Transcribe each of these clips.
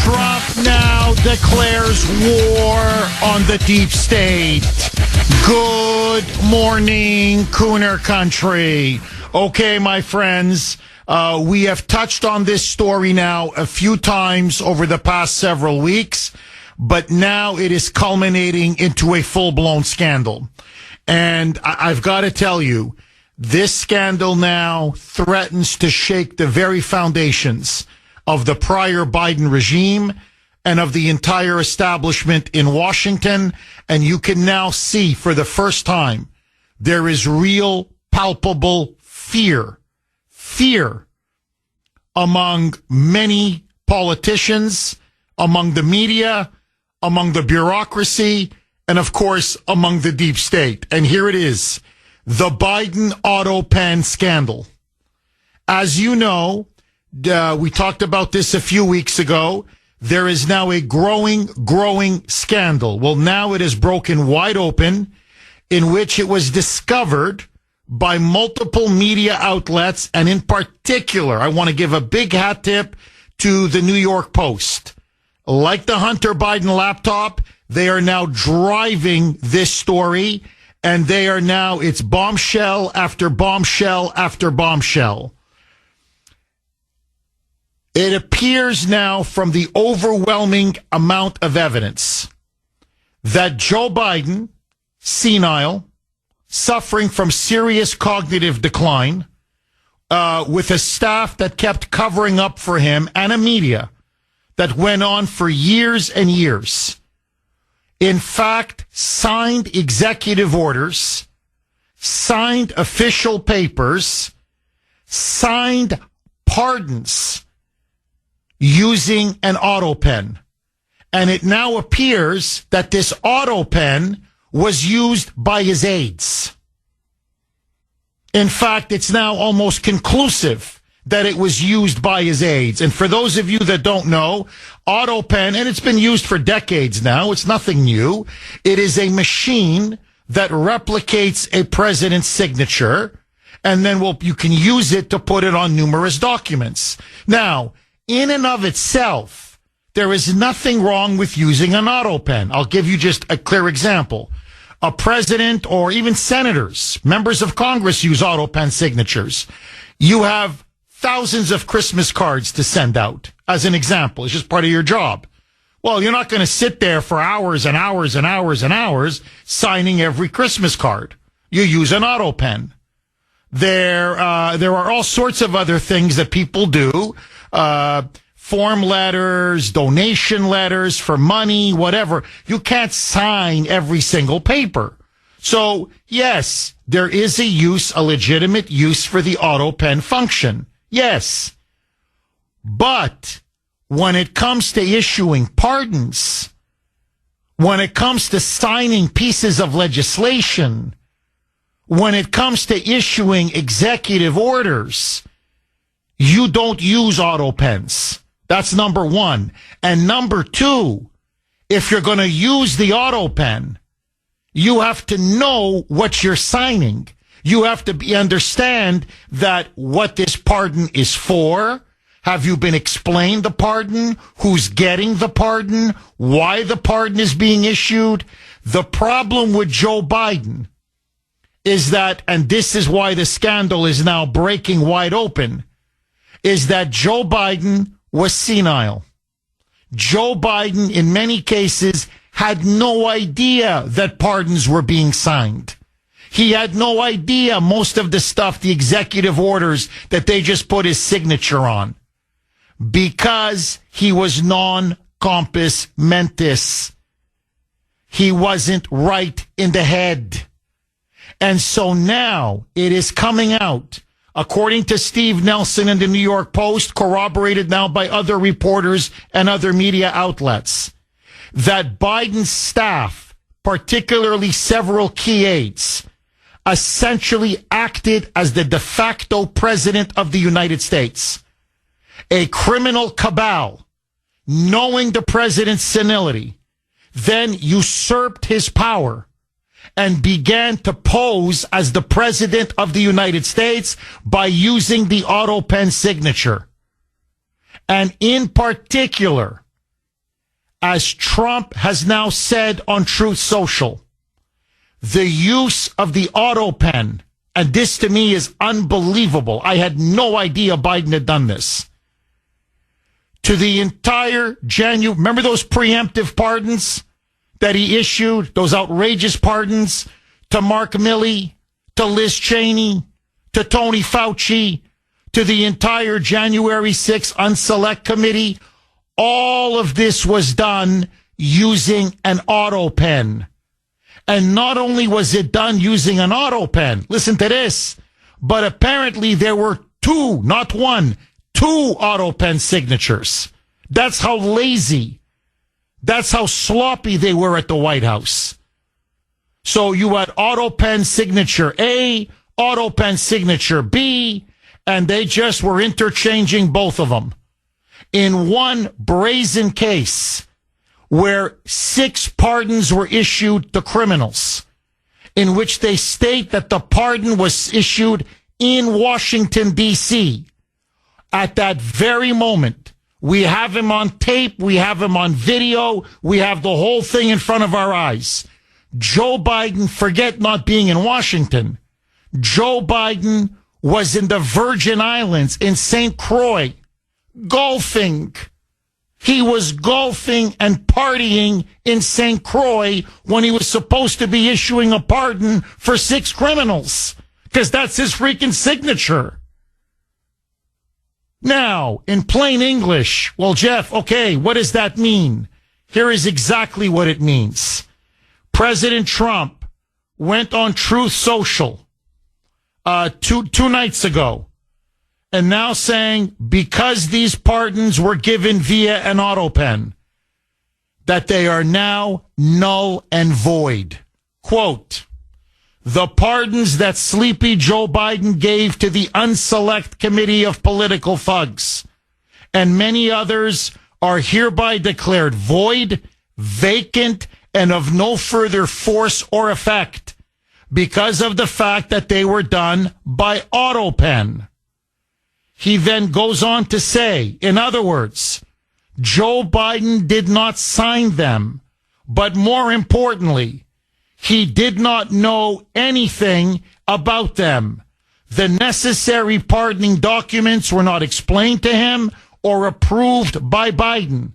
Trump now declares war on the deep state. Good morning, Kuner country. Okay, my friends, we have touched on this story now a few times over the past several weeks, but now it is culminating into a full-blown scandal. And I've got to tell you, this scandal now threatens to shake the very foundations of the prior Biden regime and of the entire establishment in Washington. And you can now see for the first time, there is real, palpable fear among many politicians, among the media, among the bureaucracy, and of course, among the deep state. And here it is, the Biden Autopen scandal. As you know, we talked about this a few weeks ago. There is now a growing scandal. Well, now it is broken wide open, in which it was discovered by multiple media outlets. And in particular, I want to give a big hat tip to the New York Post. Like the Hunter Biden laptop, they are now driving this story, and they are now, it's bombshell after bombshell after bombshell. It appears now from the overwhelming amount of evidence that Joe Biden, senile, suffering from serious cognitive decline, with a staff that kept covering up for him and a media that went on for years and years, in fact, signed executive orders, signed official papers, signed pardons using an Autopen. And it now appears that this Autopen was used by his aides. In fact, it's now almost conclusive that it was used by his aides. And for those of you that don't know, Autopen, and it's been used for decades now, it's nothing new. It is a machine that replicates a president's signature, and then you can use it to put it on numerous documents. Now, in and of itself, there is nothing wrong with using an Autopen. I'll give you just a clear example. A president or even senators, members of Congress use Autopen signatures. You have thousands of Christmas cards to send out, as an example. It's just part of your job. Well, you're not going to sit there for hours and hours and hours and hours signing every Christmas card. You use an Autopen. There are all sorts of other things that people do. Form letters, donation letters for money, whatever. You can't sign every single paper. So, yes, there is a legitimate use for the Autopen function. Yes. But when it comes to issuing pardons, when it comes to signing pieces of legislation, when it comes to issuing executive orders, you don't use Autopens. That's number one. And number two, if you're going to use the Autopen, you have to know what you're signing. You have to understand that what this pardon is for. Have you been explained the pardon? Who's getting the pardon? Why the pardon is being issued? The problem with Joe Biden is that, and this is why the scandal is now breaking wide open, is that Joe Biden was senile. Joe Biden, in many cases, had no idea that pardons were being signed. He had no idea most of the stuff, the executive orders, that they just put his signature on. Because he was non-compos mentis. He wasn't right in the head. And so now it is coming out, according to Steve Nelson in the New York Post, corroborated now by other reporters and other media outlets, that Biden's staff, particularly several key aides, essentially acted as the de facto president of the United States. A criminal cabal, knowing the president's senility, then usurped his power and began to pose as the president of the United States by using the Autopen signature. And in particular, as Trump has now said on Truth Social, the use of the Autopen, and this to me is unbelievable. I had no idea Biden had done this. To the entire January, remember those preemptive pardons that he issued, those outrageous pardons to Mark Milley, to Liz Cheney, to Tony Fauci, to the entire January 6th Unselect Committee. All of this was done using an Autopen. And not only was it done using an Autopen, listen to this, but apparently there were two, not one, two Autopen signatures. That's how lazy, that's how sloppy they were at the White House. So you had Autopen signature A, Autopen signature B, and they just were interchanging both of them. In one brazen case where 6 pardons were issued to criminals, in which they state that the pardon was issued in Washington, D.C. At that very moment, we have him on tape, we have him on video, we have the whole thing in front of our eyes. Joe Biden, forget not being in Washington. Joe Biden was in the Virgin Islands in St. Croix, golfing. He was golfing and partying in St. Croix when he was supposed to be issuing a pardon for 6 criminals, because that's his freaking signature. Now, in plain English, well, Jeff, okay, what does that mean? Here is exactly what it means. President Trump went on Truth Social two nights ago, and now saying because these pardons were given via an Autopen, that they are now null and void. Quote, the pardons that sleepy Joe Biden gave to the Unselect Committee of Political Thugs and many others are hereby declared void, vacant, and of no further force or effect because of the fact that they were done by Autopen. He then goes on to say, in other words, Joe Biden did not sign them, but more importantly, he did not know anything about them. The necessary pardoning documents were not explained to him or approved by Biden.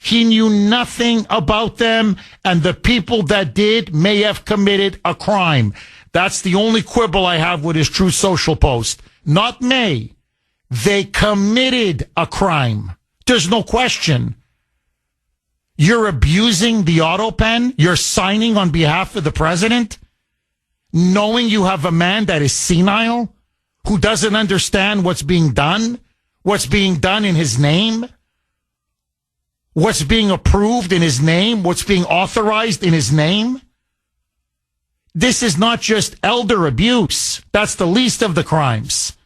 He knew nothing about them, and the people that did may have committed a crime. That's the only quibble I have with his Truth Social post. Not may. They committed a crime. There's no question. You're abusing the Autopen. You're signing on behalf of the president, knowing you have a man that is senile, who doesn't understand what's being done in his name, what's being approved in his name, what's being authorized in his name. This is not just elder abuse. That's the least of the crimes.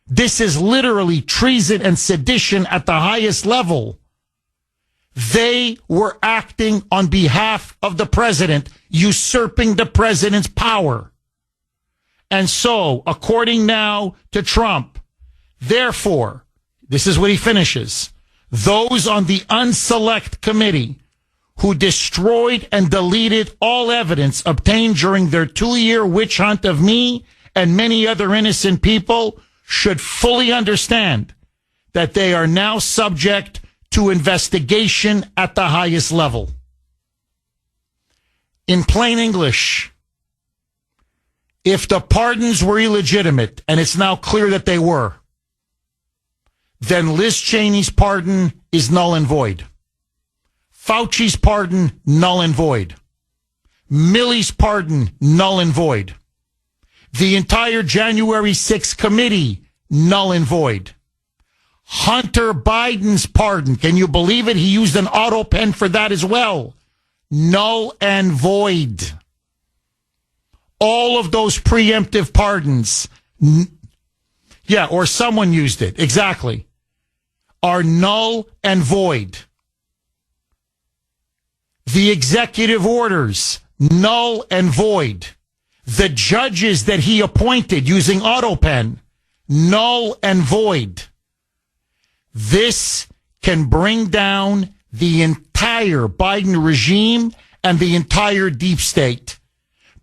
This is literally treason and sedition at the highest level. They were acting on behalf of the president, usurping the president's power. And so, according now to Trump, therefore, this is what he finishes, those on the Unselect Committee who destroyed and deleted all evidence obtained during their 2-year witch hunt of me and many other innocent people should fully understand that they are now subject to investigation at the highest level. In plain English, if the pardons were illegitimate, and it's now clear that they were, then Liz Cheney's pardon is null and void. Fauci's pardon, null and void. Milley's pardon, null and void. The entire January 6th committee, null and void. Hunter Biden's pardon, can you believe it? He used an Autopen for that as well. Null and void. All of those preemptive pardons, or someone used it, exactly, are null and void. The executive orders, null and void. The judges that he appointed using Autopen, null and void. This can bring down the entire Biden regime and the entire deep state,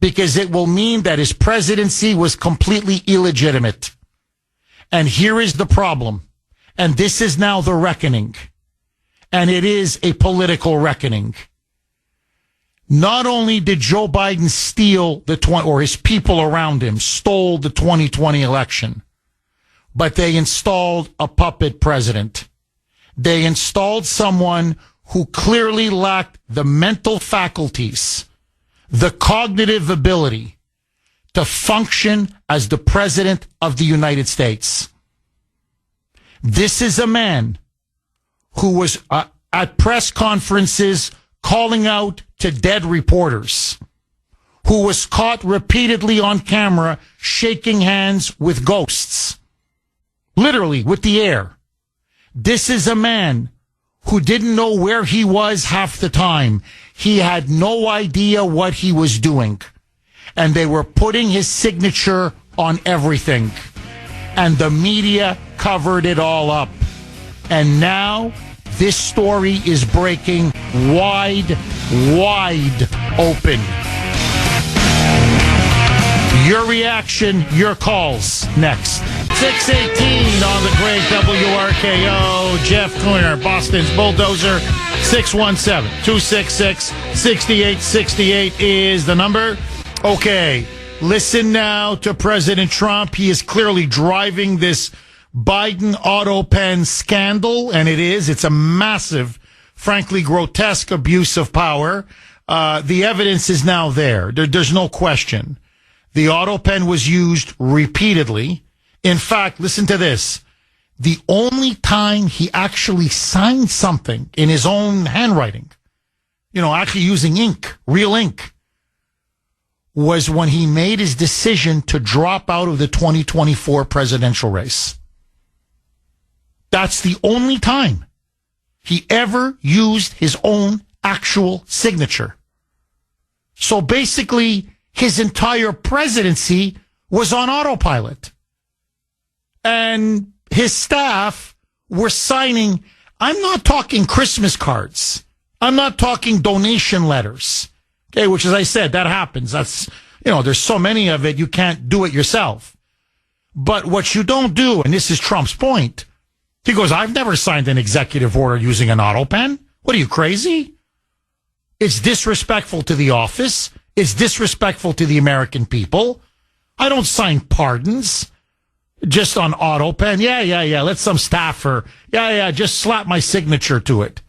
because it will mean that his presidency was completely illegitimate. And here is the problem. And this is now the reckoning. And it is a political reckoning. Not only did Joe Biden steal or his people around him stole the 2020 election, but they installed a puppet president. They installed someone who clearly lacked the mental faculties, the cognitive ability to function as the president of the United States. This is a man who was at press conferences calling out to dead reporters, who was caught repeatedly on camera shaking hands with ghosts, literally with the air. This is a man who didn't know where he was half the time. He had no idea what he was doing. And they were putting his signature on everything. And the media covered it all up. And now this story is breaking wide open. Your reaction, your calls next. 6:18 on the great WRKO. Jeff Kuhner, Boston's Bulldozer. 617-266-6868 is the number. Okay, listen now to President Trump. He is clearly driving this Biden Autopen scandal, and it's a massive, frankly grotesque abuse of power. The evidence is now there. There's no question. The Autopen was used repeatedly. In fact, listen to this. The only time he actually signed something in his own handwriting, actually using ink, real ink, was when he made his decision to drop out of the 2024 presidential race. That's the only time he ever used his own actual signature. So basically, his entire presidency was on autopilot. And his staff were signing, I'm not talking Christmas cards. I'm not talking donation letters. Okay, which, as I said, that happens. That's, there's so many of it, you can't do it yourself. But what you don't do, and this is Trump's point, he goes, I've never signed an executive order using an Autopen. What are you, crazy? It's disrespectful to the office. It's disrespectful to the American people. I don't sign pardons just on Autopen. Yeah. Let some staffer. Just slap my signature to it.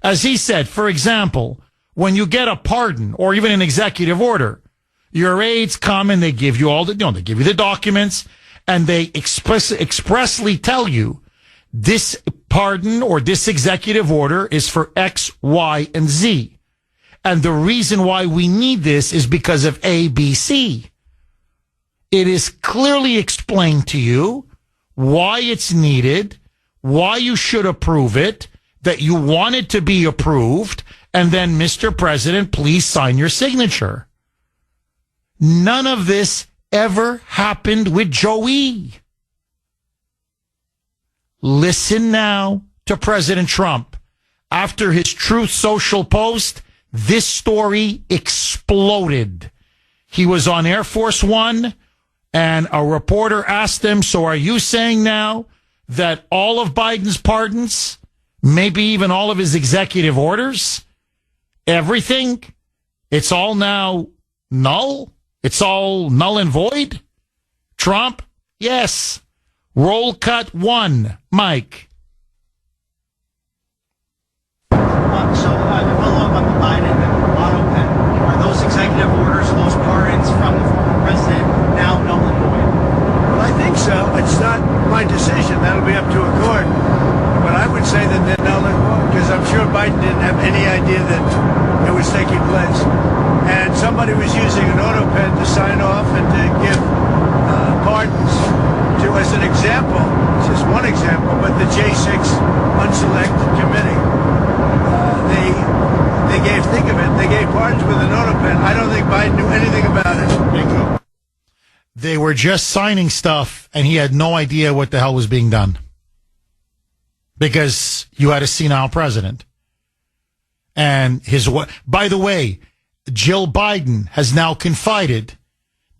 As he said, for example, when you get a pardon or even an executive order, your aides come and they give you they give you the documents and they expressly tell you this pardon or this executive order is for X, Y, and Z. And the reason why we need this is because of A, B, C. It is clearly explained to you why it's needed, why you should approve it, that you want it to be approved, and then, Mr. President, please sign your signature. None of this ever happened with Joey. Listen now to President Trump. After his Truth Social post, this story exploded. He was on Air Force One, and a reporter asked him, so are you saying now that all of Biden's pardons, maybe even all of his executive orders, everything, it's all now null? It's all null and void? Trump? Yes. Roll cut one. Mike. To follow up on the Biden Autopen, are those executive orders, those pardons from the former president now null and void? Well, I think so. It's not my decision. That'll be up to a court. But I would say that they're null and void because I'm sure Biden didn't have any idea that it was taking place. And somebody was using an Autopen to sign off and to give pardons to, as an example, just one example, but the J6 Unselect Committee. Think of it, they gave pardons with an Autopen. I don't think Biden knew anything about it. Bingo. They were just signing stuff, and he had no idea what the hell was being done. because you had a senile president. And by the way, Jill Biden has now confided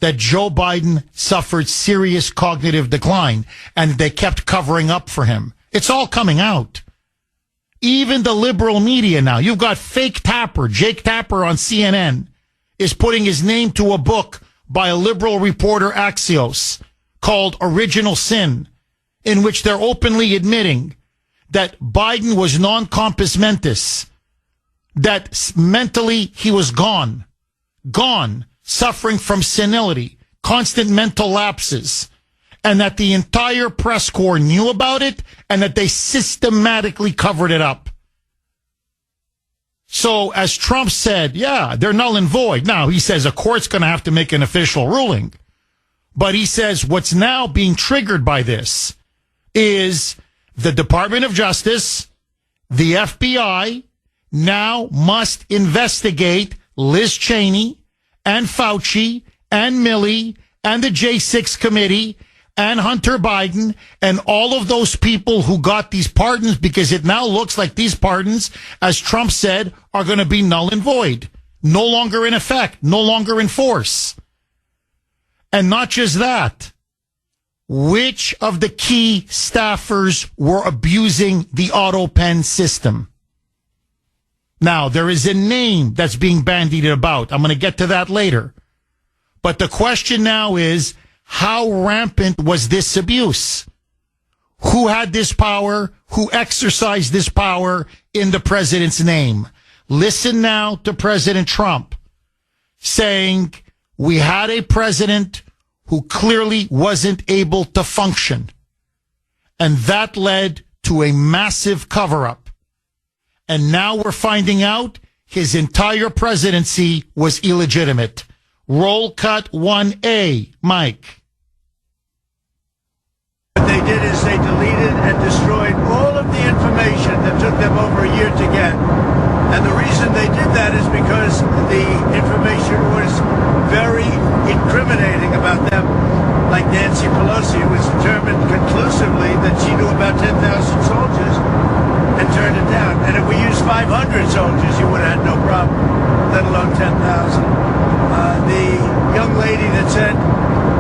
that Joe Biden suffered serious cognitive decline and they kept covering up for him. It's all coming out. Even the liberal media now. You've got fake Tapper, Jake Tapper on CNN, is putting his name to a book by a liberal reporter, Axios, called Original Sin, in which they're openly admitting that Biden was non compos mentis, that mentally he was gone, suffering from senility, constant mental lapses, and that the entire press corps knew about it and that they systematically covered it up. So as Trump said, yeah, they're null and void. Now, he says a court's going to have to make an official ruling. But he says what's now being triggered by this is the Department of Justice, the FBI, now must investigate Liz Cheney and Fouchi and Milley and the J6 committee and Hunter Biden and all of those people who got these pardons, because it now looks like these pardons, as Trump said, are going to be null and void, no longer in effect, no longer in force. And not just that, which of the key staffers were abusing the Autopen system? Now, there is a name that's being bandied about. I'm going to get to that later. But the question now is, how rampant was this abuse? Who had this power? Who exercised this power in the president's name? Listen now to President Trump saying we had a president who clearly wasn't able to function. And that led to a massive cover-up. And now we're finding out his entire presidency was illegitimate. Roll cut 1A, Mike. What they did is they deleted and destroyed all of the information that took them over a year to get. And the reason they did that is because the information was very incriminating about them. Like Nancy Pelosi, it was determined conclusively that she knew about 10,000 soldiers and turned it down. And if we used 500 soldiers, you would have had no problem, let alone 10,000. The young lady that said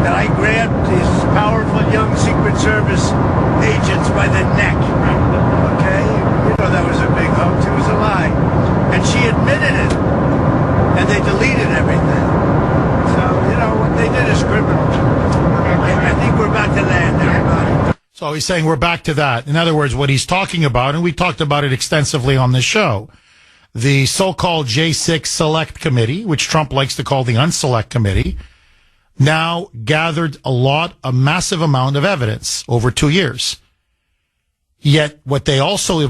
that I grabbed these powerful young Secret Service agents by the neck. Okay? You know that was a big hoax. It was a lie. And she admitted it. And they deleted everything. So, you know, what they did is criminal. I think we're about to land, everybody. So he's saying we're back to that. In other words, what he's talking about, and we talked about it extensively on this show, the so-called J6 Select Committee, which Trump likes to call the Unselect Committee, now gathered a massive amount of evidence over 2 years. Yet what they also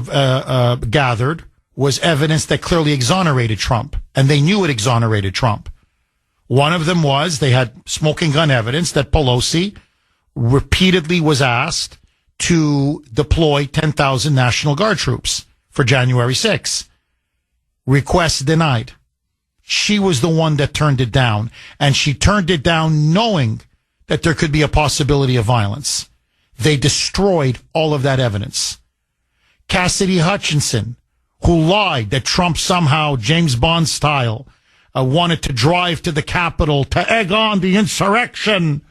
gathered was evidence that clearly exonerated Trump, and they knew it exonerated Trump. One of them was they had smoking gun evidence that Pelosi repeatedly was asked to deploy 10,000 National Guard troops for January 6th. Request denied. She was the one that turned it down, and she turned it down knowing that there could be a possibility of violence. They destroyed all of that evidence. Cassidy Hutchinson, who lied that Trump somehow, James Bond style, wanted to drive to the Capitol to egg on the insurrection,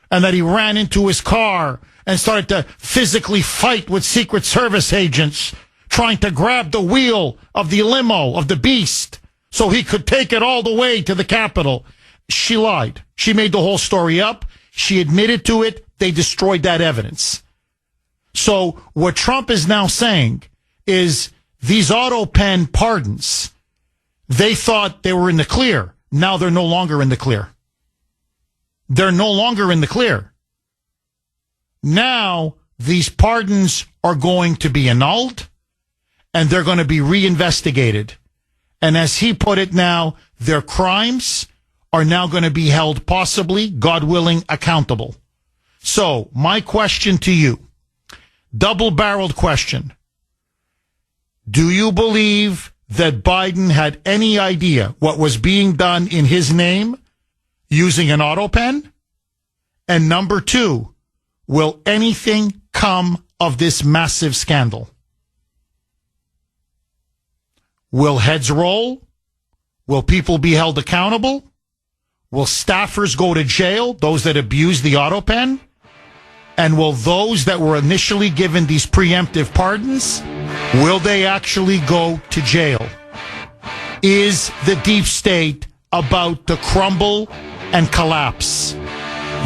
and that he ran into his car and started to physically fight with Secret Service agents, trying to grab the wheel of the limo, of the beast, so he could take it all the way to the Capitol. She lied. She made the whole story up. She admitted to it. They destroyed that evidence. So what Trump is now saying is these Autopen pardons, they thought they were in the clear. Now they're no longer in the clear. They're no longer in the clear. Now these pardons are going to be annulled and they're going to be reinvestigated. And as he put it now, their crimes are now going to be held possibly, God willing, accountable. So my question to you, double-barreled question. Do you believe that Biden had any idea what was being done in his name using an Autopen? And number two, will anything come of this massive scandal? Will heads roll? Will people be held accountable? Will staffers go to jail, those that abuse the Autopen? And will those that were initially given these preemptive pardons, will they actually go to jail? Is the deep state about to crumble and collapse?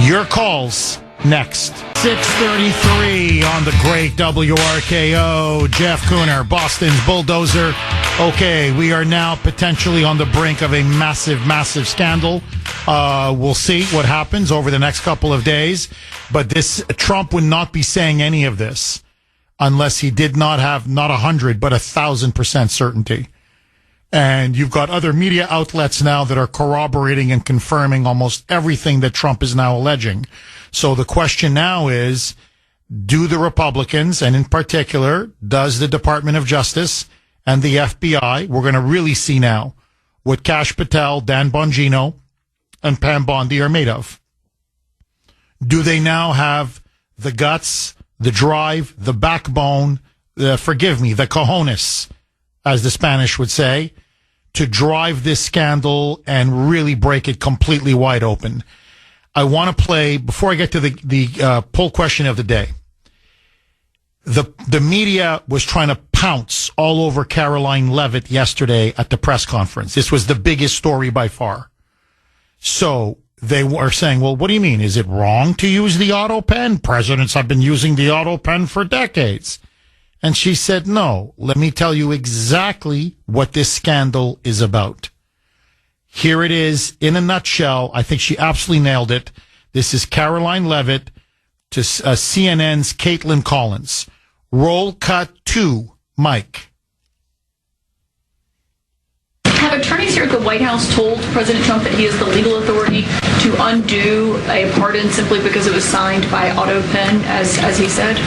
Your calls next. 6:33 on the great WRKO. Jeff Kuhner, Boston's bulldozer. Okay, we are now potentially on the brink of a massive, massive scandal. We'll see what happens over the next couple of days. But Trump would not be saying any of this unless he did not have not 100, but 1,000% certainty. And you've got other media outlets now that are corroborating and confirming almost everything that Trump is now alleging. So the question now is, do the Republicans, and in particular, does the Department of Justice and the FBI, we're going to really see now what Kash Patel, Dan Bongino, and Pam Bondi are made of. Do they now have the guts, the drive, the backbone, the cojones, as the Spanish would say, to drive this scandal and really break it completely wide open? I want to play, before I get to the poll question of the day, the media was trying to pounce all over Caroline Leavitt yesterday at the press conference. This was the biggest story by far. So they were saying, well, what do you mean? Is it wrong to use the Autopen? Presidents have been using the Autopen for decades. And she said, no, let me tell you exactly what this scandal is about. Here it is in a nutshell. I think she absolutely nailed it. This is Caroline Leavitt to CNN's Caitlin Collins. Roll cut 2, Mike. Have attorneys here at the White House told President Trump that he has the legal authority to undo a pardon simply because it was signed by Autopen, as he said?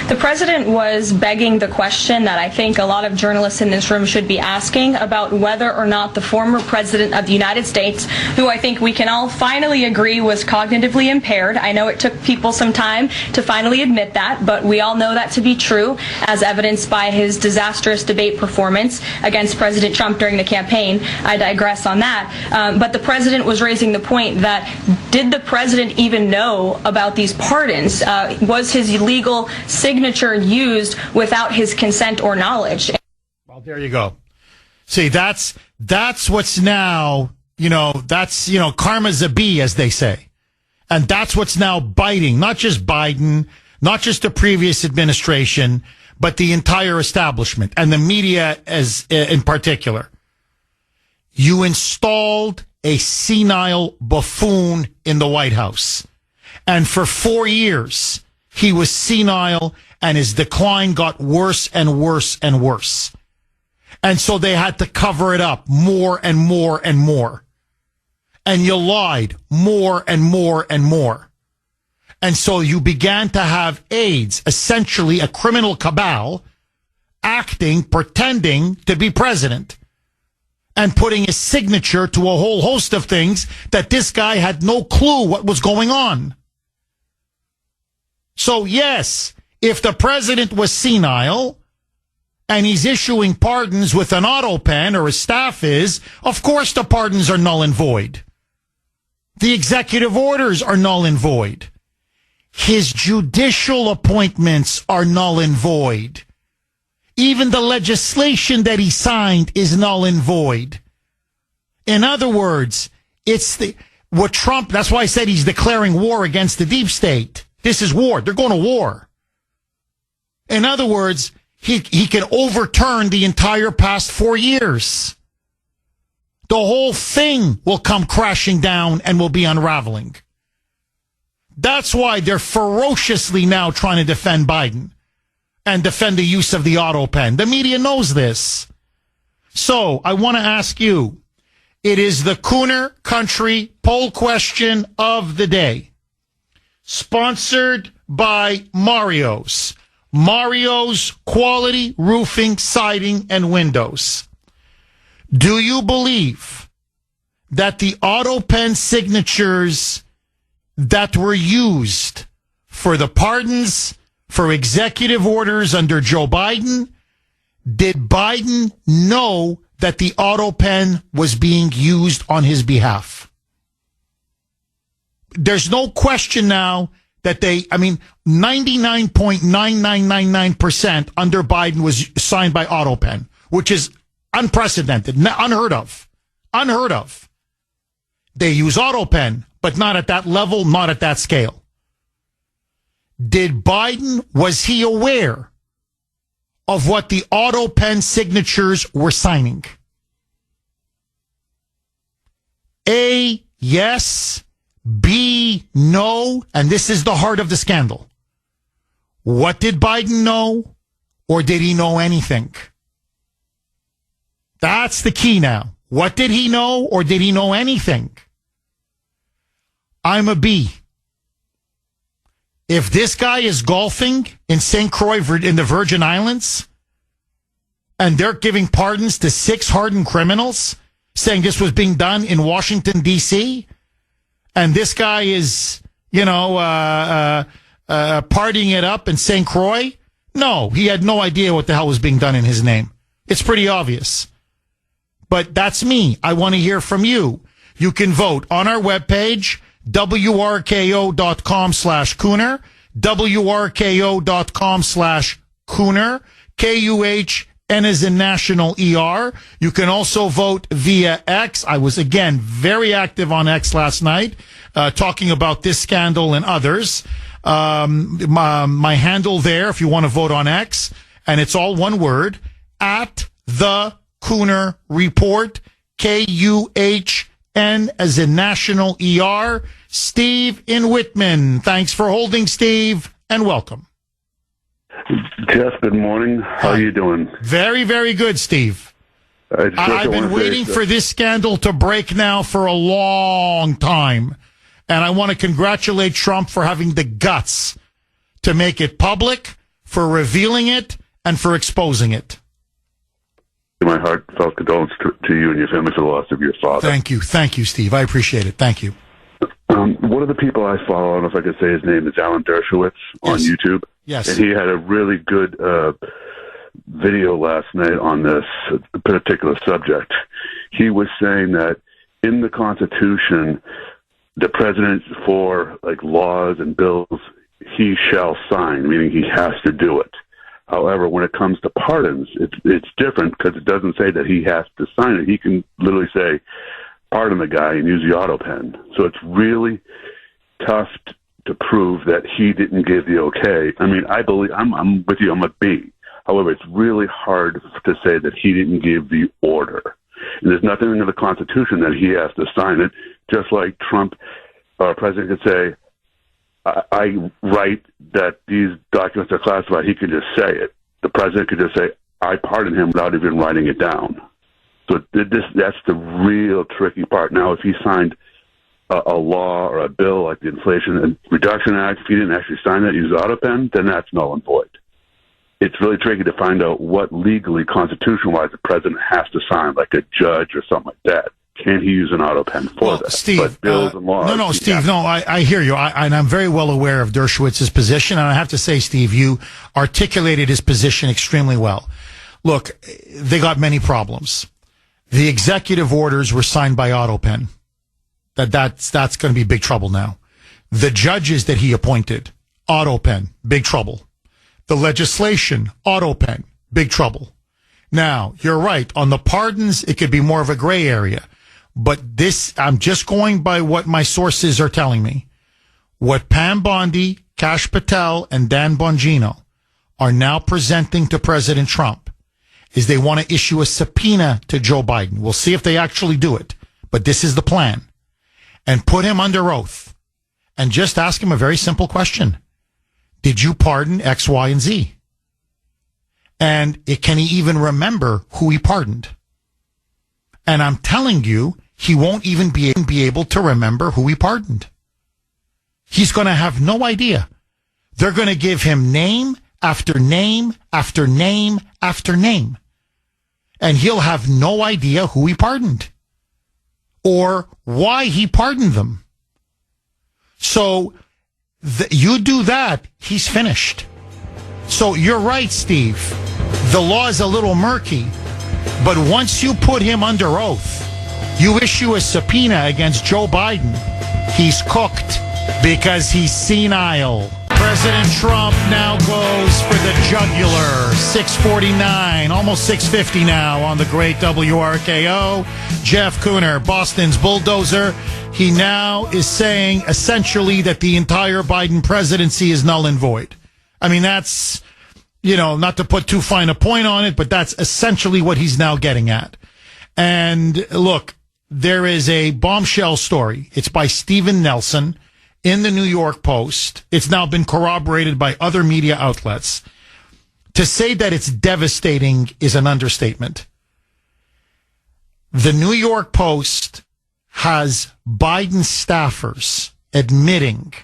The president was begging the question that I think a lot of journalists in this room should be asking about whether or not the former president of the United States, who I think we can all finally agree was cognitively impaired. I know it took people some time to finally admit that, but we all know that to be true, as evidenced by his disastrous debate performance against President Trump during the campaign. I digress on that. But the president was raising the point that did the president even know about these pardons? Was his illegal signature used without his consent or knowledge? Well, there you go. See, that's what's now, that's, karma's a bee, as they say. And that's what's now biting, not just Biden, not just the previous administration, but the entire establishment and the media as in particular. You installed a senile buffoon in the White House. And for 4 years, he was senile and his decline got worse and worse and worse. And so they had to cover it up more and more and more. And you lied more and more and more. And so you began to have aides, essentially a criminal cabal, acting, pretending to be president, and putting his signature to a whole host of things that this guy had no clue what was going on. So yes, if the president was senile and he's issuing pardons with an Autopen, or his staff is, of course the pardons are null and void. The executive orders are null and void. His judicial appointments are null and void. Even the legislation that he signed is null and void. In other words, that's why I said he's declaring war against the deep state. This is war. They're going to war. In other words, he can overturn the entire past 4 years. The whole thing will come crashing down and will be unraveling. That's why they're ferociously now trying to defend Biden and defend the use of the Autopen. The media knows this. So I want to ask you, it is the Kuner Country poll question of the day, sponsored by Mario's. Mario's Quality Roofing, Siding, and Windows. Do you believe that the Autopen signatures that were used for the pardons, for executive orders under Joe Biden, did Biden know that the Autopen was being used on his behalf. There's no question now that 99.9999% under Biden was signed by Autopen, which is unprecedented, unheard of. Unheard of. They use Autopen, but not at that level, not at that scale. Was he aware of what the Autopen signatures were signing? A, yes. B, no. And this is the heart of the scandal. What did Biden know? Or did he know anything? That's the key now. What did he know, or did he know anything? I'm a B. If this guy is golfing in St. Croix in the Virgin Islands, and they're giving pardons to 6 hardened criminals, saying this was being done in Washington, D.C., and this guy is, partying it up in St. Croix, no, he had no idea what the hell was being done in his name. It's pretty obvious. But that's me. I want to hear from you. You can vote on our webpage, wrko.com/Kuner, wrko.com/Kuner, KUHN as in national ER. You can also vote via X. I was, again, very active on X last night, talking about this scandal and others. My handle there, if you want to vote on X, and it's all one word, at the Kuner Report, KUHN as in national ER. Steve in Whitman. Thanks for holding, Steve, and welcome. Jeff, good morning. How are you doing? Very, very good, Steve. I've been waiting for this scandal to break now for a long time. And I want to congratulate Trump for having the guts to make it public, for revealing it, and for exposing it. My heartfelt condolences to you and your family for the loss of your father. Thank you. Thank you, Steve. I appreciate it. Thank you. One of the people I follow, I don't know if I could say his name, is Alan Dershowitz on YouTube. Yes. And he had a really good video last night on this particular subject. He was saying that in the Constitution, the president, for laws and bills, he shall sign, meaning he has to do it. However, when it comes to pardons, it's different because it doesn't say that he has to sign it. He can literally say, pardon the guy, and use the Autopen. So it's really tough to prove that he didn't give the okay. I mean, I believe, I'm with you, I'm a B. However, it's really hard to say that he didn't give the order. And there's nothing in the Constitution that he has to sign it, just like Trump, our president, could say, I write that these documents are classified. He could just say it. The president could just say, I pardon him without even writing it down. So that's the real tricky part. Now, if he signed a law or a bill like the Inflation Reduction Act, if he didn't actually sign that, use Autopen, then that's null and void. It's really tricky to find out what legally, constitution-wise, the president has to sign, like a judge or something like that. Can he use an Autopen for that? Steve, but bills and laws, Steve, I hear you. And I'm very well aware of Dershowitz's position. And I have to say, Steve, you articulated his position extremely well. Look, they got many problems. The executive orders were signed by Autopen. That's going to be big trouble now. The judges that he appointed, Autopen, big trouble. The legislation, Autopen, big trouble. Now, you're right. On the pardons, it could be more of a gray area. But this, I'm just going by what my sources are telling me. What Pam Bondi, Kash Patel, and Dan Bongino are now presenting to President Trump is they want to issue a subpoena to Joe Biden. We'll see if they actually do it. But this is the plan. And put him under oath. And just ask him a very simple question. Did you pardon X, Y, and Z? And can he even remember who he pardoned? And I'm telling you, he won't even be able to remember who he pardoned. He's going to have no idea. They're going to give him name after name after name after name. And he'll have no idea who he pardoned or why he pardoned them. So you do that, he's finished. So you're right, Steve. The law is a little murky, But once you put him under oath, you issue a subpoena against Joe Biden, he's cooked because he's senile. President Trump now goes for the jugular. 6:49, almost 6:50 now on the great WRKO. Jeff Kuhner, Boston's bulldozer. He now is saying essentially that the entire Biden presidency is null and void. I mean, that's, not to put too fine a point on it, but that's essentially what he's now getting at. And look, there is a bombshell story. It's by Stephen Nelson in the New York Post. It's now been corroborated by other media outlets. To say that it's devastating is an understatement. The New York Post has Biden staffers admitting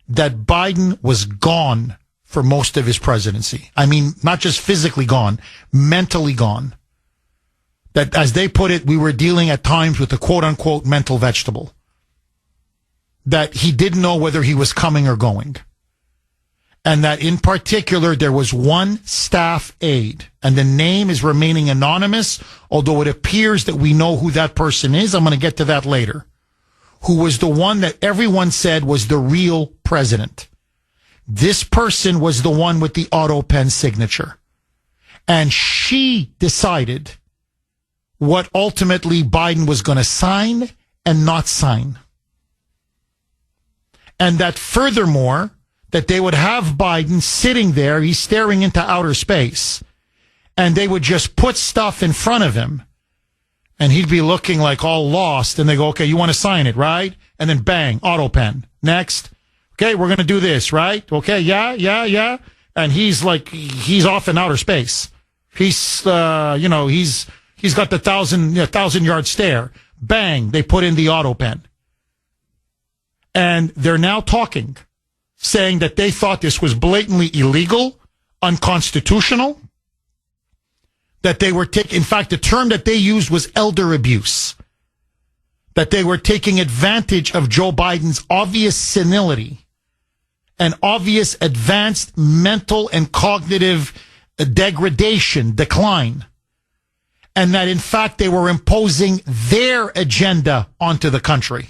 that Biden was gone for most of his presidency. I mean, not just physically gone, mentally gone. That, as they put it, we were dealing at times with a quote-unquote mental vegetable. That he didn't know whether he was coming or going. And that in particular, there was one staff aide, and the name is remaining anonymous, although it appears that we know who that person is. I'm going to get to that later. Who was the one that everyone said was the real president. This person was the one with the Autopen signature. And she decided what ultimately Biden was going to sign and not sign. And that furthermore, that they would have Biden sitting there, he's staring into outer space, and they would just put stuff in front of him, and he'd be looking like all lost, and they go, okay, you want to sign it, right? And then bang, Autopen. Next. Okay, we're going to do this, right? Okay, yeah. And he's off in outer space. He's, he's got the 1,000-yard stare. Bang, they put in the Autopen. And they're now talking, saying that they thought this was blatantly illegal, unconstitutional, that they were taking, in fact, the term that they used was elder abuse, that they were taking advantage of Joe Biden's obvious senility and obvious advanced mental and cognitive decline, and that, in fact, they were imposing their agenda onto the country.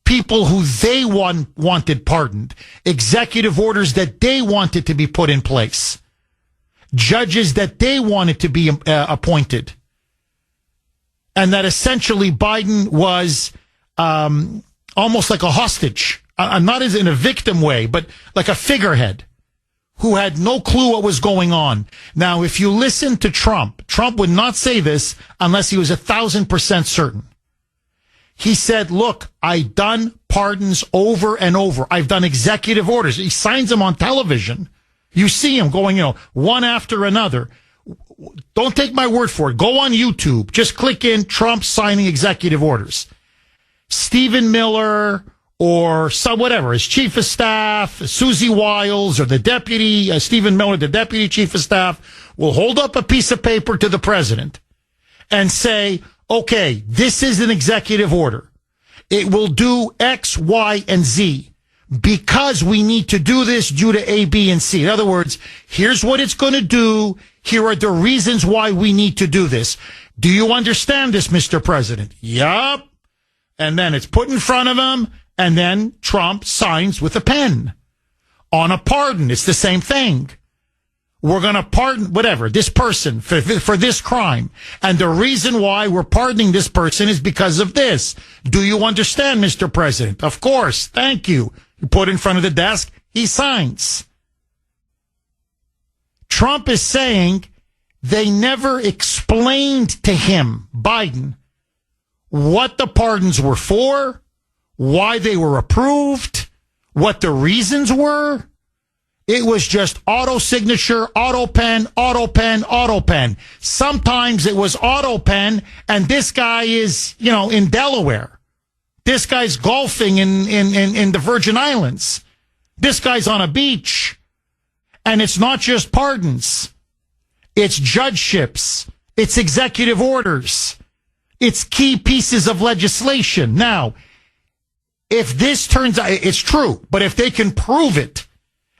People who they wanted pardoned, executive orders that they wanted to be put in place, judges that they wanted to be appointed, and that essentially Biden was almost like a hostage, not as in a victim way, but like a figurehead who had no clue what was going on. Now, if you listen to Trump would not say this unless he was 1,000% certain. He said, look, I've done pardons over and over. I've done executive orders. He signs them on television. You see him going, one after another. Don't take my word for it. Go on YouTube. Just click in Trump signing executive orders. Stephen Miller or whatever, his chief of staff, Susie Wiles, or the deputy, Stephen Miller, the deputy chief of staff, will hold up a piece of paper to the president and say, okay, this is an executive order. It will do X, Y, and Z because we need to do this due to A, B, and C. In other words, here's what it's going to do. Here are the reasons why we need to do this. Do you understand this, Mr. President? Yup. And then it's put in front of him, and then Trump signs with a pen. On a pardon, it's the same thing. We're going to pardon, whatever, this person for this crime. And the reason why we're pardoning this person is because of this. Do you understand, Mr. President? Of course. Thank you. You put in front of the desk, he signs. Trump is saying they never explained to him, Biden, what the pardons were for, why they were approved, what the reasons were. It was just auto signature, Autopen, Autopen, Autopen. Sometimes it was Autopen, and this guy is, in Delaware. This guy's golfing in the Virgin Islands. This guy's on a beach. And it's not just pardons. It's judgeships. It's executive orders. It's key pieces of legislation. Now, if this turns out, it's true, but if they can prove it,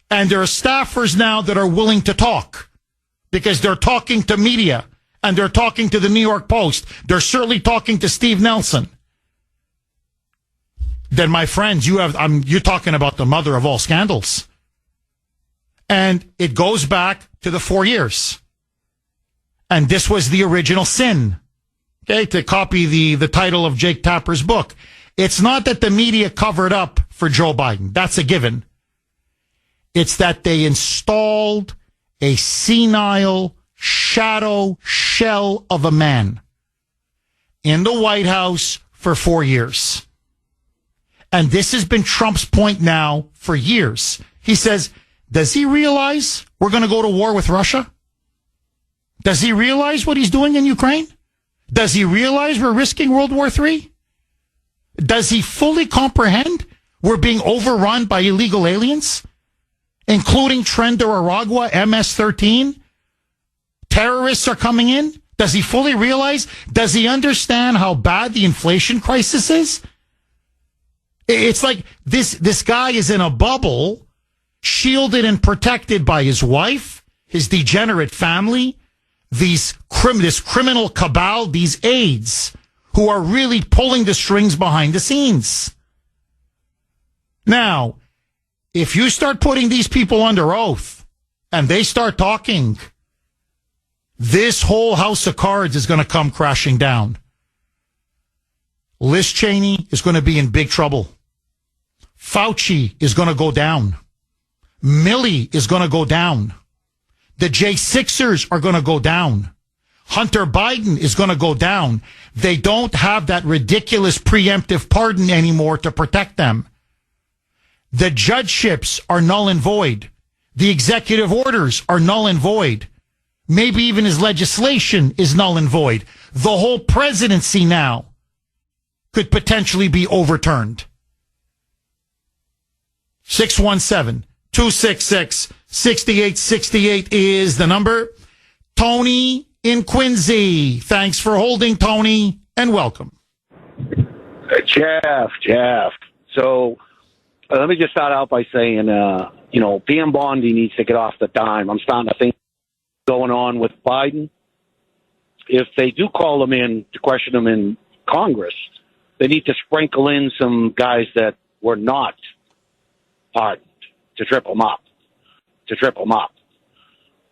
and there are staffers now that are willing to talk because they're talking to media and they're talking to the New York Post, they're certainly talking to Steve Nelson, then, my friends, you're talking about the mother of all scandals. And it goes back to the 4 years. And this was the original sin. Okay, to copy the title of Jake Tapper's book. It's not that the media covered up for Joe Biden. That's a given. It's that they installed a senile shadow shell of a man in the White House for 4 years. And this has been Trump's point now for years. He says, does he realize we're going to go to war with Russia? Does he realize what he's doing in Ukraine? Does he realize we're risking World War III? Does he fully comprehend we're being overrun by illegal aliens, including Tren de Aragua, MS-13? Terrorists are coming in? Does he fully realize? Does he understand how bad the inflation crisis is? It's like this guy is in a bubble, shielded and protected by his wife, his degenerate family, this criminal cabal, these aides who are really pulling the strings behind the scenes. Now, if you start putting these people under oath and they start talking, this whole house of cards is going to come crashing down. Liz Cheney is going to be in big trouble. Fouchi is going to go down. Milley is going to go down. The J6ers are going to go down. Hunter Biden is going to go down. They don't have that ridiculous preemptive pardon anymore to protect them. The judgeships are null and void. The executive orders are null and void. Maybe even his legislation is null and void. The whole presidency now could potentially be overturned. 617-266-6868 is the number. Tony in Quincy. Thanks for holding, Tony, and welcome. Jeff. So let me just start out by saying, PM Bondi needs to get off the dime. I'm starting to think going on with Biden. If they do call him in to question him in Congress, they need to sprinkle in some guys that were not pardoned to trip them up.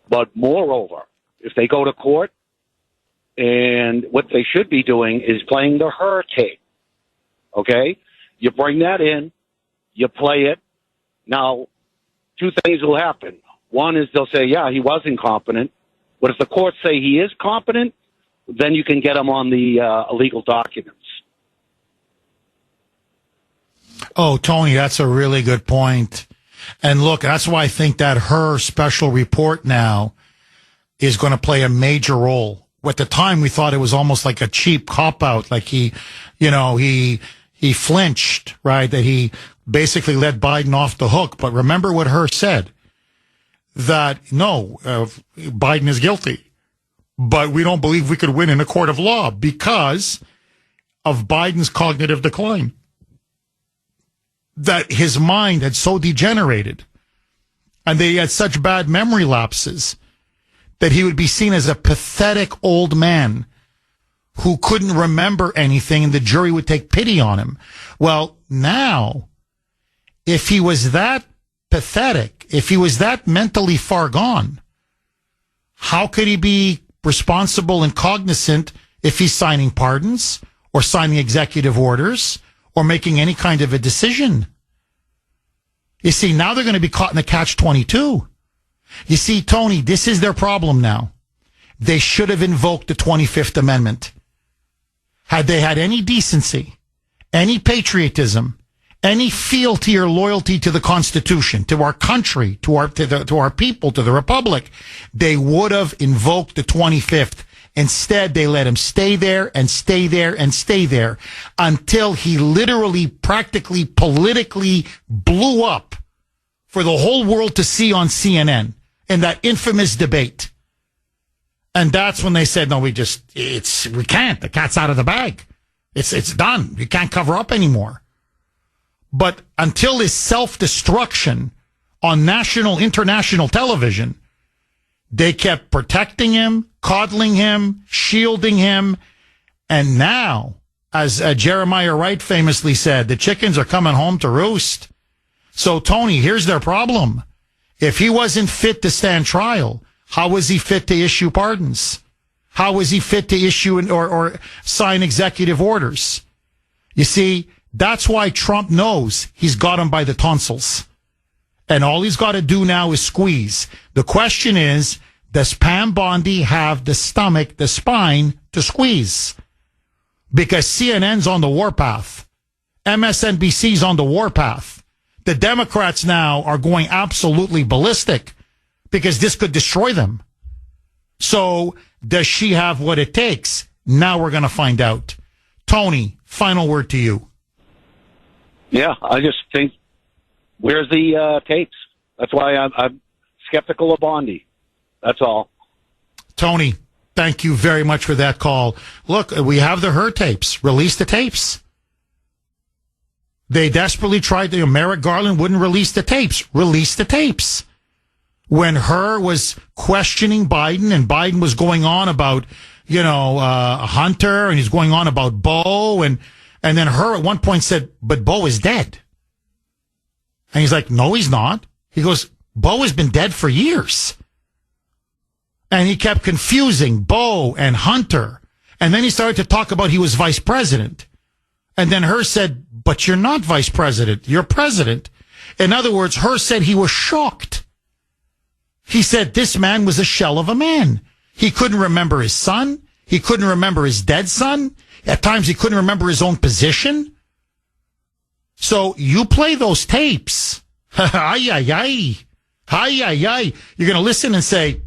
But moreover, if they go to court, and what they should be doing is playing the her tape. Okay? You bring that in, you play it. Now, two things will happen. One is they'll say, yeah, he was incompetent. But if the courts say he is competent, then you can get him on the illegal documents. Oh, Tony, that's a really good point. And look, that's why I think that her special report now is going to play a major role. At the time, we thought it was almost like a cheap cop-out, like he flinched, right? That he basically let Biden off the hook. But remember what her said, that no, Biden is guilty, but we don't believe we could win in a court of law because of Biden's cognitive decline. That his mind had so degenerated and they had such bad memory lapses that he would be seen as a pathetic old man who couldn't remember anything and the jury would take pity on him. Well, now, if he was that pathetic, if he was that mentally far gone, how could he be responsible and cognizant if he's signing pardons or signing executive orders or making any kind of a decision? You see, now they're going to be caught in a catch-22. You see, Tony, this is their problem now. They should have invoked the 25th Amendment. Had they had any decency, any patriotism, any fealty or loyalty to the Constitution, to our country, to our people, to the Republic, they would have invoked the 25th. Instead, they let him stay there and stay there and stay there until he literally, practically, politically blew up for the whole world to see on CNN in that infamous debate. And that's when they said, no, we can't. The cat's out of the bag. It's done. You can't cover up anymore. But until his self-destruction on national, international television, They kept protecting him, coddling him, shielding him. And now, as Jeremiah Wright famously said, the chickens are coming home to roost. So, Tony, here's their problem. If he wasn't fit to stand trial, how was he fit to issue pardons? How was he fit to issue or sign executive orders? You see, that's why Trump knows he's got him by the tonsils. And all he's got to do now is squeeze. The question is, does Pam Bondi have the stomach, the spine to squeeze? Because CNN's on the warpath. MSNBC's on the warpath. The Democrats now are going absolutely ballistic because this could destroy them. So does she have what it takes? Now we're going to find out. Tony, final word to you. Yeah, I just think, where's the tapes? That's why I'm skeptical of Bondi. That's all. Tony, thank you very much for that call. Look, we have the her tapes. Release the tapes. They desperately tried to. Merrick Garland wouldn't release the tapes. Release the tapes. When her was questioning Biden and Biden was going on about, Hunter, and he's going on about Bo, and then her at one point said, but Bo is dead. And he's like, no, he's not. He goes, Bo has been dead for years. And he kept confusing Bo and Hunter. And then he started to talk about he was vice president. And then her said, but you're not vice president. You're president. In other words, her said he was shocked. He said this man was a shell of a man. He couldn't remember his son. He couldn't remember his dead son. At times he couldn't remember his own position. So you play those tapes. Ay, ay, ay. Ay, ay, ay. You're going to listen and say,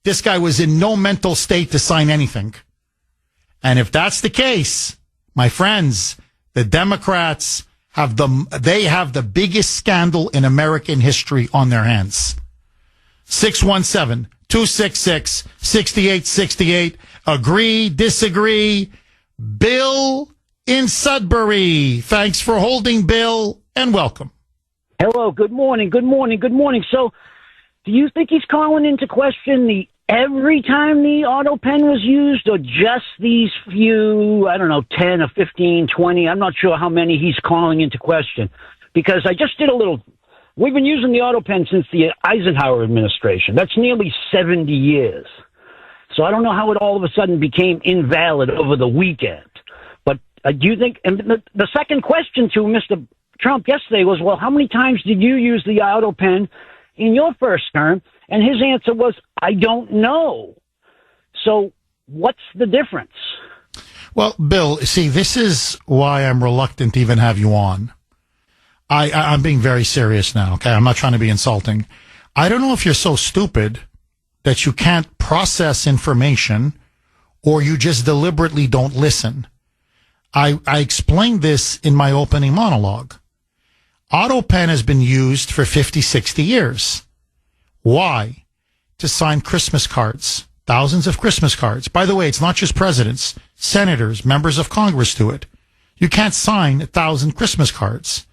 this guy was in no mental state to sign anything. And if that's the case, my friends, the Democrats have the biggest scandal in American history on their hands. 617-266-6868. Agree, disagree. Bill in Sudbury. Thanks for holding, Bill, and welcome. Hello, good morning. So, do you think he's calling into question every time the Autopen was used, or just these few, 10 or 15, 20? I'm not sure how many he's calling into question. Because I just did we've been using the Autopen since the Eisenhower administration. That's nearly 70 years. So I don't know how it all of a sudden became invalid over the weekend. But do you think, and the second question to Mr. Trump yesterday was, well, how many times did you use the Autopen in your first term? And his answer was, I don't know. So what's the difference? Well, Bill, see, this is why I'm reluctant to even have you on. I'm being very serious now, okay? I'm not trying to be insulting. I don't know if you're so stupid that you can't process information or you just deliberately don't listen. I explained this in my opening monologue. Autopen has been used for 50, 60 years. Why? To sign Christmas cards. Thousands of Christmas cards. By the way, it's not just presidents, senators, members of Congress do it. You can't sign 1,000 Christmas cards.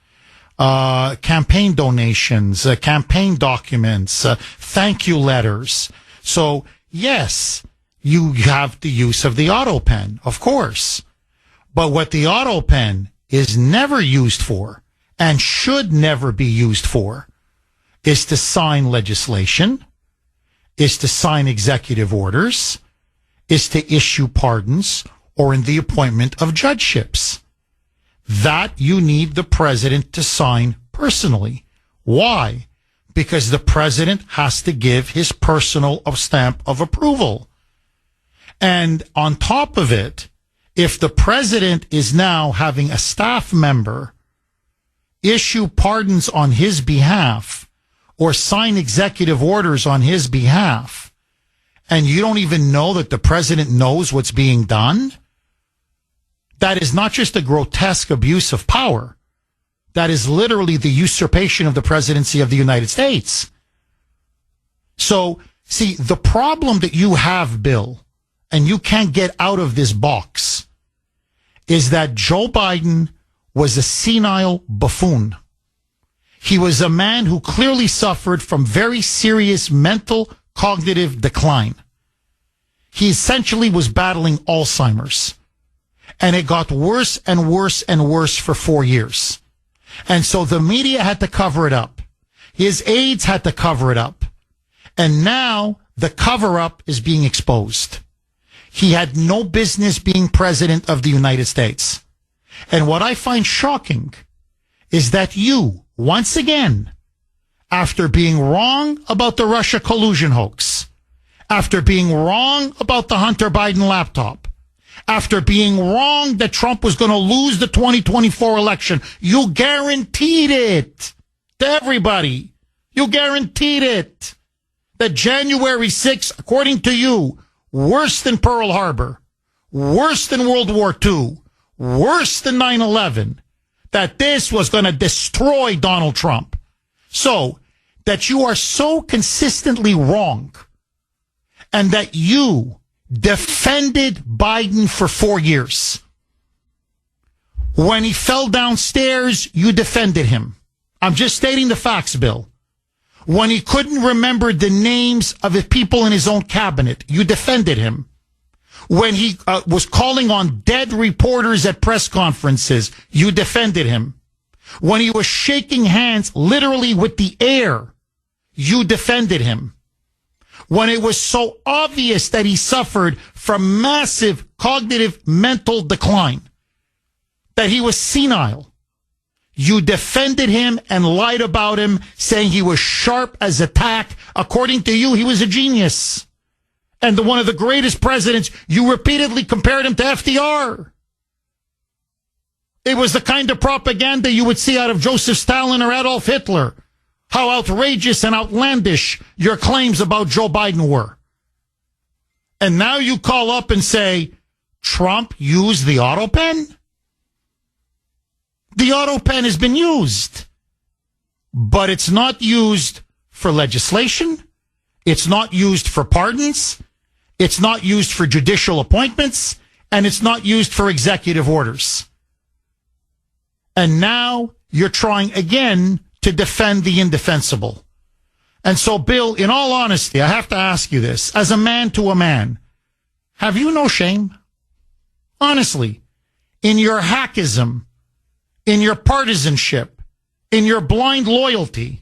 Campaign donations, campaign documents, thank you letters. So, yes, you have the use of the Autopen, of course. But what the Autopen is never used for, and should never be used for, is to sign legislation, is to sign executive orders, is to issue pardons, or in the appointment of judgeships. That you need the president to sign personally. Why? Because the president has to give his personal stamp of approval. And on top of it, if the president is now having a staff member issue pardons on his behalf or sign executive orders on his behalf, and you don't even know that the president knows what's being done, that is not just a grotesque abuse of power. That is literally the usurpation of the presidency of the United States. So, see, the problem that you have, Bill, and you can't get out of this box, is that Joe Biden was a senile buffoon. He was a man who clearly suffered from very serious mental, cognitive decline. He essentially was battling Alzheimer's. And it got worse and worse and worse for 4 years. And so the media had to cover it up. His aides had to cover it up. And now the cover-up is being exposed. He had no business being president of the United States. And what I find shocking is that you, once again, after being wrong about the Russia collusion hoax, after being wrong about the Hunter Biden laptop, after being wrong that Trump was going to lose the 2024 election, you guaranteed it to everybody. You guaranteed it. That January 6th, according to you, worse than Pearl Harbor, worse than World War II, worse than 9/11, that this was going to destroy Donald Trump. So, that you are so consistently wrong, and that you defended Biden for 4 years. When he fell downstairs, you defended him. I'm just stating the facts, Bill. When he couldn't remember the names of the people in his own cabinet, you defended him. When he was calling on dead reporters at press conferences, you defended him. When he was shaking hands literally with the air, you defended him. When it was so obvious that he suffered from massive cognitive mental decline, that he was senile, you defended him and lied about him, saying he was sharp as a tack. According to you, he was a genius. And one of the greatest presidents, you repeatedly compared him to FDR. It was the kind of propaganda you would see out of Joseph Stalin or Adolf Hitler. How outrageous and outlandish your claims about Joe Biden were. And now you call up and say, Trump used the Autopen? The Autopen has been used, but it's not used for legislation. It's not used for pardons. It's not used for judicial appointments, and it's not used for executive orders. And now you're trying again to defend the indefensible. And so, Bill, in all honesty, I have to ask you this, as a man to a man, have you no shame? Honestly, in your hackism, in your partisanship, in your blind loyalty,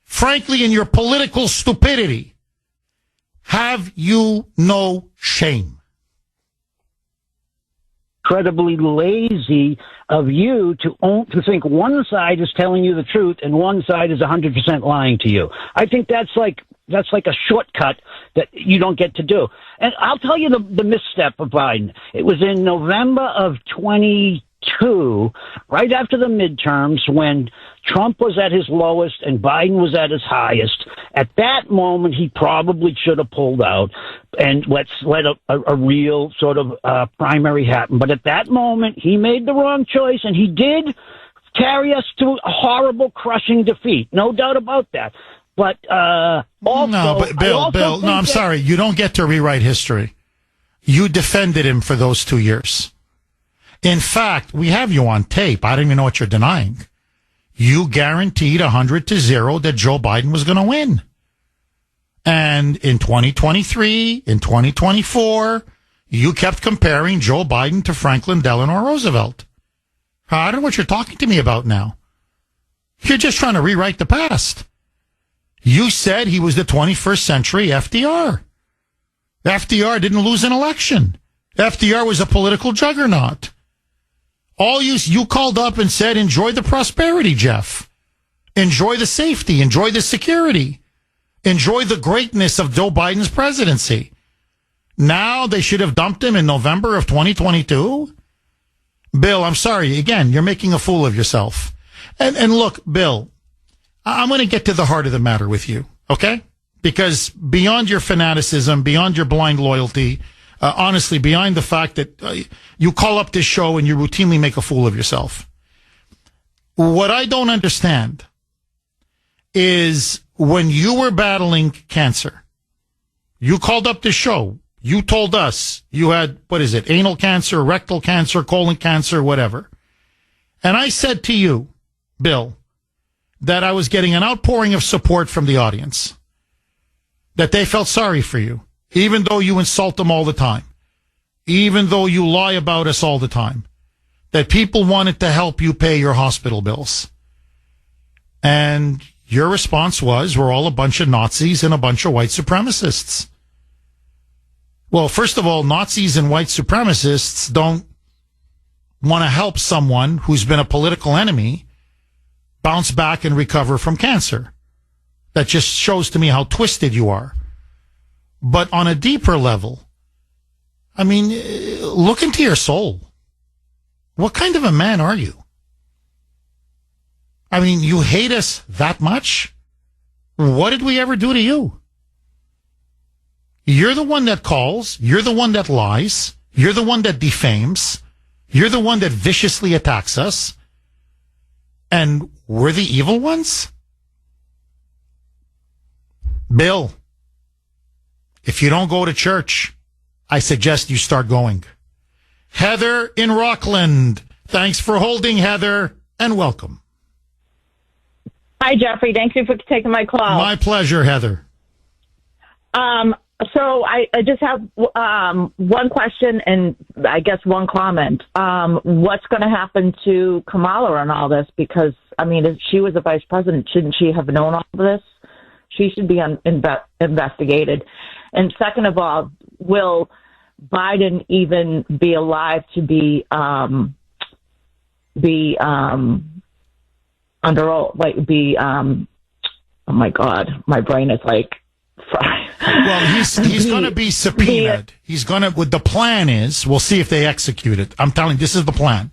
frankly, in your political stupidity, have you no shame? Incredibly lazy of you to think one side is telling you the truth and one side is 100% lying to you. I think that's like a shortcut that you don't get to do. And I'll tell you the misstep of Biden. It was in November of 2022, right after the midterms, when Trump was at his lowest and Biden was at his highest. At that moment, he probably should have pulled out and let a real sort of primary happen. But at that moment, he made the wrong choice, and he did carry us to a horrible, crushing defeat. No doubt about that. But also, no, but Bill, no, I'm sorry. You don't get to rewrite history. You defended him for those 2 years. In fact, we have you on tape. I don't even know what you're denying. You guaranteed 100-0 that Joe Biden was going to win. And in 2023, in 2024, you kept comparing Joe Biden to Franklin Delano Roosevelt. I don't know what you're talking to me about now. You're just trying to rewrite the past. You said he was the 21st century FDR. FDR didn't lose an election. FDR was a political juggernaut. All you called up and said, enjoy the prosperity, Jeff. Enjoy the safety. Enjoy the security. Enjoy the greatness of Joe Biden's presidency. Now they should have dumped him in November of 2022? Bill, I'm sorry. Again, you're making a fool of yourself. And look, Bill, I'm going to get to the heart of the matter with you, okay? Because beyond your fanaticism, beyond your blind loyalty, honestly, beyond the fact that you call up this show and you routinely make a fool of yourself. What I don't understand is when you were battling cancer, you called up this show. You told us you had, anal cancer, rectal cancer, colon cancer, whatever. And I said to you, Bill, that I was getting an outpouring of support from the audience. that they felt sorry for you, even though you insult them all the time, even though you lie about us all the time, that people wanted to help you pay your hospital bills. And your response was, we're all a bunch of Nazis and a bunch of white supremacists. Well, first of all, Nazis and white supremacists don't want to help someone who's been a political enemy bounce back and recover from cancer. That just shows to me how twisted you are. But on a deeper level, I mean, look into your soul. What kind of a man are you? I mean, you hate us that much? What did we ever do to you? You're the one that calls. You're the one that lies. You're the one that defames. You're the one that viciously attacks us. And we're the evil ones? Bill, if you don't go to church, I suggest you start going. Heather in Rockland. Thanks for holding, Heather, and welcome. Hi, Jeffrey. Thank you for taking my call. My pleasure, Heather. So I just have one question and I guess one comment. What's going to happen to Kamala on all this? Because, I mean, if she was a vice president, shouldn't she have known all of this? She should be investigated. And second of all, will Biden even be alive to be under oath? Oh my God, my brain is like fried. Well, he's going to be subpoenaed. He's going to. What the plan is, we'll see if they execute it. I'm telling you, this is the plan.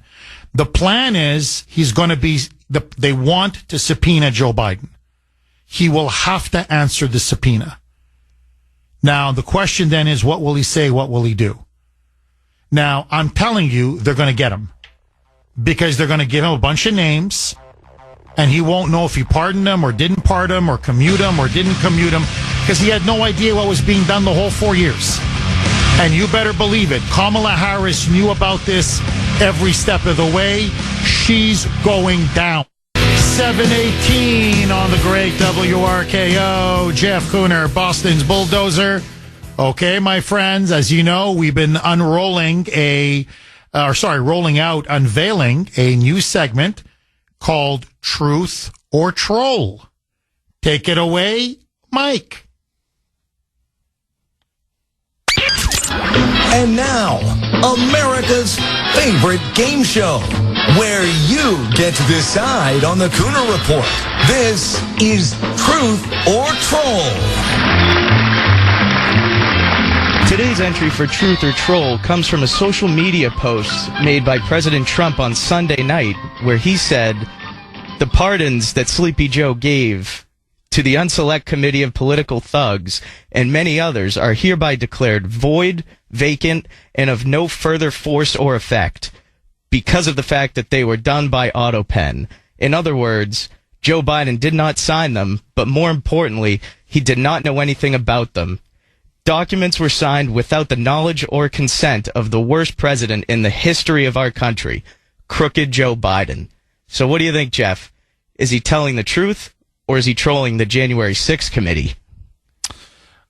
The plan is he's going to be. They want to subpoena Joe Biden. He will have to answer the subpoena. Now, the question then is, what will he say? What will he do? Now, I'm telling you, they're going to get him because they're going to give him a bunch of names. And he won't know if he pardoned them or didn't pardon them or commute them or didn't commute them because he had no idea what was being done the whole 4 years. And you better believe it. Kamala Harris knew about this every step of the way. She's going down. 7:18 on the great WRKO. Jeff Kuhner, Boston's bulldozer. Okay, my friends, as you know, we've been unveiling a new segment called Truth or Troll. Take it away, Mike. And now, America's favorite game show, where you get to decide on the Kuner Report. This is Truth or Troll. Today's entry for Truth or Troll comes from a social media post made by President Trump on Sunday night, where he said, "The pardons that Sleepy Joe gave to the Unselect Committee of Political Thugs and many others are hereby declared void, vacant, and of no further force or effect because of the fact that they were done by Autopen." In other words, Joe Biden did not sign them, but more importantly, he did not know anything about them. Documents were signed without the knowledge or consent of the worst president in the history of our country, crooked Joe Biden. So what do you think, Jeff? Is he telling the truth, or is he trolling the January 6th committee?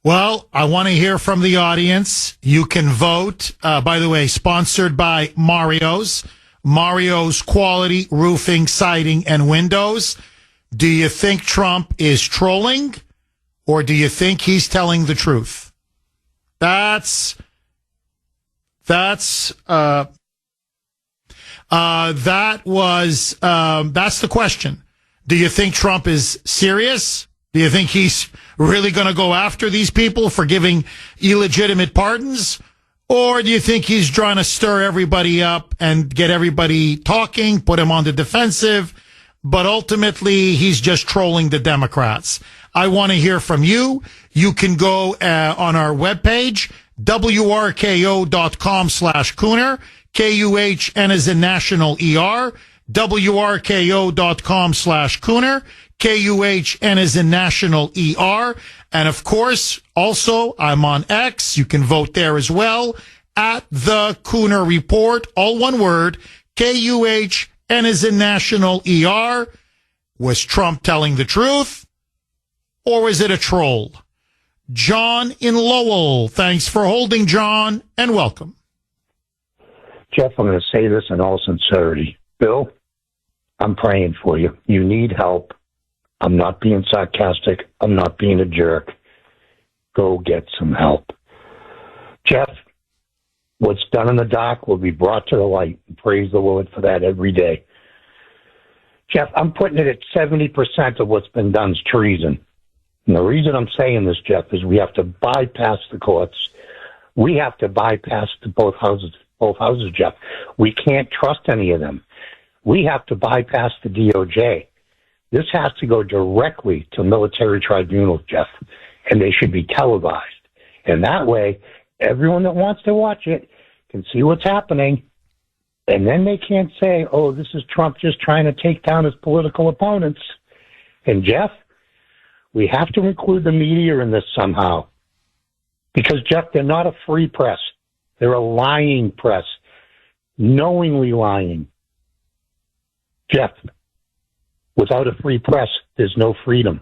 Well, I want to hear from the audience. You can vote. By the way, sponsored by Mario's Quality Roofing, Siding, and Windows. Do you think Trump is trolling, or do you think he's telling the truth? That's the question. Do you think Trump is serious? Do you think he's really going to go after these people for giving illegitimate pardons? Or do you think he's trying to stir everybody up and get everybody talking, put him on the defensive? But ultimately, he's just trolling the Democrats. I want to hear from you. You can go on our webpage, wrko.com/Kuhner, Kuhn as in national ER, wrko.com/Kuhner, Kuhn as in national ER. And of course, also, I'm on X. You can vote there as well, at the Kuhner Report, all one word, Kuhn as in national ER. Was Trump telling the truth, or was it a troll? John in Lowell. Thanks for holding, John, and welcome. Jeff, I'm going to say this in all sincerity. Bill, I'm praying for you. You need help. I'm not being sarcastic. I'm not being a jerk. Go get some help. Jeff, what's done in the dark will be brought to the light. Praise the Lord for that every day. Jeff, I'm putting it at 70% of what's been done is treason. And the reason I'm saying this, Jeff, is we have to bypass the courts. We have to bypass both houses, Jeff. We can't trust any of them. We have to bypass the DOJ. This has to go directly to military tribunals, Jeff, and they should be televised. And that way, everyone that wants to watch it can see what's happening. And then they can't say, oh, this is Trump just trying to take down his political opponents. And, Jeff, we have to include the media in this somehow. Because, Jeff, they're not a free press. They're a lying press, knowingly lying. Jeff, without a free press, there's no freedom.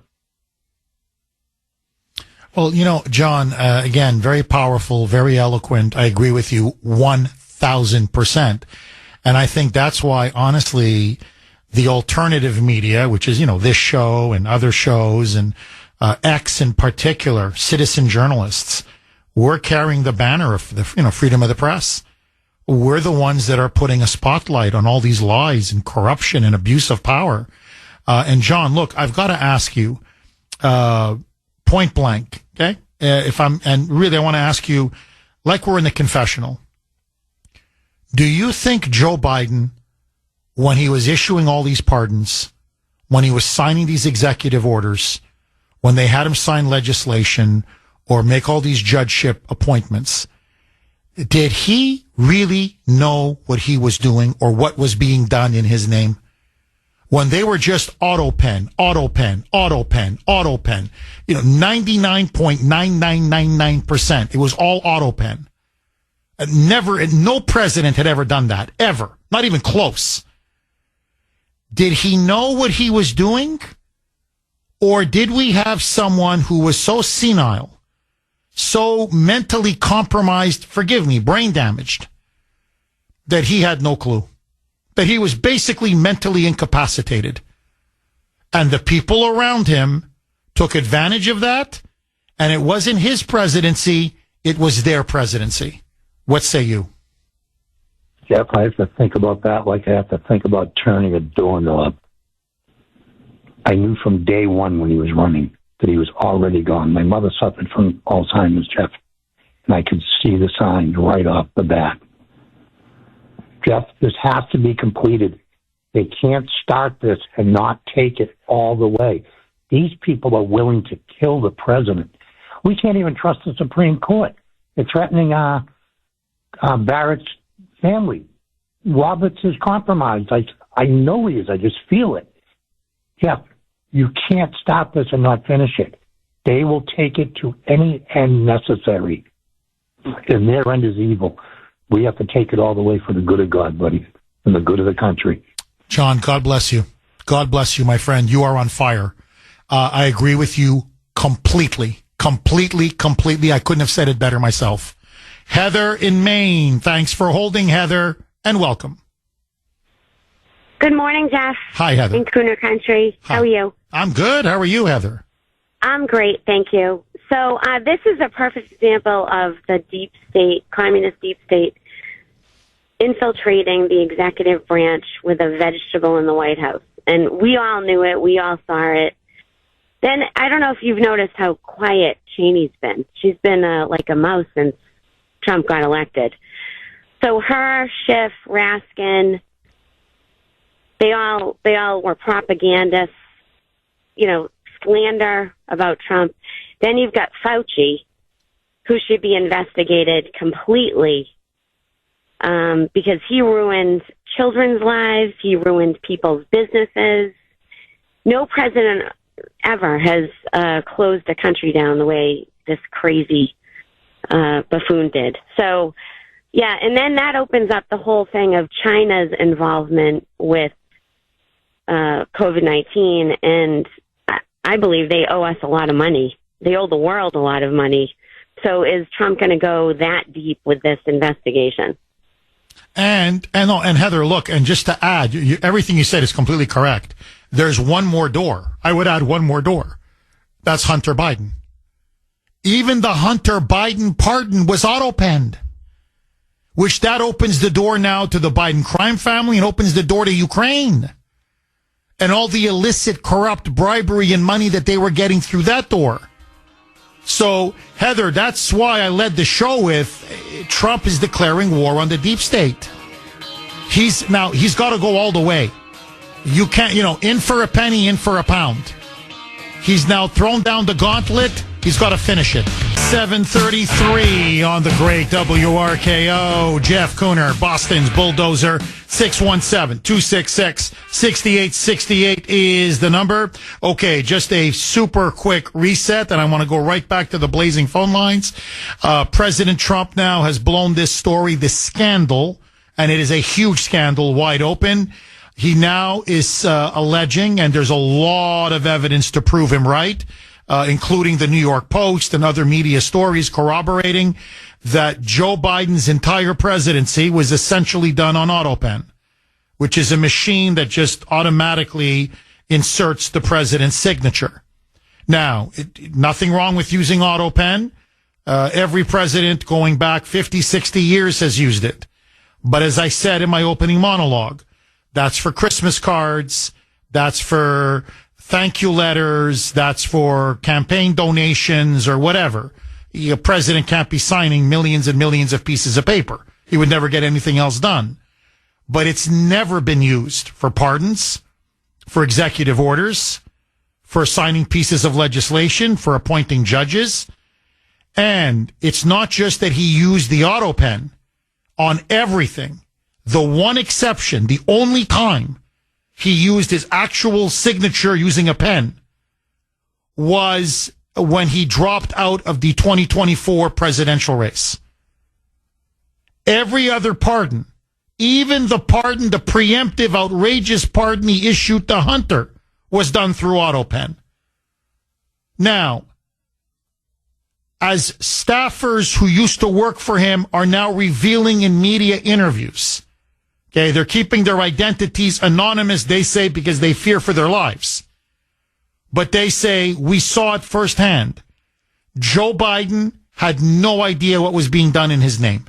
Well, John, again, very powerful, very eloquent. I agree with you 1,000%. And I think that's why, honestly, the alternative media, which is, this show and other shows and X in particular, citizen journalists, we're carrying the banner of the freedom of the press. We're the ones that are putting a spotlight on all these lies and corruption and abuse of power. And John, look, I've got to ask you, point blank, okay? I want to ask you, like we're in the confessional, do you think Joe Biden, when he was issuing all these pardons, when he was signing these executive orders, when they had him sign legislation or make all these judgeship appointments, did he really know what he was doing or what was being done in his name? When they were just Autopen, 99.9999%, it was all Autopen. No president had ever done that, ever. Not even close. Did he know what he was doing? Or did we have someone who was so senile, so mentally compromised, forgive me, brain damaged, that he had no clue? That he was basically mentally incapacitated. And the people around him took advantage of that, and it wasn't his presidency, it was their presidency. What say you? Jeff, I have to think about that like I have to think about turning a doorknob. I knew from day one when he was running that he was already gone. My mother suffered from Alzheimer's, Jeff, and I could see the signs right off the bat. Jeff, this has to be completed. They can't start this and not take it all the way. These people are willing to kill the president. We can't even trust the Supreme Court. They're threatening Barrett's family. Roberts is compromised. I know he is. I just feel it. Jeff, you can't stop this and not finish it. They will take it to any end necessary. And their end is evil. We have to take it all the way for the good of God, buddy, and the good of the country. John, God bless you. God bless you, my friend. You are on fire. I agree with you completely. I couldn't have said it better myself. Heather in Maine. Thanks for holding, Heather, and welcome. Good morning, Jeff. Hi, Heather. In Kuner country. Hi. How are you? I'm good. How are you, Heather? I'm great, thank you. So this is a perfect example of the deep state, communist deep state, infiltrating the executive branch with a vegetable in the White House. And we all knew it. We all saw it. Then I don't know if you've noticed how quiet Cheney's been. She's been like a mouse since Trump got elected. So her, Schiff, Raskin, they all were propagandists, slander about Trump. Then you've got Fouchi, who should be investigated completely because he ruined children's lives. He ruined people's businesses. No president ever has closed a country down the way this crazy buffoon did. So, yeah, and then that opens up the whole thing of China's involvement with COVID-19, and I believe they owe us a lot of money They owe the world a lot of money. So is Trump going to go that deep with this investigation? And Heather, look, and just to add, everything you said is completely correct. There's one more door. I would add one more door. That's Hunter Biden. Even the Hunter Biden pardon was auto-penned, which that opens the door now to the Biden crime family and opens the door to Ukraine and all the illicit, corrupt bribery and money that they were getting through that door. So, Heather, that's why I led the show with Trump is declaring war on the deep state. He's got to go all the way. You can't, in for a penny, in for a pound. He's now thrown down the gauntlet. He's got to finish it. 7:33 on the great WRKO. Jeff Kuhner, Boston's bulldozer. 617-266-6868 is the number. Okay, just a super quick reset, and I want to go right back to the blazing phone lines. President Trump now has blown this story, this scandal, and it is a huge scandal, wide open. He now is alleging, and there's a lot of evidence to prove him right, including the New York Post and other media stories corroborating that Joe Biden's entire presidency was essentially done on Autopen, which is a machine that just automatically inserts the president's signature. Now, nothing wrong with using Autopen. Every president going back 50, 60 years has used it. But as I said in my opening monologue, that's for Christmas cards. That's for thank you letters. That's for campaign donations or whatever. A president can't be signing millions and millions of pieces of paper. He would never get anything else done. But it's never been used for pardons, for executive orders, for signing pieces of legislation, for appointing judges. And it's not just that he used the Autopen on everything. The one exception, the only time he used his actual signature using a pen was when he dropped out of the 2024 presidential race. Every other pardon, even the preemptive, outrageous pardon he issued to Hunter, was done through Autopen. Now, as staffers who used to work for him are now revealing in media interviews, okay, they're keeping their identities anonymous, they say, because they fear for their lives. But they say, we saw it firsthand. Joe Biden had no idea what was being done in his name.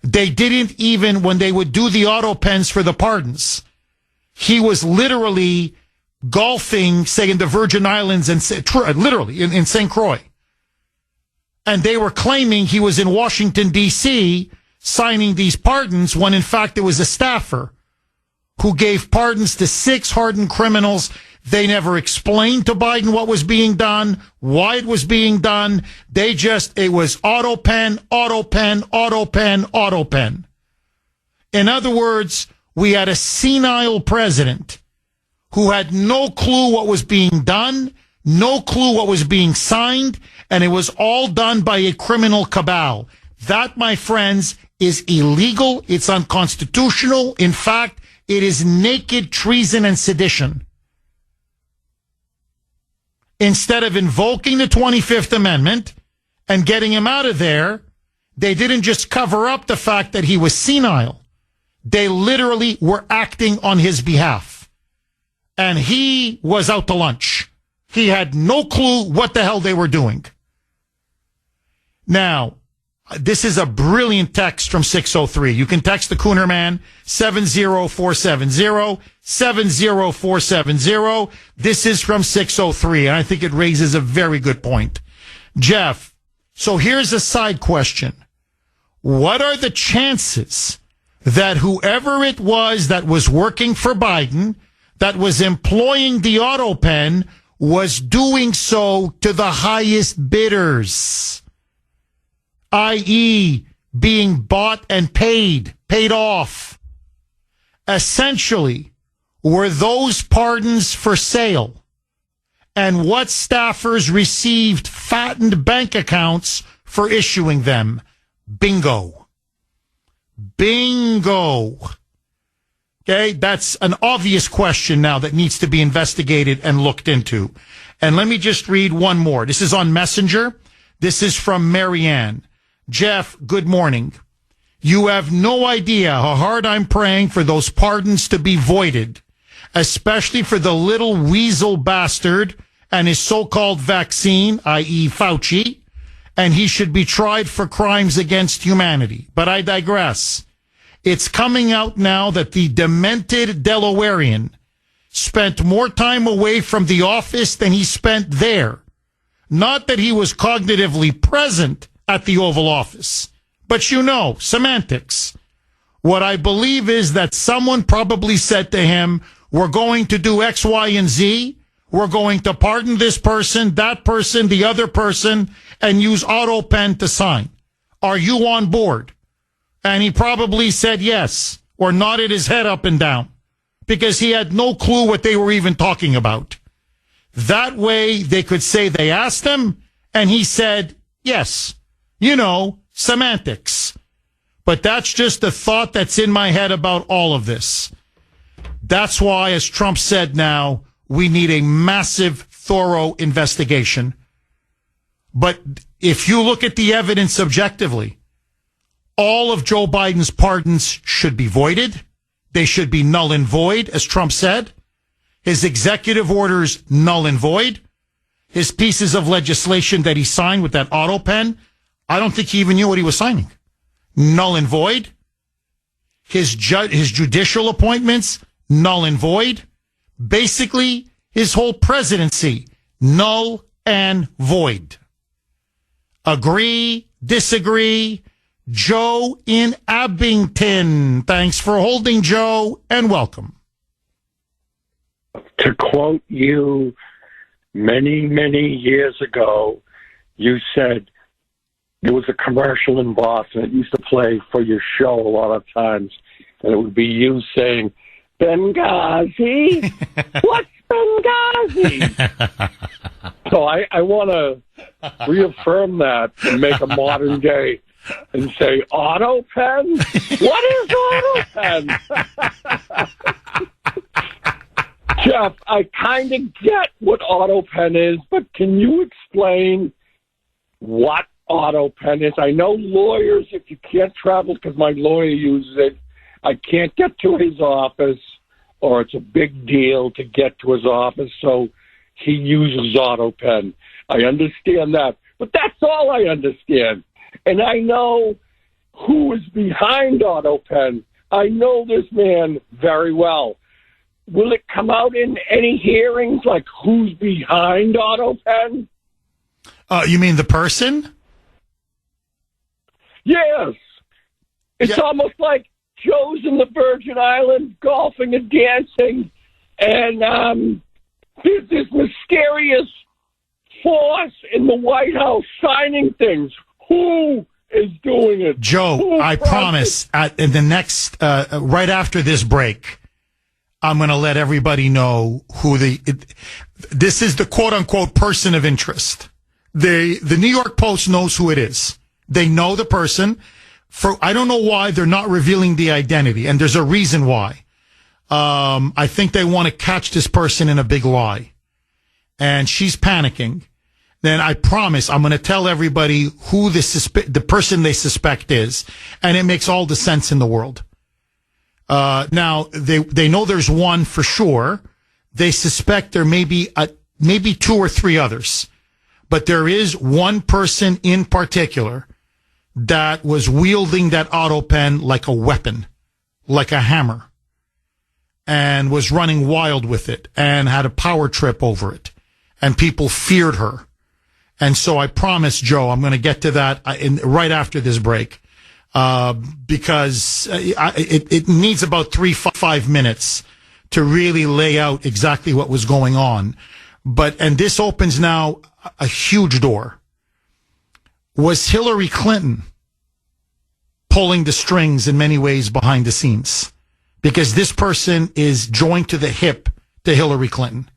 They didn't even, when they would do the auto pens for the pardons, he was literally golfing, say, in the Virgin Islands, and literally in St. Croix. And they were claiming he was in Washington, D.C., signing these pardons, when in fact it was a staffer who gave pardons to 6 hardened criminals. They never explained to Biden what was being done, why it was being done. It was Autopen, Autopen, Autopen, Autopen. In other words, we had a senile president who had no clue what was being done, no clue what was being signed, and it was all done by a criminal cabal. That, my friends, is illegal. It's unconstitutional. In fact, it is naked treason and sedition. Instead of invoking the 25th Amendment and getting him out of there, they didn't just cover up the fact that he was senile. They literally were acting on his behalf. And he was out to lunch. He had no clue what the hell they were doing. Now, this is a brilliant text from 603. You can text the Kuner man, 70470, 70470. This is from 603, and I think it raises a very good point. Jeff, so here's a side question. What are the chances that whoever it was that was working for Biden, that was employing the Autopen, was doing so to the highest bidders? I.e., being bought and paid off. Essentially, were those pardons for sale? And what staffers received fattened bank accounts for issuing them? Bingo. Bingo. Okay, that's an obvious question now that needs to be investigated and looked into. And let me just read one more. This is on Messenger. This is from Marianne. Jeff, good morning. You have no idea how hard I'm praying for those pardons to be voided, especially for the little weasel bastard and his so-called vaccine, i.e. Fouchi, and he should be tried for crimes against humanity. But I digress. It's coming out now that the demented Delawarean spent more time away from the office than he spent there. Not that he was cognitively present at the Oval Office, but you know, semantics. What I believe is that someone probably said to him, we're going to do X, Y, and Z. We're going to pardon this person, that person, the other person, and use Autopen to sign. Are you on board? And he probably said yes, or nodded his head up and down, because he had no clue what they were even talking about. That way, they could say they asked him, and he said yes. You know, semantics. But that's just a thought that's in my head about all of this. That's why, as Trump said now, we need a massive, thorough investigation. But if you look at the evidence objectively, all of Joe Biden's pardons should be voided. They should be null and void, as Trump said. His executive orders, null and void. His pieces of legislation that he signed with that Autopen, I don't think he even knew what he was signing. Null and void. His judicial appointments, null and void. Basically, his whole presidency, null and void. Agree, disagree. Joe in Abington. Thanks for holding, Joe, and welcome. To quote you, many, many years ago, you said there was a commercial in Boston that used to play for your show a lot of times, and it would be you saying, Benghazi? What's Benghazi? So I want to reaffirm that and make a modern day and say, Autopen? What is Autopen? Jeff, I kind of get what Autopen is, but can you explain what Autopen is? I know lawyers, if you can't travel because my lawyer uses it, I can't get to his office, or it's a big deal to get to his office, so he uses Autopen. I understand that, but that's all I understand. And I know who is behind Autopen. I know this man very well. Will it come out in any hearings, like who's behind Autopen? You mean the person? Yes. It's almost like Joe's in the Virgin Islands golfing and dancing, and there's this mysterious force in the White House signing things. Who is doing it? Joe, I promise, in the next, right after this break, I'm going to let everybody know who this is the quote-unquote person of interest. The New York Post knows who it is. They know the person. I don't know why they're not revealing the identity, and there's a reason why. I think they want to catch this person in a big lie. And she's panicking. Then I promise I'm going to tell everybody who the person they suspect is, and it makes all the sense in the world. Now they know there's one for sure. They suspect there may be maybe two or three others, but there is one person in particular that was wielding that Autopen like a weapon, like a hammer, and was running wild with it and had a power trip over it, and people feared her. And so I promise, Joe, I'm going to get to that right after this break. Because it needs about 5 minutes to really lay out exactly what was going on. And this opens now a huge door. Was Hillary Clinton pulling the strings in many ways behind the scenes? Because this person is joined to the hip to Hillary Clinton.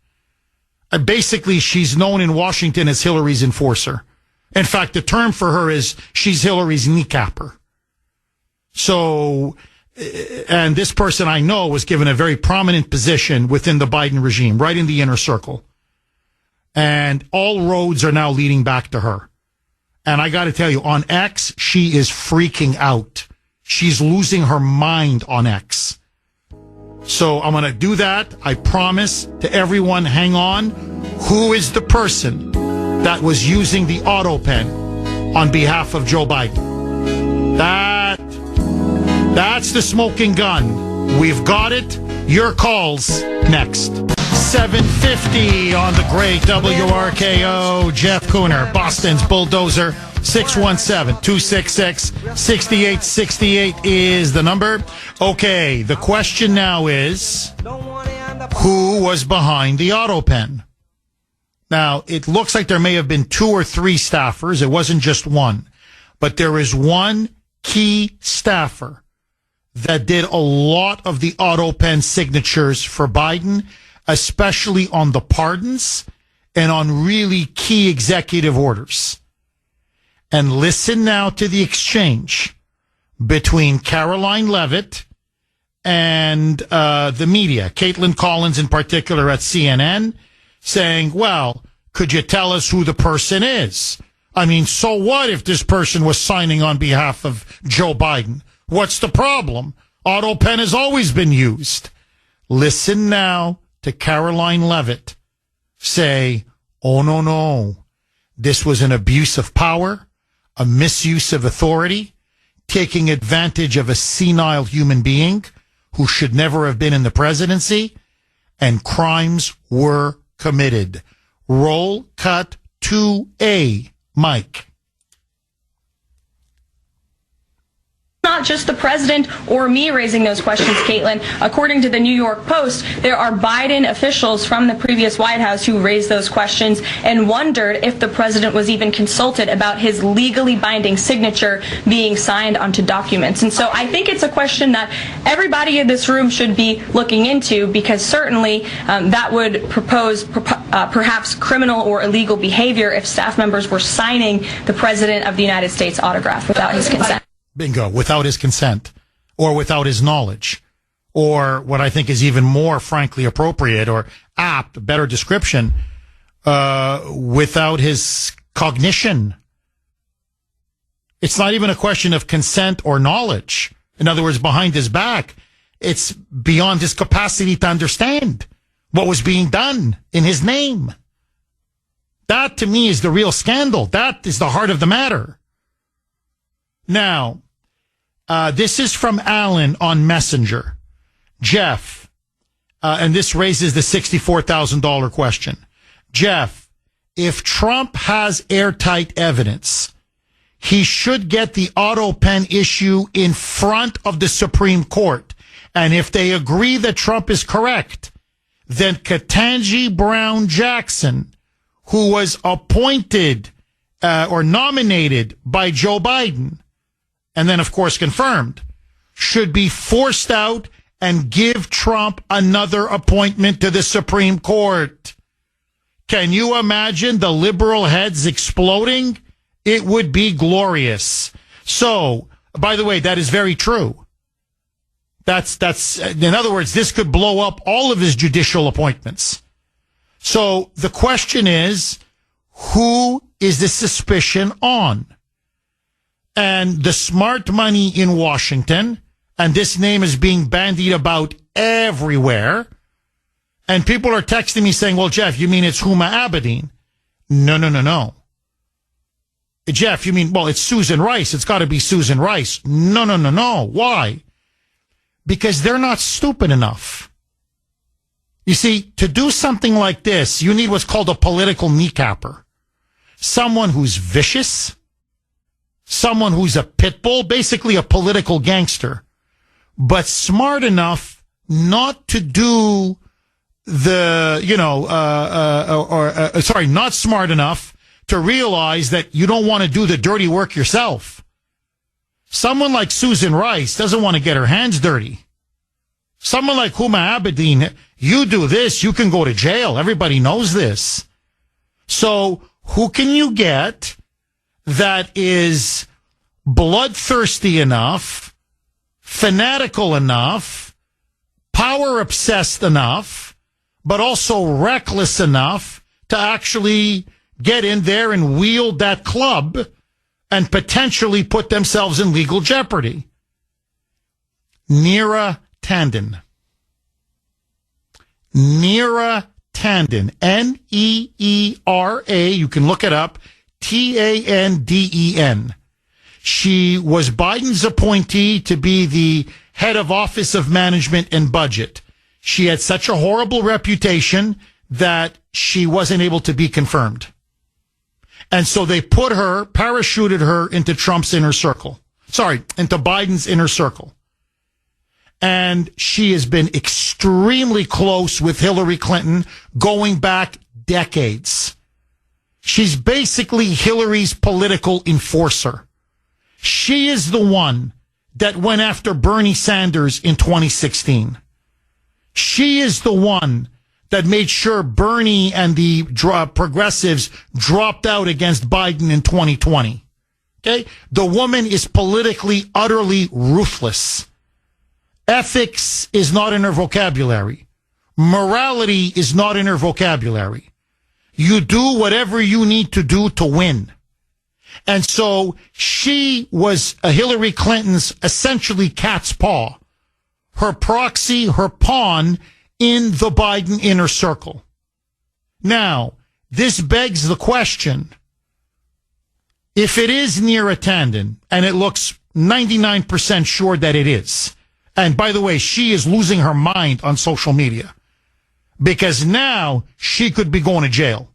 Basically, she's known in Washington as Hillary's enforcer. In fact, the term for her is she's Hillary's kneecapper. So and this person I know was given a very prominent position within the Biden regime, right in the inner circle. And all roads are now leading back to her. And I got to tell you, on X, she is freaking out. She's losing her mind on X. So I'm going to do that. I promise to everyone, hang on. Who is the person that was using the Autopen on behalf of Joe Biden? That's the smoking gun. We've got it. Your calls next. 750 on the great WRKO. Jeff Kuner, Boston's Bulldozer. 617-266-6868 is the number. Okay, the question now is, who was behind the Autopen? Now, it looks like there may have been 2 or 3 staffers. It wasn't just one. But there is one key staffer that did a lot of the Autopen signatures for Biden, especially on the pardons and on really key executive orders. And listen now to the exchange between Caroline Leavitt and the media, Caitlin Collins in particular at CNN, saying, well, could you tell us who the person is? I mean, so what if this person was signing on behalf of Joe Biden? What's the problem? Autopen has always been used. Listen now to Caroline Leavitt say, oh, no. This was an abuse of power, a misuse of authority, taking advantage of a senile human being who should never have been in the presidency, and crimes were committed. Roll cut 2A, Mike. Not just the president or me raising those questions, Caitlin. According to the New York Post, there are Biden officials from the previous White House who raised those questions and wondered if the president was even consulted about his legally binding signature being signed onto documents. And so I think it's a question that everybody in this room should be looking into, because certainly that would propose perhaps criminal or illegal behavior if staff members were signing the president of the United States autograph without his consent. Bingo, without his consent or without his knowledge, or what I think is even more frankly appropriate or apt, better description, without his cognition. It's not even a question of consent or knowledge. In other words, behind his back, it's beyond his capacity to understand what was being done in his name. That to me is the real scandal. That is the heart of the matter. Now, this is from Alan on Messenger. Jeff, and this raises the $64,000 question. Jeff, if Trump has airtight evidence, he should get the Autopen issue in front of the Supreme Court. And if they agree that Trump is correct, then Ketanji Brown Jackson, who was appointed or nominated by Joe Biden, and then, of course, confirmed, should be forced out and give Trump another appointment to the Supreme Court. Can you imagine the liberal heads exploding? It would be glorious. So, by the way, that is very true. That's in other words, this could blow up all of his judicial appointments. So the question is, who is the suspicion on? And the smart money in Washington, and this name is being bandied about everywhere, and people are texting me saying, well, Jeff, you mean it's Huma Abedin? No. Jeff, you mean, well, it's Susan Rice. It's got to be Susan Rice. No. Why? Because they're not stupid enough. You see, to do something like this, you need what's called a political kneecapper. Someone who's vicious, someone who's a pit bull, basically a political gangster, but smart enough not to do not smart enough to realize that you don't want to do the dirty work yourself. Someone like Susan Rice doesn't want to get her hands dirty. Someone like Huma Abedin, you do this, you can go to jail. Everybody knows this. So who can you get that is bloodthirsty enough, fanatical enough, power obsessed enough, but also reckless enough to actually get in there and wield that club and potentially put themselves in legal jeopardy. Neera Tanden. Neera Tanden. Neera. You can look it up. Tanden. She was Biden's appointee to be the head of Office of Management and Budget. She had such a horrible reputation that she wasn't able to be confirmed. And so they parachuted her into Trump's inner circle. Into Biden's inner circle. And she has been extremely close with Hillary Clinton going back decades. She's basically Hillary's political enforcer. She is the one that went after Bernie Sanders in 2016. She is the one that made sure Bernie and the progressives dropped out against Biden in 2020. Okay? The woman is politically, utterly ruthless. Ethics is not in her vocabulary. Morality is not in her vocabulary. You do whatever you need to do to win. And so she was Hillary Clinton's essentially cat's paw, her proxy, her pawn in the Biden inner circle. Now, this begs the question, if it is Neera Tanden, and it looks 99% sure that it is, and by the way, she is losing her mind on social media, because now she could be going to jail.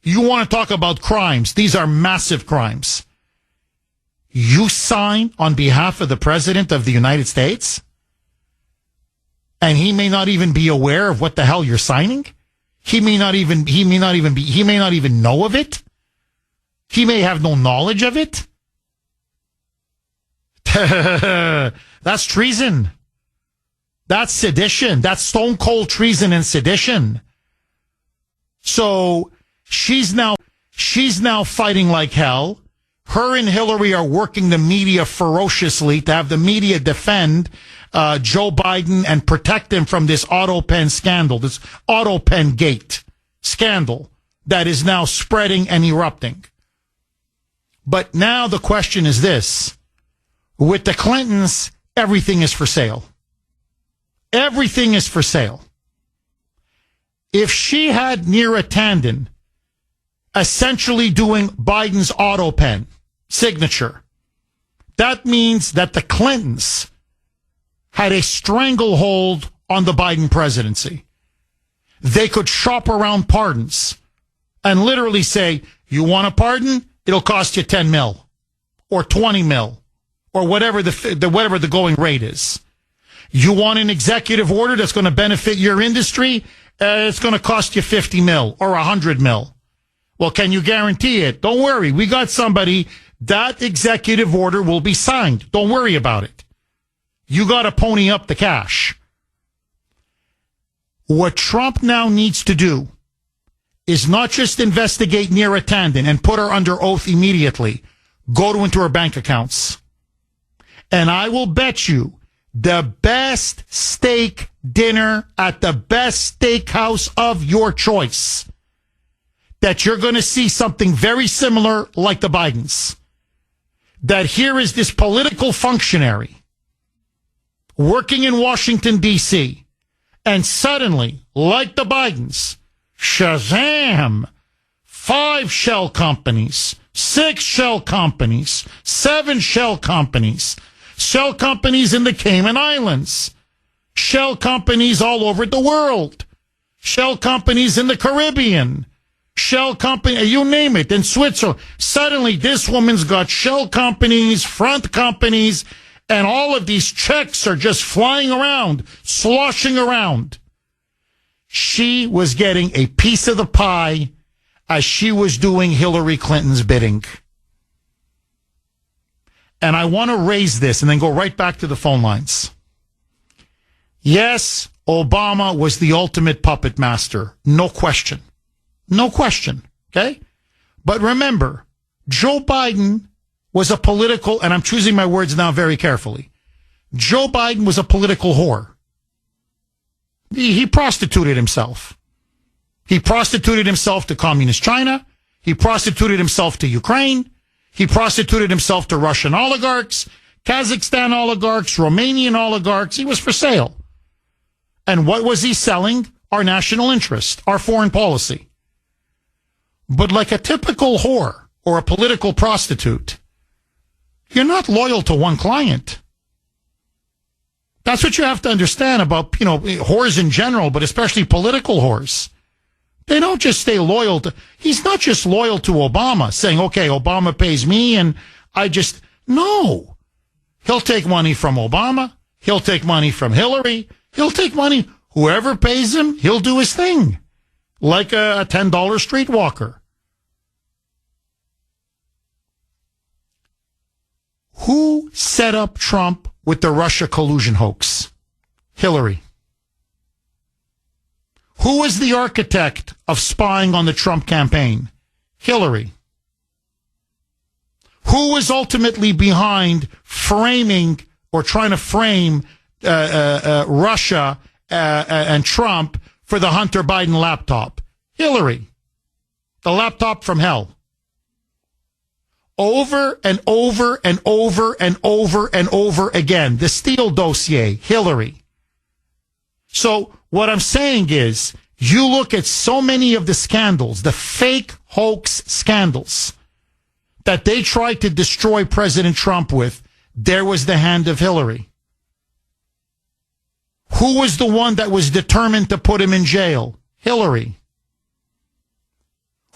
You want to talk about crimes? These are massive crimes. You sign on behalf of the President of the United States, and he may not even be aware of what the hell you're signing. He may not even know of it. He may have no knowledge of it. That's treason. That's sedition. That's stone cold treason and sedition. So she's now fighting like hell. Her and Hillary are working the media ferociously to have the media defend Joe Biden and protect him from this Autopen scandal, this Autopen gate scandal that is now spreading and erupting. But now the question is this. With the Clintons, everything is for sale. Everything is for sale. If she had Neera Tanden essentially doing Biden's Autopen signature, that means that the Clintons had a stranglehold on the Biden presidency. They could shop around pardons and literally say, you want a pardon? It'll cost you 10 mil or 20 mil or whatever the going rate is. You want an executive order that's going to benefit your industry? It's going to cost you 50 mil or 100 mil. Well, can you guarantee it? Don't worry. We got somebody. That executive order will be signed. Don't worry about it. You got to pony up the cash. What Trump now needs to do is not just investigate Neera Tanden and put her under oath immediately. Go into her bank accounts. And I will bet you the best steak dinner at the best steakhouse of your choice that you're going to see something very similar like the Bidens. That here is this political functionary working in Washington, D.C., and suddenly, like the Bidens, Shazam! 5 shell companies, 6 shell companies, 7 shell companies in the Cayman Islands, shell companies all over the world, shell companies in the Caribbean, shell company, you name it, in Switzerland. Suddenly, this woman's got shell companies, front companies, and all of these checks are just flying around, sloshing around. She was getting a piece of the pie as she was doing Hillary Clinton's bidding. And I want to raise this and then go right back to the phone lines. Yes, Obama was the ultimate puppet master. No question. No question. Okay? But remember, Joe Biden was a political, and I'm choosing my words now very carefully. Joe Biden was a political whore. He prostituted himself. He prostituted himself to communist China. He prostituted himself to Ukraine. He prostituted himself to Russian oligarchs, Kazakhstan oligarchs, Romanian oligarchs. He was for sale. And what was he selling? Our national interest, our foreign policy. But like a typical whore or a political prostitute, you're not loyal to one client. That's what you have to understand about, whores in general, but especially political whores. They don't just stay loyal to, he's not just loyal to Obama, saying, okay, Obama pays me and no. He'll take money from Obama. He'll take money from Hillary. He'll take money, whoever pays him, he'll do his thing. Like a $10 streetwalker. Who set up Trump with the Russia collusion hoax? Hillary. Who was the architect of spying on the Trump campaign? Hillary. Who was ultimately behind framing or trying to frame Russia and Trump for the Hunter Biden laptop? Hillary. The laptop from hell. Over and over and over and over and over again. The Steele dossier, Hillary. So what I'm saying is, you look at so many of the scandals, the fake hoax scandals that they tried to destroy President Trump with, there was the hand of Hillary. Who was the one that was determined to put him in jail? Hillary.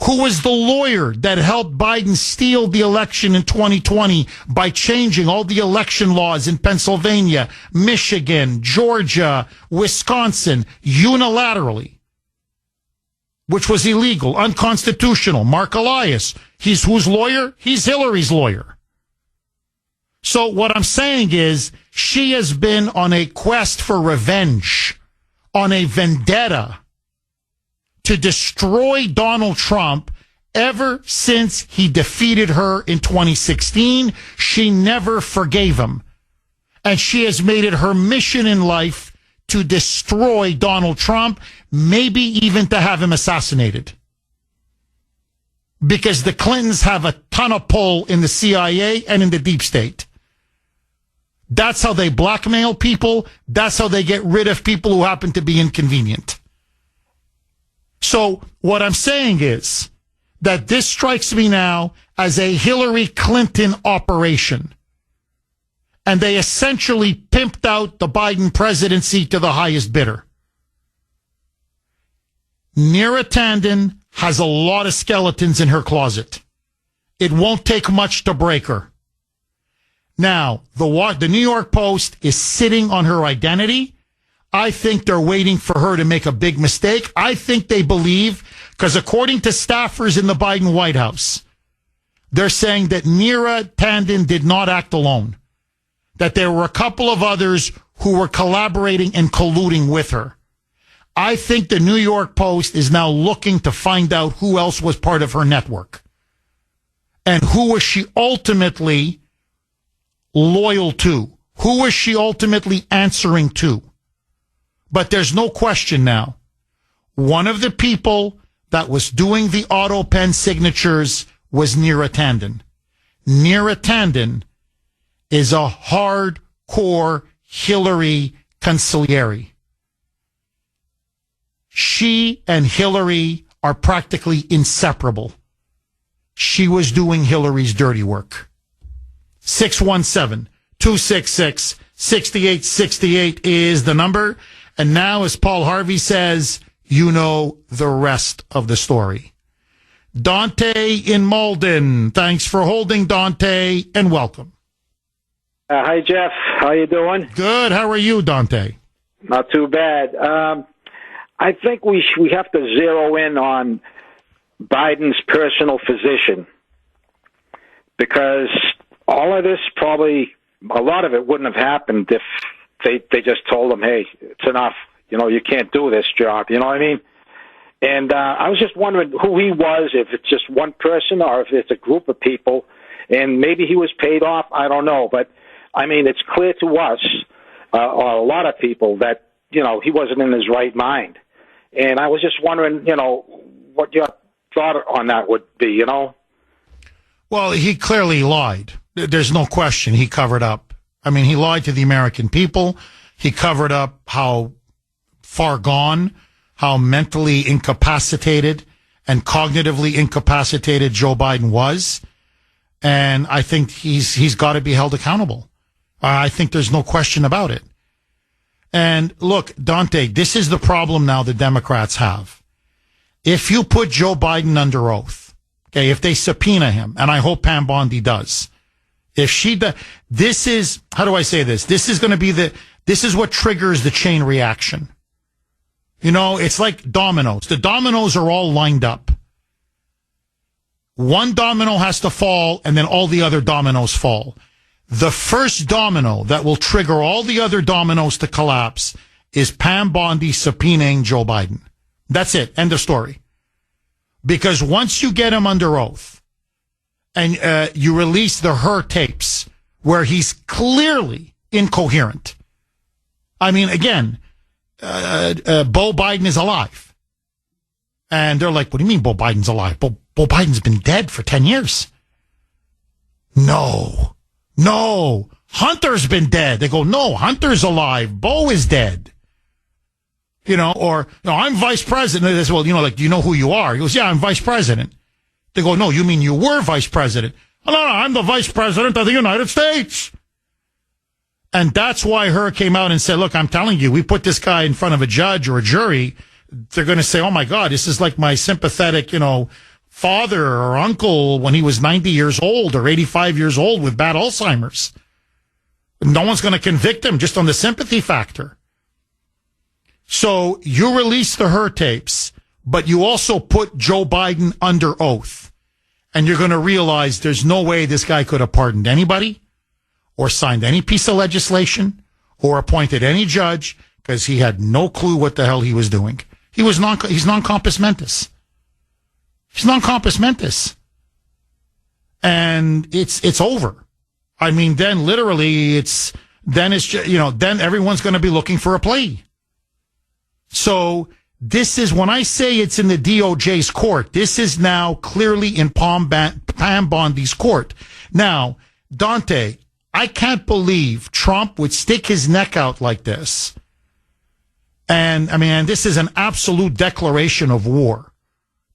Who was the lawyer that helped Biden steal the election in 2020 by changing all the election laws in Pennsylvania, Michigan, Georgia, Wisconsin, unilaterally, which was illegal, unconstitutional? Mark Elias. He's whose lawyer? He's Hillary's lawyer. So what I'm saying is, she has been on a quest for revenge, on a vendetta, to destroy Donald Trump ever since he defeated her in 2016. She never forgave him. And she has made it her mission in life to destroy Donald Trump, maybe even to have him assassinated. Because the Clintons have a ton of pull in the CIA and in the deep state. That's how they blackmail people. That's how they get rid of people who happen to be inconvenient. So what I'm saying is that this strikes me now as a Hillary Clinton operation. And they essentially pimped out the Biden presidency to the highest bidder. Neera Tanden has a lot of skeletons in her closet. It won't take much to break her. Now, the New York Post is sitting on her identity. I think they're waiting for her to make a big mistake. I think they believe, because according to staffers in the Biden White House, they're saying that Neera Tanden did not act alone, that there were a couple of others who were collaborating and colluding with her. I think the New York Post is now looking to find out who else was part of her network and who was she ultimately loyal to, who was she ultimately answering to. But there's no question now. One of the people that was doing the Autopen signatures was Neera Tanden. Neera Tanden is a hardcore Hillary consigliere. She and Hillary are practically inseparable. She was doing Hillary's dirty work. 617-266-6868 is the number. And now, as Paul Harvey says, you know the rest of the story. Dante in Malden. Thanks for holding, Dante, and welcome. Hi, Jeff. How you doing? Good. How are you, Dante? Not too bad. I think we have to zero in on Biden's personal physician, because all of this, probably a lot of it wouldn't have happened if they just told him, hey, it's enough. You can't do this job. You know what I mean? And I was just wondering who he was, if it's just one person or if it's a group of people. And maybe he was paid off. I don't know. But I mean, it's clear to us, or a lot of people, that, he wasn't in his right mind. And I was just wondering, what your thought on that would be, Well, he clearly lied. There's no question he covered up. I mean, he lied to the American people. He covered up how far gone, how mentally incapacitated and cognitively incapacitated Joe Biden was. And I think he's got to be held accountable. I think there's no question about it. And look, Dante, this is the problem now the Democrats have. If you put Joe Biden under oath, okay, if they subpoena him, and I hope Pam Bondi does, if she does, this is, how do I say this? This is going to be this is what triggers the chain reaction. It's like dominoes. The dominoes are all lined up. One domino has to fall, and then all the other dominoes fall. The first domino that will trigger all the other dominoes to collapse is Pam Bondi subpoenaing Joe Biden. That's it. End of story. Because once you get him under oath and you release the Her tapes where he's clearly incoherent. I mean, again, Bo Biden is alive. And they're like, what do you mean Bo Biden's alive? Bo Biden's been dead for 10 years. No. Hunter's been dead. They go, no, Hunter's alive. Bo is dead. I'm vice president. They say, well, do you know who you are? He goes, yeah, I'm vice president. They go, no, you mean you were vice president? Oh, no, I'm the vice president of the United States. And that's why Her came out and said, look, I'm telling you, we put this guy in front of a judge or a jury. They're going to say, oh, my God, this is like my sympathetic, father or uncle when he was 90 years old or 85 years old with bad Alzheimer's. No one's going to convict him just on the sympathy factor. So you release the Her tapes, but you also put Joe Biden under oath. And you're going to realize there's no way this guy could have pardoned anybody or signed any piece of legislation or appointed any judge because he had no clue what the hell he was doing. He's non-compos mentis. He's non-compos mentis. And it's over. I mean, then literally then everyone's going to be looking for a plea. So this is, when I say it's in the DOJ's court, this is now clearly in Pam Bondi's court. Now, Dante, I can't believe Trump would stick his neck out like this. And this is an absolute declaration of war.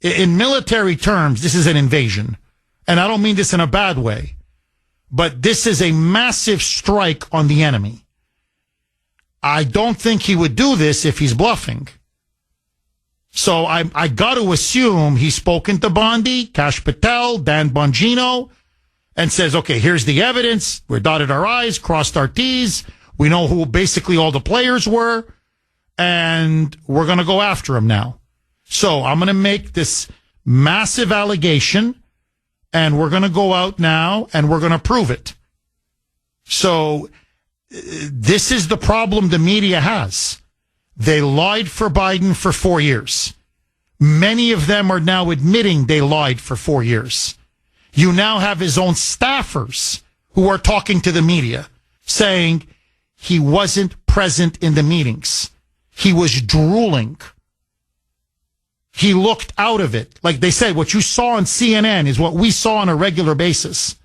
In military terms, this is an invasion. And I don't mean this in a bad way. But this is a massive strike on the enemy. I don't think he would do this if he's bluffing. So I got to assume he's spoken to Bondi, Kash Patel, Dan Bongino, and says, okay, here's the evidence. We're dotted our I's, crossed our T's. We know who basically all the players were, and we're going to go after him now. So I'm going to make this massive allegation, and we're going to go out now, and we're going to prove it. So this is the problem the media has. They lied for Biden for 4 years. Many of them are now admitting they lied for 4 years. You now have his own staffers who are talking to the media saying he wasn't present in the meetings. He was drooling. He looked out of it. Like they said, what you saw on CNN is what we saw on a regular basis.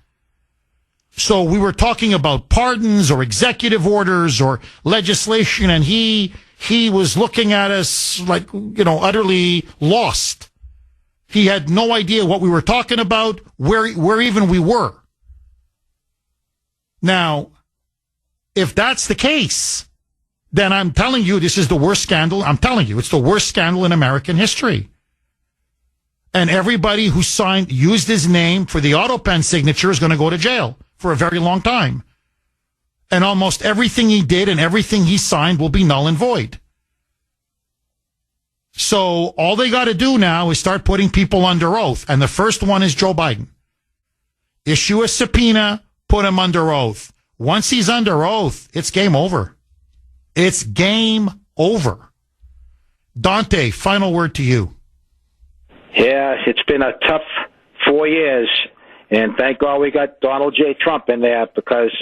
So we were talking about pardons or executive orders or legislation, and he was looking at us like, utterly lost. He had no idea what we were talking about, where even we were. Now, if that's the case, then I'm telling you this is the worst scandal. I'm telling you, it's the worst scandal in American history. And everybody who used his name for the Autopen signature is going to go to jail for a very long time. And almost everything he did and everything he signed will be null and void. So all they got to do now is start putting people under oath. And the first one is Joe Biden. Issue a subpoena, put him under oath. Once he's under oath, it's game over. It's game over. Dante, final word to you. Yeah, it's been a tough 4 years. And thank God we got Donald J. Trump in there because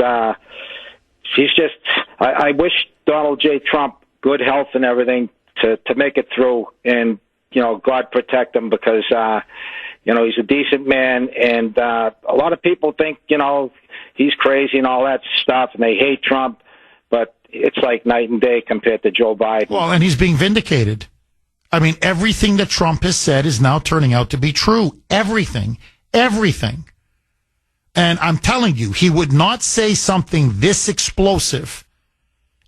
he's just. I wish Donald J. Trump good health and everything to make it through, and God protect him, because he's a decent man, and a lot of people think he's crazy and all that stuff, and they hate Trump, but it's like night and day compared to Joe Biden. Well, and he's being vindicated. I mean, everything that Trump has said is now turning out to be true. Everything. And I'm telling you, he would not say something this explosive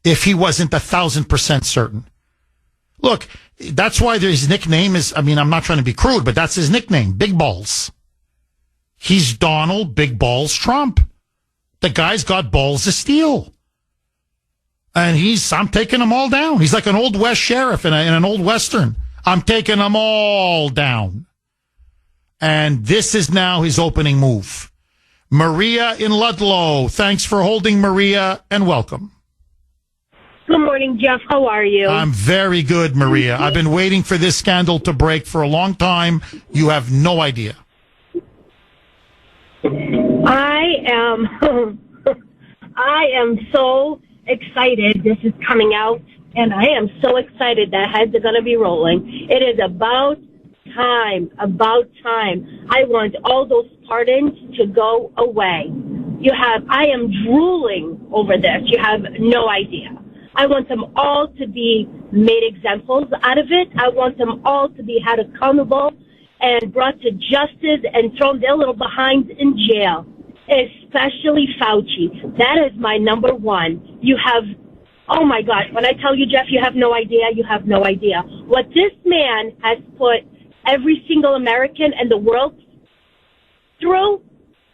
if he wasn't 1,000% certain. Look, that's why his nickname is, I'm not trying to be crude, but that's his nickname, Big Balls. He's Donald Big Balls Trump. The guy's got balls of steel. And I'm taking them all down. He's like an Old West sheriff in an Old Western. I'm taking them all down. And this is now his opening move. Maria in Ludlow. Thanks for holding, Maria, and welcome. Good morning, Jeff. How are you? I'm very good, Maria. I've been waiting for this scandal to break for a long time. You have no idea. I am so excited this is coming out, and I am so excited that heads are going to be rolling. It is about time. I want all those pardons to go away. I am drooling over this. You have no idea. I want them all to be made examples out of it. I want them all to be held accountable and brought to justice and thrown their little behinds in jail, especially Fouchi. That is my number one. Oh my God, when I tell you, Jeff, you have no idea. What this man has put every single American in the world through,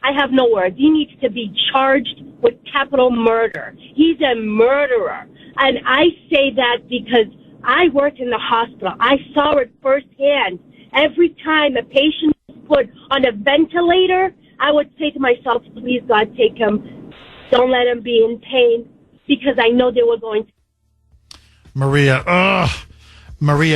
I have no words. He needs to be charged with capital murder. He's a murderer. And I say that because I worked in the hospital. I saw it firsthand. Every time a patient was put on a ventilator, I would say to myself, please, God, take him. Don't let him be in pain, because I know they were going to. Maria,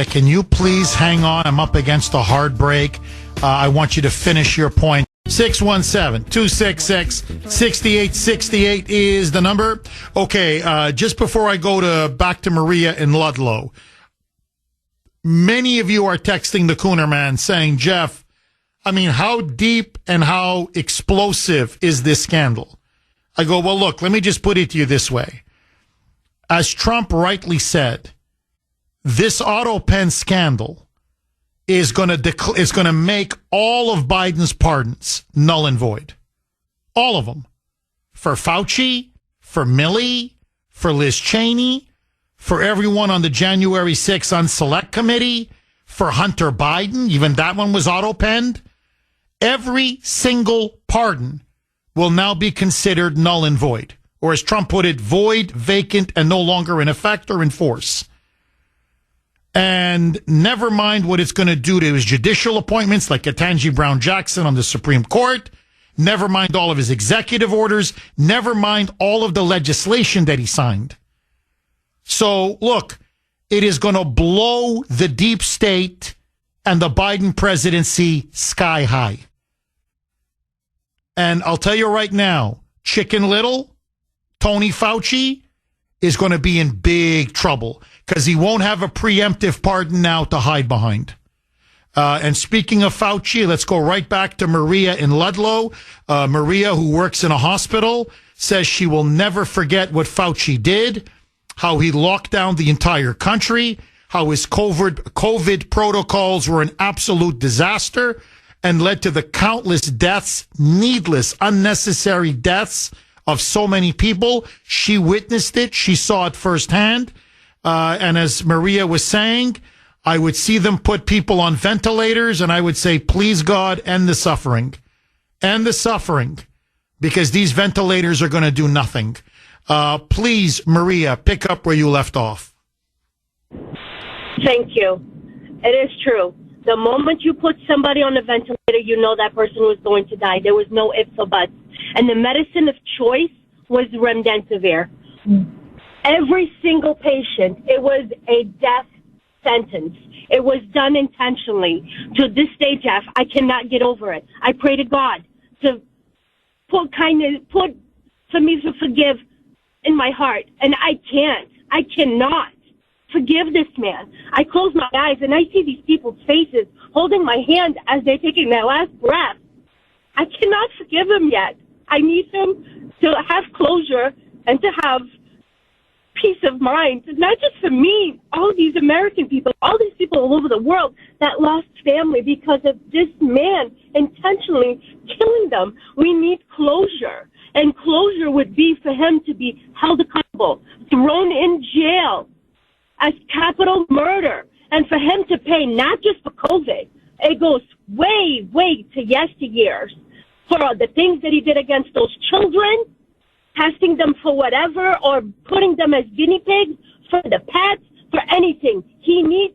can you please hang on? I'm up against a hard break. I want you to finish your point. 617-266-6868 is the number. Okay, just before I go back to Maria in Ludlow, many of you are texting the Kuner man saying, Jeff, how deep and how explosive is this scandal? I go, well, look, let me just put it to you this way. As Trump rightly said, this Autopen scandal is going to make all of Biden's pardons null and void. All of them. For Fauci, for Milley, for Liz Cheney, for everyone on the January 6th Unselect Committee, for Hunter Biden, even that one was auto-penned. Every single pardon will now be considered null and void. Or as Trump put it, void, vacant, and no longer in effect or in force. And never mind what it's going to do to his judicial appointments, like Ketanji Brown Jackson on the Supreme Court. Never mind all of his executive orders. Never mind all of the legislation that he signed. So, look, it is going to blow the deep state and the Biden presidency sky high. And I'll tell you right now, Chicken Little, Tony Fauci, is going to be in big trouble because he won't have a preemptive pardon now to hide behind. And speaking of Fauci, let's go right back to Maria in Ludlow. Maria, who works in a hospital, says she will never forget what Fauci did, how he locked down the entire country, how his COVID protocols were an absolute disaster and led to the countless deaths, needless, unnecessary deaths of so many people. She witnessed it. She saw it firsthand. And as Maria was saying, I would see them put people on ventilators and I would say, please, God, end the suffering. End the suffering, because these ventilators are going to do nothing. Please, Maria, pick up where you left off. Thank you. It is true. The moment you put somebody on a ventilator, you know that person was going to die. There was no ifs or buts. And the medicine of choice was remdesivir. Every single patient, it was a death sentence. It was done intentionally. To this day, Jeff, I cannot get over it. I pray to God to for me to forgive in my heart, and I cannot forgive this man. I close my eyes and I see these people's faces holding my hand as they're taking their last breath. I cannot forgive him yet. I need him to have closure and to have peace of mind, not just for me, all these American people, all these people all over the world that lost family because of this man intentionally killing them. We need closure, and closure would be for him to be held accountable, thrown in jail as capital murder, and for him to pay not just for COVID. It goes way, way to yesteryears for the things that he did against those children, testing them for whatever, or putting them as guinea pigs for the pets, for anything. He needs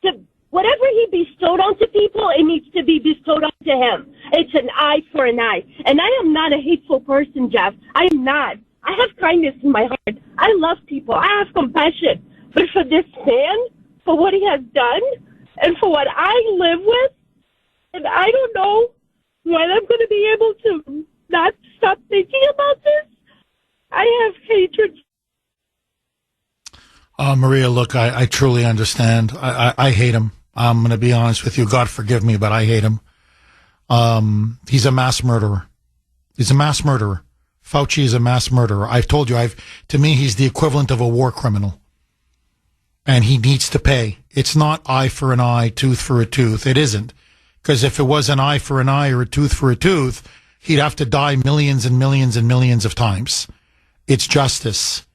to, whatever he bestowed onto people, it needs to be bestowed onto him. It's an eye for an eye. And I am not a hateful person, Jeff. I am not. I have kindness in my heart. I love people. I have compassion. But for this man, for what he has done, and for what I live with, and I don't know when I'm going to be able to not stop thinking about this. I have hatred. Maria, look, I truly understand. I hate him. I'm going to be honest with you. God forgive me, but I hate him. He's a mass murderer. He's a mass murderer. Fouchi is a mass murderer. I've told you, to me, he's the equivalent of a war criminal. And he needs to pay. It's not eye for an eye, tooth for a tooth. It isn't. Because if it was an eye for an eye or a tooth for a tooth, he'd have to die millions and millions and millions of times. It's justice.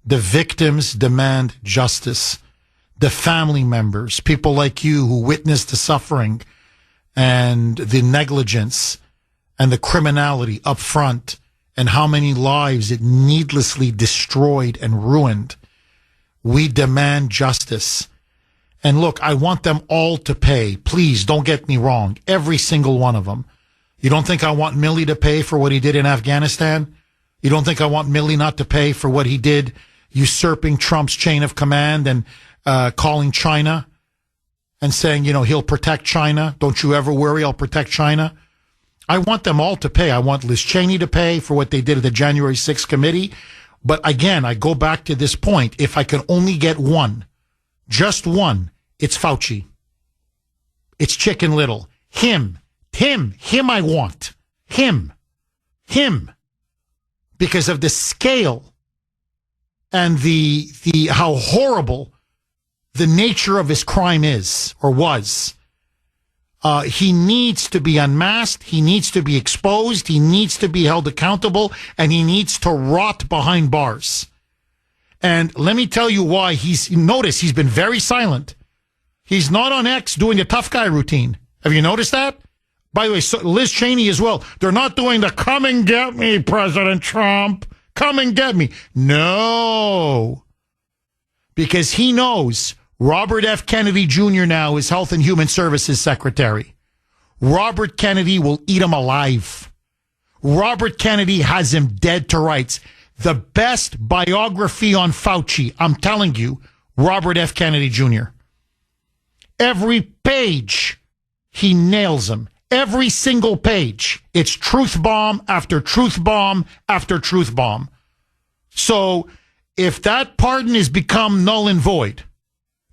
The victims demand justice. The family members, people like you who witnessed the suffering and the negligence and the criminality up front and how many lives it needlessly destroyed and ruined. We demand justice. And look, I want them all to pay. Please don't get me wrong. Every single one of them. You don't think I want Milley to pay for what he did in Afghanistan? You don't think I want Milley not to pay for what he did, usurping Trump's chain of command and calling China and saying, he'll protect China. Don't you ever worry, I'll protect China. I want them all to pay. I want Liz Cheney to pay for what they did at the January 6th committee. But again, I go back to this point. If I can only get one, just one, it's Fouchi. It's Chicken Little. Him I want. Him. Because of the scale and the how horrible the nature of his crime is or was. He needs to be unmasked. He needs to be exposed. He needs to be held accountable, and he needs to rot behind bars. And let me tell you why he's been very silent. He's not on X doing a tough guy routine. Have you noticed that? By the way, so Liz Cheney as well. They're not doing the come and get me, President Trump. Come and get me. No. Because he knows Robert F. Kennedy Jr. now is Health and Human Services Secretary. Robert Kennedy will eat him alive. Robert Kennedy has him dead to rights. The best biography on Fouchi, I'm telling you, Robert F. Kennedy Jr. Every page, he nails him. Every single page. It's truth bomb after truth bomb after truth bomb. So if that pardon has become null and void,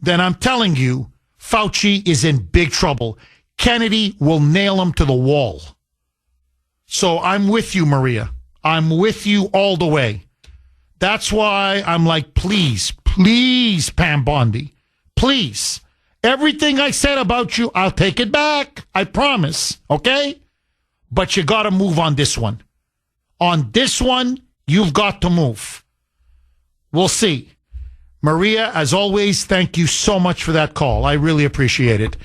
then I'm telling you, Fouchi is in big trouble. Kennedy will nail him to the wall. So I'm with you, Maria. I'm with you all the way. That's why I'm like, please, Pam Bondi, please. Everything I said about you, I'll take it back. I promise. Okay? But you got to move on this one. On this one, you've got to move. We'll see. Maria, as always, thank you so much for that call. I really appreciate it.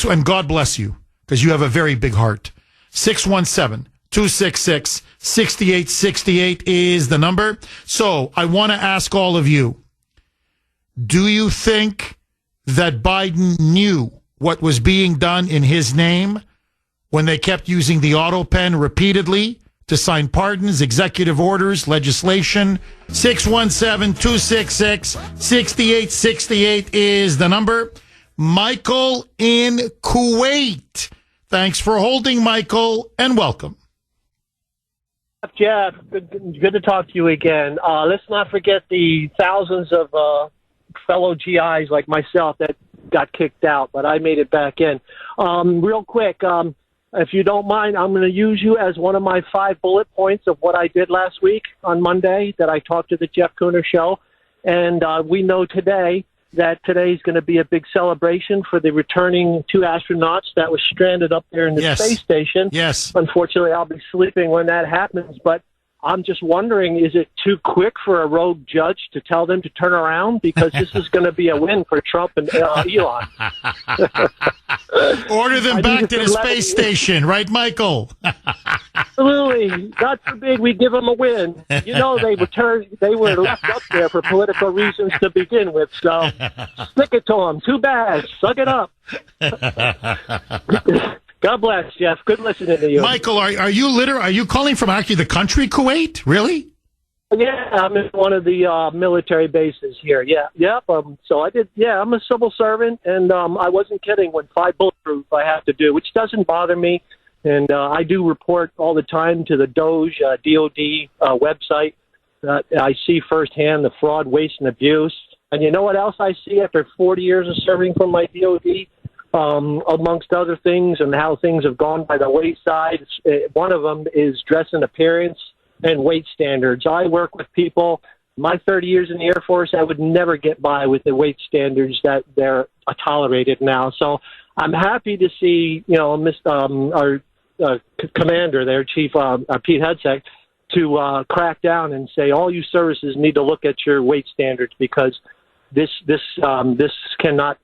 And God bless you, because you have a very big heart. 617-266-6868 is the number. So I want to ask all of you, do you think that Biden knew what was being done in his name when they kept using the Autopen repeatedly to sign pardons, executive orders, legislation? 617-266-6868 is the number. Michael in Kuwait. Thanks for holding, Michael, and welcome. Jeff, good to talk to you again. Let's not forget the thousands of fellow GIs like myself that got kicked out, but I made it back in. Real quick, if you don't mind, I'm going to use you as one of my 5 bullet points of what I did last week on Monday that I talked to the Jeff Kuner show. And we know today that today is going to be a big celebration for the returning 2 astronauts that were stranded up there in the space station. Yes. Unfortunately, I'll be sleeping when that happens, but I'm just wondering, is it too quick for a rogue judge to tell them to turn around? Because this is going to be a win for Trump and Elon. Order them back to the space station, right, Michael? Absolutely. God forbid we give them a win. You know, they were left up there for political reasons to begin with, so stick it to them. Too bad. Suck it up. God bless, Jeff. Good listening to you. Michael, are you calling from actually the country Kuwait? Really? Yeah, I'm in one of the military bases here. Yeah, yep. So I did. Yeah, I'm a civil servant, and I wasn't kidding when 5 bulletproof I have to do, which doesn't bother me. And I do report all the time to the DOD website. I see firsthand the fraud, waste, and abuse. And you know what else I see after 40 years of serving from my DOD? Amongst other things, and how things have gone by the wayside. One of them is dress and appearance and weight standards. I work with people. My 30 years in the Air Force, I would never get by with the weight standards that they're tolerated now. So I'm happy to see, our commander there, Chief Pete Hegseth, to crack down and say all you services need to look at your weight standards, because this cannot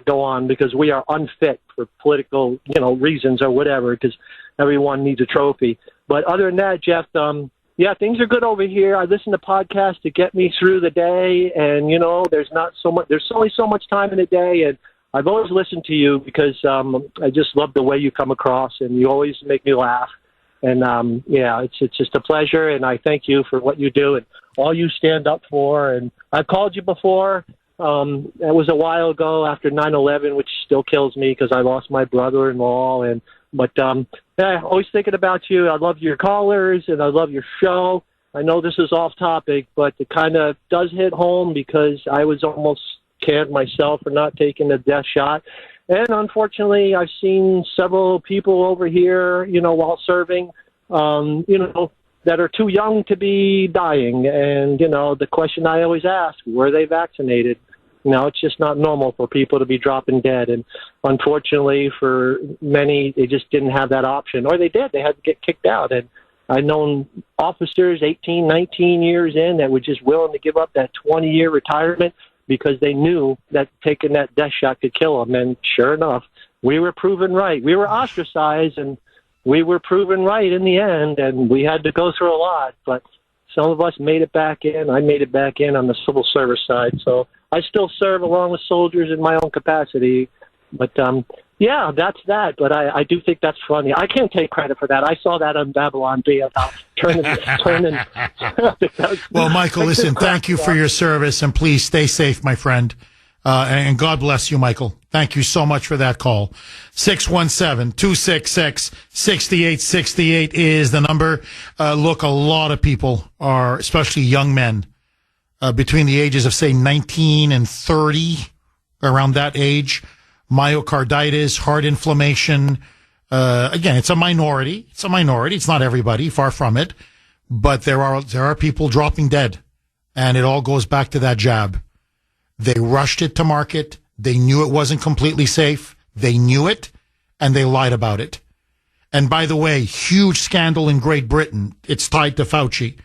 go on, because we are unfit for political reasons or whatever, because everyone needs a trophy. But other than that, Jeff, things are good over here. I listen to podcasts to get me through the day, and there's only so much time in a day, and I've always listened to you because I just love the way you come across, and you always make me laugh. And it's just a pleasure, and I thank you for what you do and all you stand up for. And I've called you before. It was a while ago after 9/11, which still kills me because I lost my brother-in-law. But always thinking about you. I love your callers, and I love your show. I know this is off topic, but it kind of does hit home because I was almost scared myself for not taking the death shot. And unfortunately, I've seen several people over here, while serving, that are too young to be dying. And, the question I always ask, were they vaccinated? It's just not normal for people to be dropping dead. And unfortunately, for many, they just didn't have that option. Or they did. They had to get kicked out. And I've known officers 18, 19 years in that were just willing to give up that 20-year retirement because they knew that taking that death shot could kill them. And sure enough, we were proven right. We were ostracized, and we were proven right in the end, and we had to go through a lot. But some of us made it back in. I made it back in on the civil service side. So I still serve along with soldiers in my own capacity. But, that's that. But I do think that's funny. I can't take credit for that. I saw that on Babylon Bee about turning. Well, Michael, listen, thank you for your service, and please stay safe, my friend. And God bless you, Michael. Thank you so much for that call. 617-266-6868 is the number. Look, a lot of people are, especially young men, between the ages of, say, 19 and 30, around that age, myocarditis, heart inflammation. Again, it's a minority. It's not everybody, far from it. But there are people dropping dead. And it all goes back to that jab. They rushed it to market. They knew it wasn't completely safe. They knew it, and they lied about it. And by the way, huge scandal in Great Britain. It's tied to Fouchi.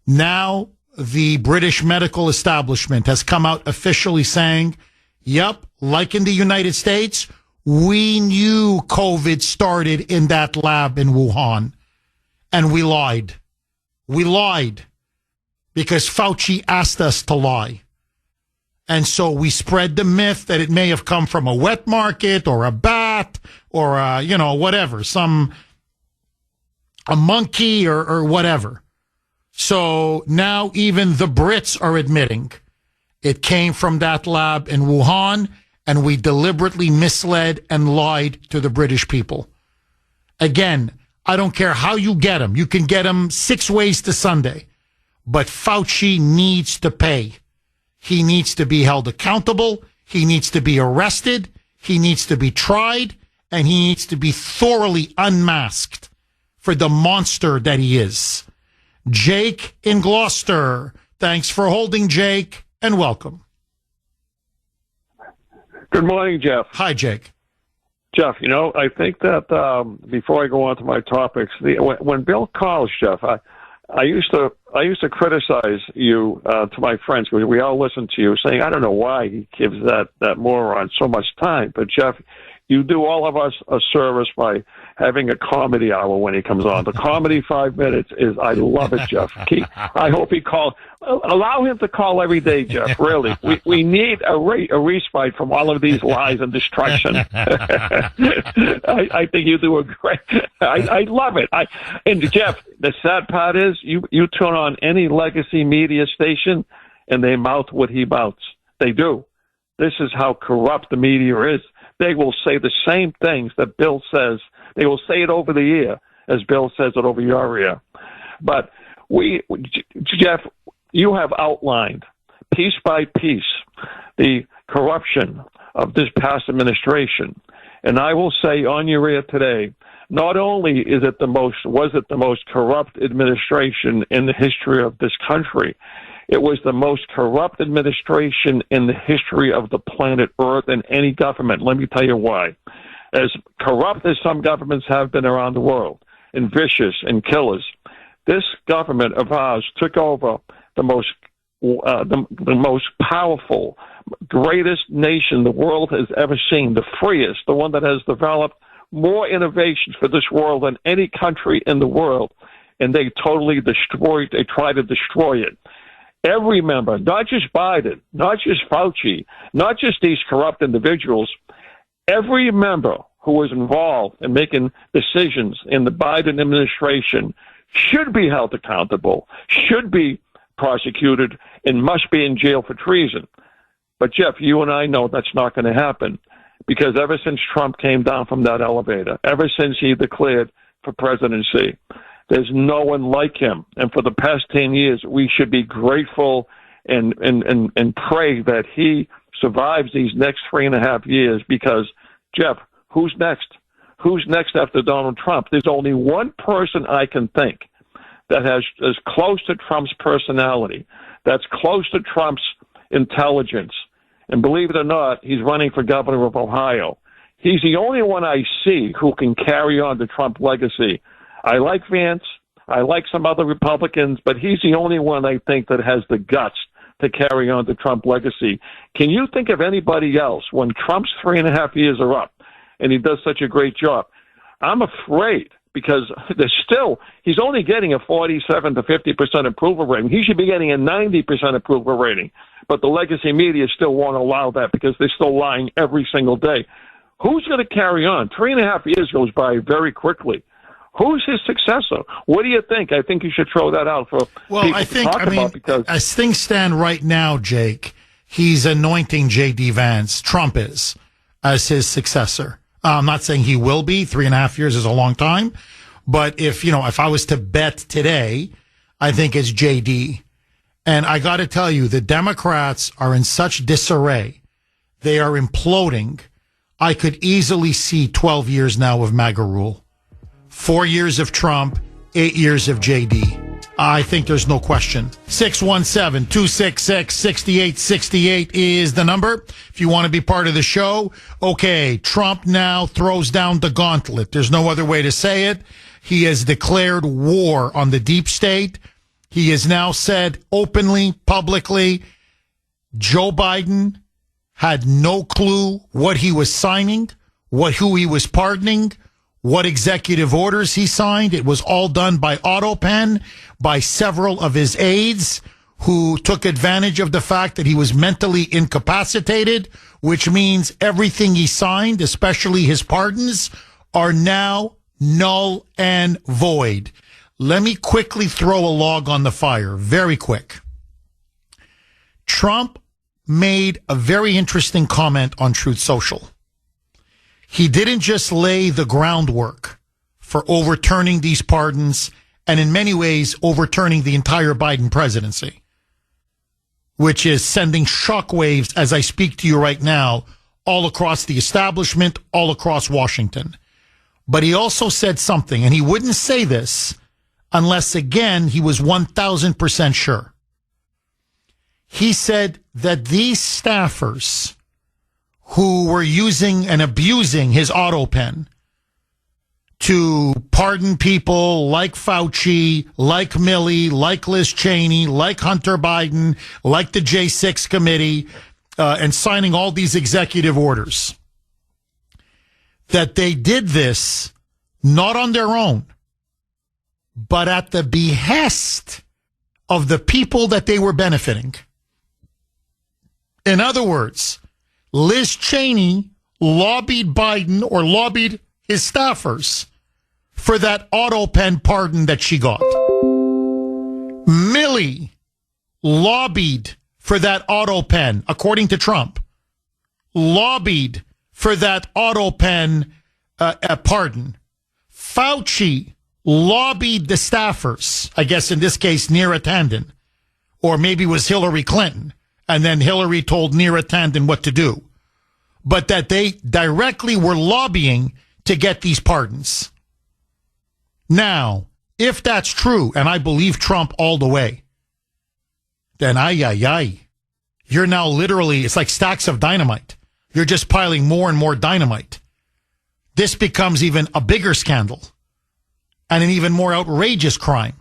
Now, the British medical establishment has come out officially saying, yep, like in the United States, we knew COVID started in that lab in Wuhan. And we lied. We lied because Fauci asked us to lie. And so we spread the myth that it may have come from a wet market or a bat or, whatever, a monkey or whatever. So now even the Brits are admitting it came from that lab in Wuhan, and we deliberately misled and lied to the British people. Again, I don't care how you get him. You can get him 6 ways to Sunday. But Fauci needs to pay. He needs to be held accountable. He needs to be arrested. He needs to be tried. And he needs to be thoroughly unmasked for the monster that he is. Jake in Gloucester. Thanks for holding, Jake, and welcome. Good morning, Jeff. Hi, Jake. Jeff, I think that before I go on to my topics, when Bill calls, Jeff, I used to criticize you to my friends because we all listen to you, saying I don't know why he gives that moron so much time. But Jeff, you do all of us a service by having a comedy hour when he comes on. The comedy 5 minutes I love it, Jeff. I hope he calls. Allow him to call every day, Jeff. Really, we need a respite from all of these lies and destruction. I think you do a great. I love it. And Jeff, the sad part is you turn on any legacy media station, and they mouth what he mouths. They do. This is how corrupt the media is. They will say the same things that Bill says. They will say it over the ear as Bill says it over your ear. But Jeff, you have outlined piece by piece the corruption of this past administration. And I will say on your ear today, not only was it the most corrupt administration in the history of this country, it was the most corrupt administration in the history of the planet Earth and any government. Let me tell you why. As corrupt as some governments have been around the world, and vicious and killers, this government of ours took over the most powerful, greatest nation the world has ever seen, the freest, the one that has developed more innovations for this world than any country in the world, and they totally tried to destroy it. Every member, not just Biden, not just Fauci, not just these corrupt individuals, every member who was involved in making decisions in the Biden administration should be held accountable, should be prosecuted, and must be in jail for treason. But, Jeff, you and I know that's not going to happen because ever since Trump came down from that elevator, ever since he declared for presidency, there's no one like him. And for the past 10 years, we should be grateful and pray that he survives these next 3.5 years because, Jeff, who's next? Who's next after Donald Trump? There's only one person I can think that is close to Trump's personality, that's close to Trump's intelligence. And believe it or not, he's running for governor of Ohio. He's the only one I see who can carry on the Trump legacy. I like Vance. I like some other Republicans, but he's the only one I think that has the guts to carry on the Trump legacy. Can you think of anybody else when Trump's 3.5 years are up and he does such a great job? I'm afraid because he's only getting a 47 to 50% approval rating. He should be getting a 90% approval rating, but the legacy media still won't allow that because they're still lying every single day. Who's going to carry on? 3.5 years goes by very quickly. Who's his successor? What do you think? I think you should throw that out for people to talk about because as things stand right now, Jake, he's anointing J.D. Vance, Trump is, as his successor. I'm not saying he will be. 3.5 years is a long time. But if I was to bet today, I think it's J.D. And I got to tell you, the Democrats are in such disarray. They are imploding. I could easily see 12 years now of MAGA rule. 4 years of Trump, 8 years of J.D. I think there's no question. 617-266-6868 is the number. If you want to be part of the show, okay, Trump now throws down the gauntlet. There's no other way to say it. He has declared war on the deep state. He has now said openly, publicly, Joe Biden had no clue what he was signing, who he was pardoning, what executive orders he signed. It was all done by Autopen, by several of his aides who took advantage of the fact that he was mentally incapacitated, which means everything he signed, especially his pardons, are now null and void. Let me quickly throw a log on the fire, very quick. Trump made a very interesting comment on Truth Social. He didn't just lay the groundwork for overturning these pardons and in many ways overturning the entire Biden presidency, which is sending shockwaves as I speak to you right now all across the establishment, all across Washington. But he also said something, and he wouldn't say this unless, again, he was 1,000% sure. He said that these staffers who were using and abusing his Autopen to pardon people like Fauci, like Milley, like Liz Cheney, like Hunter Biden, like the J6 committee, and signing all these executive orders, that they did this not on their own, but at the behest of the people that they were benefiting. In other words, Liz Cheney lobbied Biden or lobbied his staffers for that Autopen pardon that she got. Milley lobbied for that Autopen, according to Trump, lobbied for that Autopen pardon. Fauci lobbied the staffers, I guess in this case, Neera Tanden, or maybe it was Hillary Clinton, and then Hillary told Neera Tanden what to do. But that they directly were lobbying to get these pardons. Now, if that's true, and I believe Trump all the way, then you're now literally, it's like stacks of dynamite. You're just piling more and more dynamite. This becomes even a bigger scandal and an even more outrageous crime.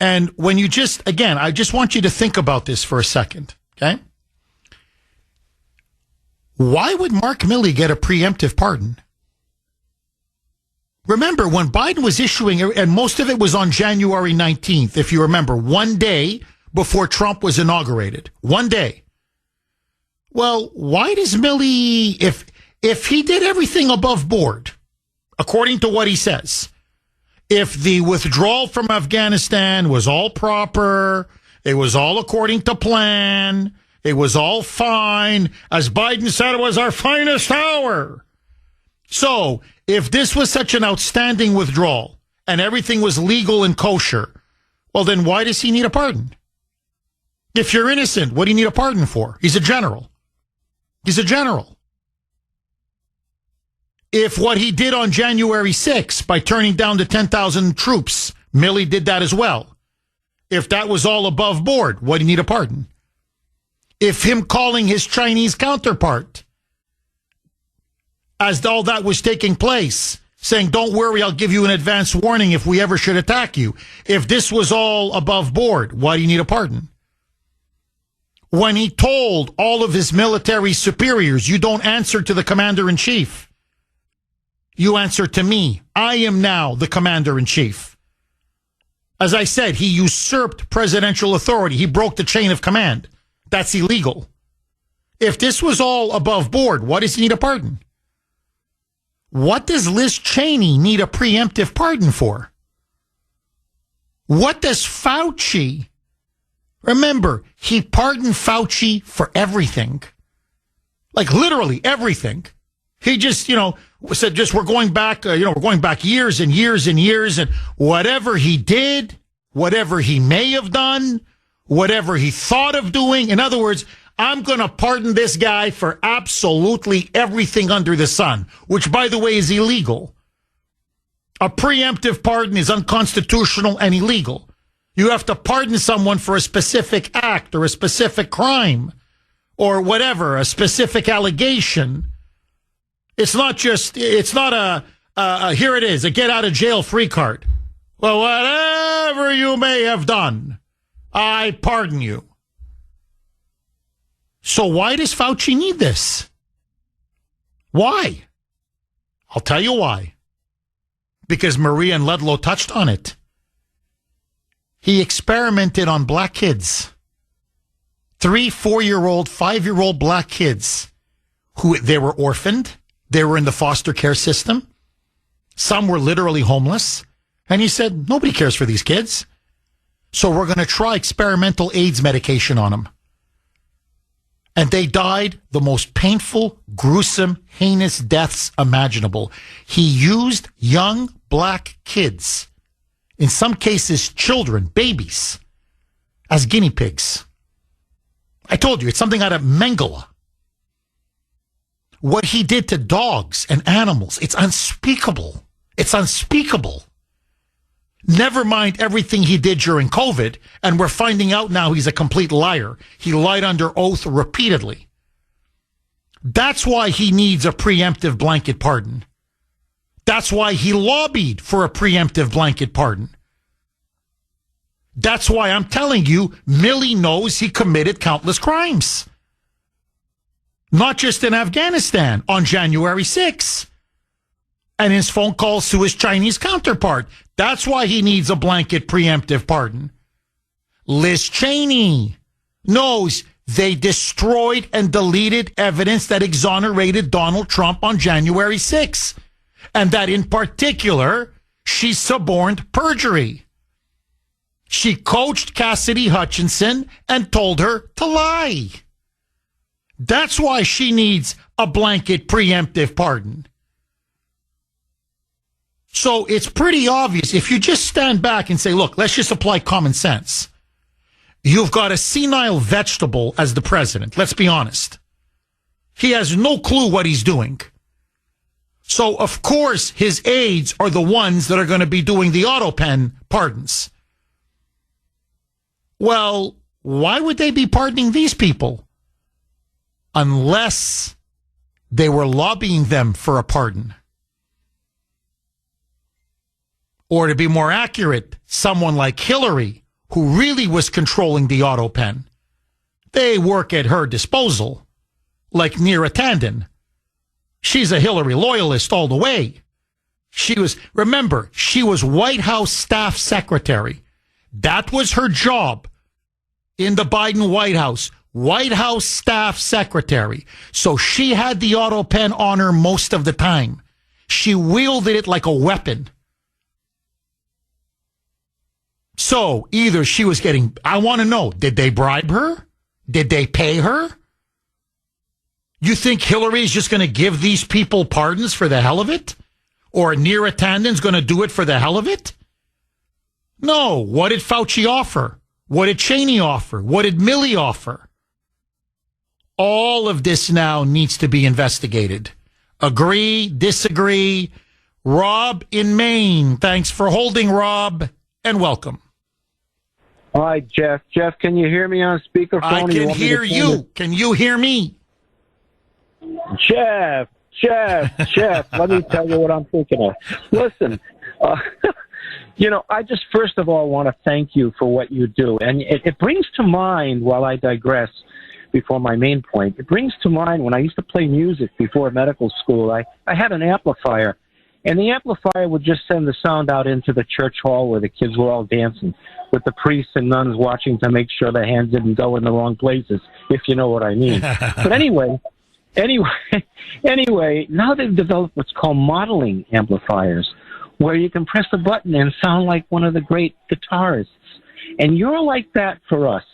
And when you just, again, I just want you to think about this for a second, okay? Why would Mark Milley get a preemptive pardon? Remember, when Biden was issuing, and most of it was on January 19th, if you remember, one day before Trump was inaugurated. One day. Well, why does Milley, if he did everything above board, according to what he says, if the withdrawal from Afghanistan was all proper, it was all according to plan, it was all fine, as Biden said, it was our finest hour. So, if this was such an outstanding withdrawal and everything was legal and kosher, well, then why does he need a pardon? If you're innocent, what do you need a pardon for? He's a general. He's a general. If what he did on January 6th by turning down the 10,000 troops, Milley did that as well. If that was all above board, what do you need a pardon? If him calling his Chinese counterpart, as all that was taking place, saying, don't worry, I'll give you an advance warning if we ever should attack you. If this was all above board, why do you need a pardon? When he told all of his military superiors, you don't answer to the commander-in-chief. You answer to me. I am now the commander-in-chief. As I said, he usurped presidential authority. He broke the chain of command. That's illegal. If this was all above board, why does he need a pardon? What does Liz Cheney need a preemptive pardon for? What does Fauci? Remember, he pardoned Fauci for everything. Like literally everything. He just, said just we're going back, we're going back years and years and years, and whatever he did, whatever he may have done, whatever he thought of doing. In other words, I'm going to pardon this guy for absolutely everything under the sun, which, by the way, is illegal. A preemptive pardon is unconstitutional and illegal. You have to pardon someone for a specific act or a specific crime or whatever, a specific allegation. It's not a here it is, a get out of jail free card. Well, whatever you may have done, I pardon you. So why does Fauci need this? Why? I'll tell you why. Because Maria and Ledlow touched on it. He experimented on black kids. 3, 4-year-old, 5-year-old black kids who they were orphaned. They were in the foster care system. Some were literally homeless. And he said, nobody cares for these kids. So we're going to try experimental AIDS medication on them. And they died the most painful, gruesome, heinous deaths imaginable. He used young black kids, in some cases children, babies, as guinea pigs. I told you, it's something out of Mengele. What he did to dogs and animals, it's unspeakable. It's unspeakable. Never mind everything he did during COVID, and we're finding out now he's a complete liar. He lied under oath repeatedly. That's why he needs a preemptive blanket pardon. That's why he lobbied for a preemptive blanket pardon. That's why I'm telling you, Milley knows he committed countless crimes. Not just in Afghanistan on January 6th. And his phone calls to his Chinese counterpart. That's why he needs a blanket preemptive pardon. Liz Cheney knows they destroyed and deleted evidence that exonerated Donald Trump on January 6th. And that in particular, she suborned perjury. She coached Cassidy Hutchinson and told her to lie. That's why she needs a blanket preemptive pardon. So it's pretty obvious if you just stand back and say, look, let's just apply common sense. You've got a senile vegetable as the president. Let's be honest. He has no clue what he's doing. So, of course, his aides are the ones that are going to be doing the Autopen pardons. Well, why would they be pardoning these people? Unless they were lobbying them for a pardon. Or to be more accurate, someone like Hillary, who really was controlling the Autopen. They work at her disposal, like Neera Tanden. She's a Hillary loyalist all the way. She was White House staff secretary. That was her job in the Biden White House. White House staff secretary. So she had the Autopen on her most of the time. She wielded it like a weapon. So either she was getting, I want to know, did they bribe her? Did they pay her? You think Hillary is just going to give these people pardons for the hell of it? Or Neera Tanden's going to do it for the hell of it? No. What did Fouchi offer? What did Cheney offer? What did Milley offer? All of this now needs to be investigated. Agree, disagree. Rob in Maine. Thanks for holding, Rob, and welcome. Hi, Jeff. Jeff, can you hear me on speakerphone? I can hear you. Can you hear me? Jeff, let me tell you what I'm thinking of. Listen, I just first of all want to thank you for what you do. And it brings to mind, while I digress before my main point, it brings to mind when I used to play music before medical school, I had an amplifier. And the amplifier would just send the sound out into the church hall where the kids were all dancing, with the priests and nuns watching to make sure their hands didn't go in the wrong places, if you know what I mean. But anyway, now they've developed what's called modeling amplifiers, where you can press a button and sound like one of the great guitarists. And you're like that for us.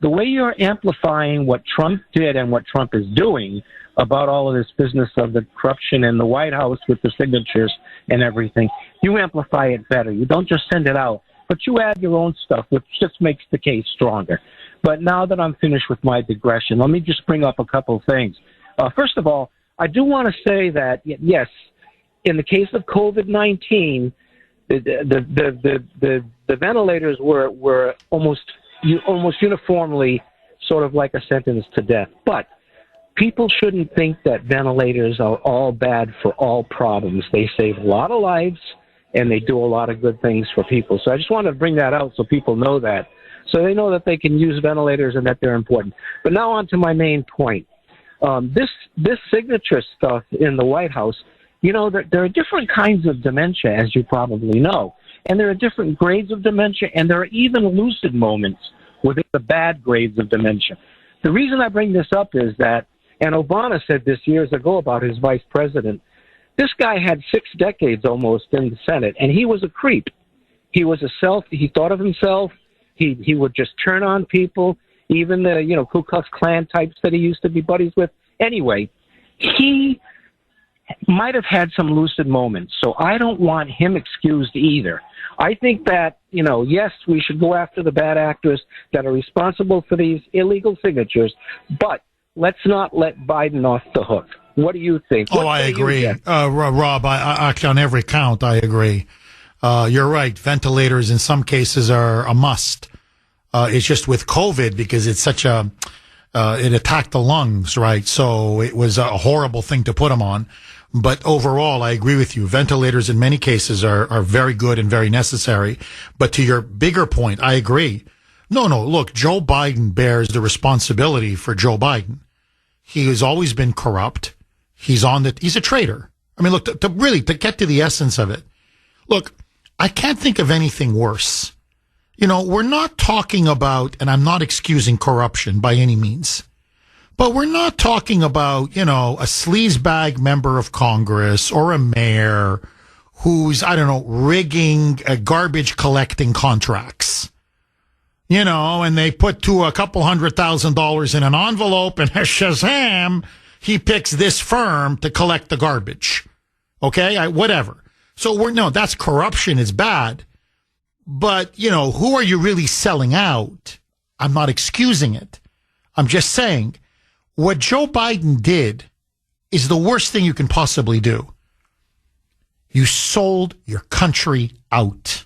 The way you're amplifying what Trump did and what Trump is doing about all of this business of the corruption in the White House with the signatures and everything, you amplify it better. You don't just send it out, but you add your own stuff, which just makes the case stronger. But now that I'm finished with my digression, let me just bring up a couple of things. First of all, I do want to say that, yes, in the case of COVID-19, the ventilators were almost uniformly sort of like a sentence to death. But people shouldn't think that ventilators are all bad for all problems. They save a lot of lives, and they do a lot of good things for people. So I just wanted to bring that out so people know that, so they know that they can use ventilators and that they're important. But now on to my main point. This signature stuff in the White House, there are different kinds of dementia, as you probably know. And there are different grades of dementia, and there are even lucid moments within the bad grades of dementia. The reason I bring this up is that, and Obama said this years ago about his vice president, this guy had 6 decades almost in the Senate, and he was a creep. He was he thought of himself. He would just turn on people. even the, Ku Klux Klan types that he used to be buddies with. Anyway, he might have had some lucid moments, so I don't want him excused either. I think that, yes, we should go after the bad actors that are responsible for these illegal signatures, but let's not let Biden off the hook. What do you think? I agree. Rob, I on every count, I agree. You're right. Ventilators in some cases are a must. It's just with COVID, because it's such it attacked the lungs, right? So it was a horrible thing to put them on. But overall, I agree with you. Ventilators in many cases are very good and very necessary. But to your bigger point, I agree. No, look, Joe Biden bears the responsibility for Joe Biden. He has always been corrupt. He's a traitor. I mean, look, to get to the essence of it, look, I can't think of anything worse. We're not talking about, and I'm not excusing corruption by any means, but we're not talking about, a sleazebag member of Congress or a mayor who's, rigging garbage collecting contracts. And they put a couple $100,000 in an envelope, and shazam, he picks this firm to collect the garbage. Okay? Whatever. So that's corruption. It's bad. But, who are you really selling out? I'm not excusing it. I'm just saying what Joe Biden did is the worst thing you can possibly do. You sold your country out.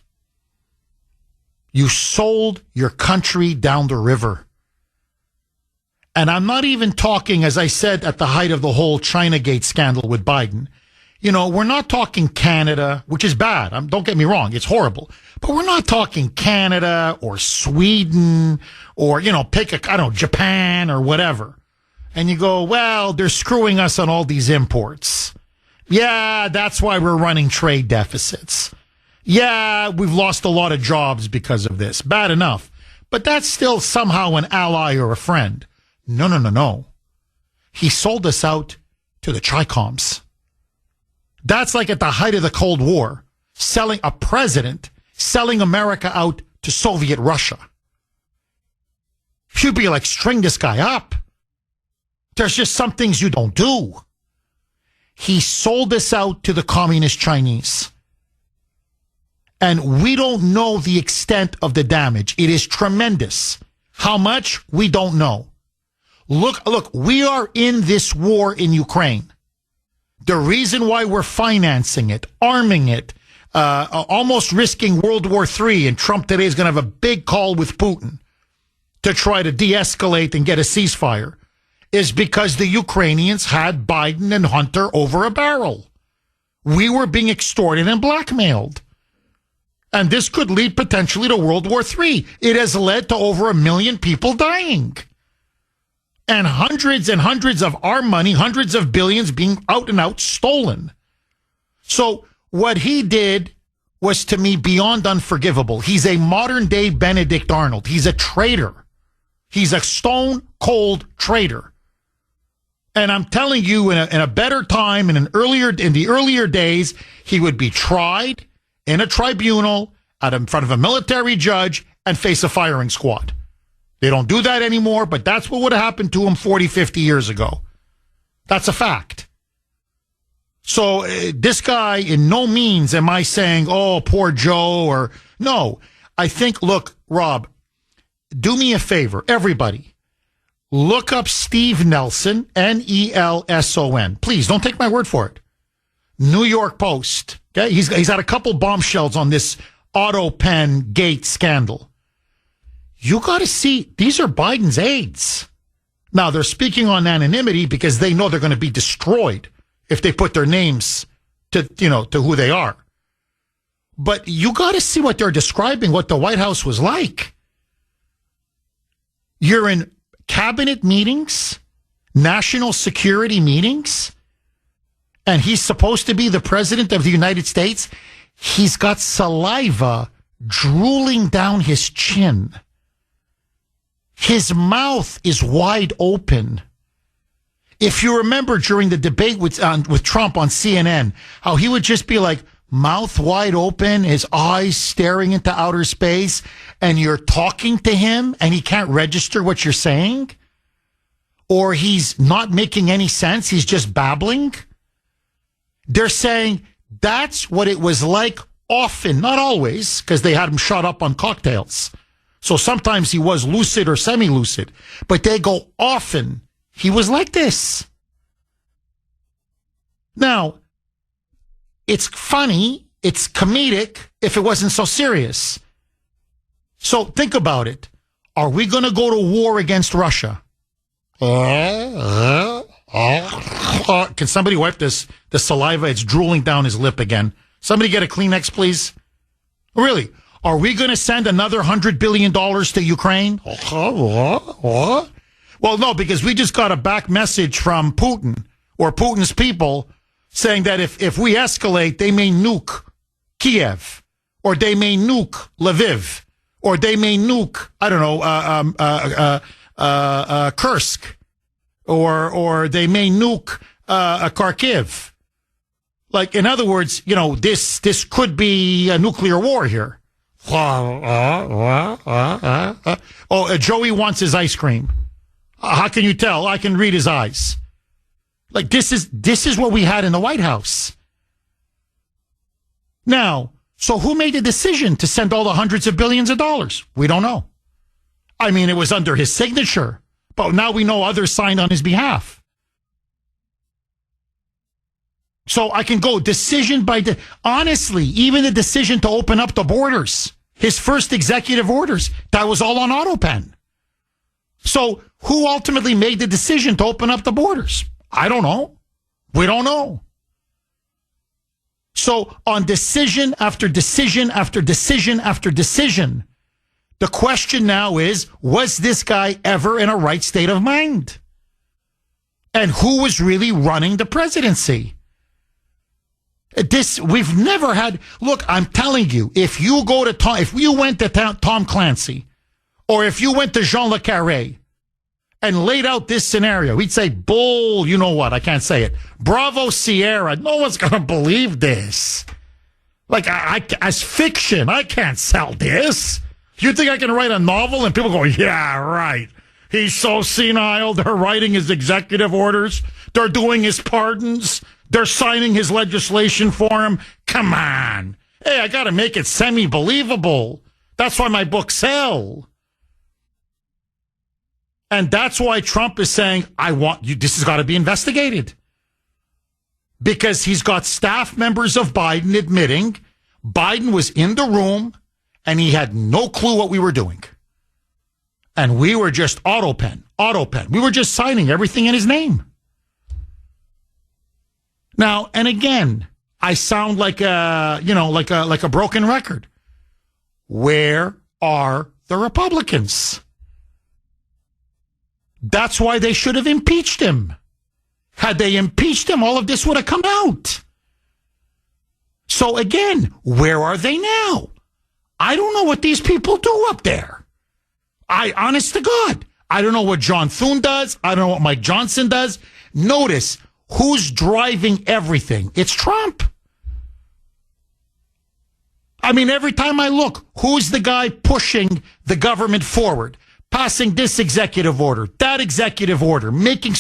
You sold your country down the river. And I'm not even talking, as I said, at the height of the whole Chinagate scandal with Biden. We're not talking Canada, which is bad. Don't get me wrong. It's horrible. But we're not talking Canada or Sweden or, pick Japan or whatever. And you go, well, they're screwing us on all these imports. Yeah, that's why we're running trade deficits. Yeah, we've lost a lot of jobs because of this. Bad enough. But that's still somehow an ally or a friend. No. He sold us out to the Tricoms. That's like at the height of the Cold War, selling America out to Soviet Russia. You'd be like, string this guy up. There's just some things you don't do. He sold us out to the communist Chinese. And we don't know the extent of the damage. It is tremendous. How much? We don't know. Look, we are in this war in Ukraine. The reason why we're financing it, arming it, almost risking World War III, and Trump today is going to have a big call with Putin to try to de-escalate and get a ceasefire, is because the Ukrainians had Biden and Hunter over a barrel. We were being extorted and blackmailed. And this could lead potentially to World War III. It has led to over 1 million people dying. And hundreds of our money, hundreds of billions being out and out stolen. So what he did was, to me, beyond unforgivable. He's a modern day Benedict Arnold. He's a traitor. He's a stone cold traitor. And I'm telling you, in a better time, in the earlier days, he would be tried in a tribunal in front of a military judge and face a firing squad. They don't do that anymore, but that's what would have happened to him 40, 50 years ago. That's a fact. So this guy, in no means am I saying, oh, poor Joe, or no. I think, look, Rob, do me a favor, everybody. Look up Steve Nelson, Nelson. Please, don't take my word for it. New York Post. Okay, he's had a couple bombshells on this Autopen gate scandal. You got to see, these are Biden's aides. Now, they're speaking on anonymity because they know they're going to be destroyed if they put their names to who they are. But you got to see what they're describing, what the White House was like. You're in cabinet meetings, national security meetings, and he's supposed to be the president of the United States. He's got saliva drooling down his chin. His mouth is wide open. If you remember during the debate with Trump on CNN, how he would just be like mouth wide open, his eyes staring into outer space, and you're talking to him and he can't register what you're saying, or he's not making any sense, he's just babbling, they're saying that's what it was like often, not always, because they had him shut up on cocktails. So sometimes he was lucid or semi-lucid, but they go often he was like this. Now, it's funny, it's comedic if it wasn't so serious. So think about it. Are we going to go to war against Russia? Can somebody wipe the saliva? It's drooling down his lip again. Somebody get a Kleenex, please. Really? Are we going to send another $100 billion to Ukraine? Well, no, because we just got a back message from Putin or Putin's people saying that if we escalate, they may nuke Kiev, or they may nuke Lviv, or they may nuke, I don't know, Kursk, or they may nuke Kharkiv. Like, in other words, you know, this could be a nuclear war here. Joey wants his ice cream. How can you tell? I can read his eyes. Like, this is what we had in the White House. Now, so who made the decision to send all the hundreds of billions of dollars? We don't know. I mean, it was under his signature, but now we know others signed on his behalf. So I can go decision by honestly, even the decision to open up the borders, his first executive orders, that was all on Autopen. So who ultimately made the decision to open up the borders? I don't know. We don't know. So on decision after decision after decision after decision, the question now is, was this guy ever in a right state of mind? And who was really running the presidency? We've never had, look, I'm telling you, if you went to Tom Clancy, or if you went to Jean Le Carré and laid out this scenario, he'd say, bull, you know what, I can't say it. Bravo Sierra, no one's going to believe this. Like, as fiction, I can't sell this. You think I can write a novel and people go, yeah, right. He's so senile, they're writing his executive orders, they're doing his pardons, they're signing his legislation for him. Come on. Hey, I got to make it semi-believable. That's why my books sell. And that's why Trump is saying, I want you, this has got to be investigated. Because he's got staff members of Biden admitting Biden was in the room and he had no clue what we were doing. And we were just Autopen. We were just signing everything in his name. Now, and again, I sound like a broken record. Where are the Republicans? That's why they should have impeached him. Had they impeached him, all of this would have come out. So again, where are they now? I don't know what these people do up there. Honest to God, I don't know what John Thune does. I don't know what Mike Johnson does. Notice who's driving everything. It's Trump. I mean, every time I look, who's the guy pushing the government forward? Passing this executive order, that executive order, making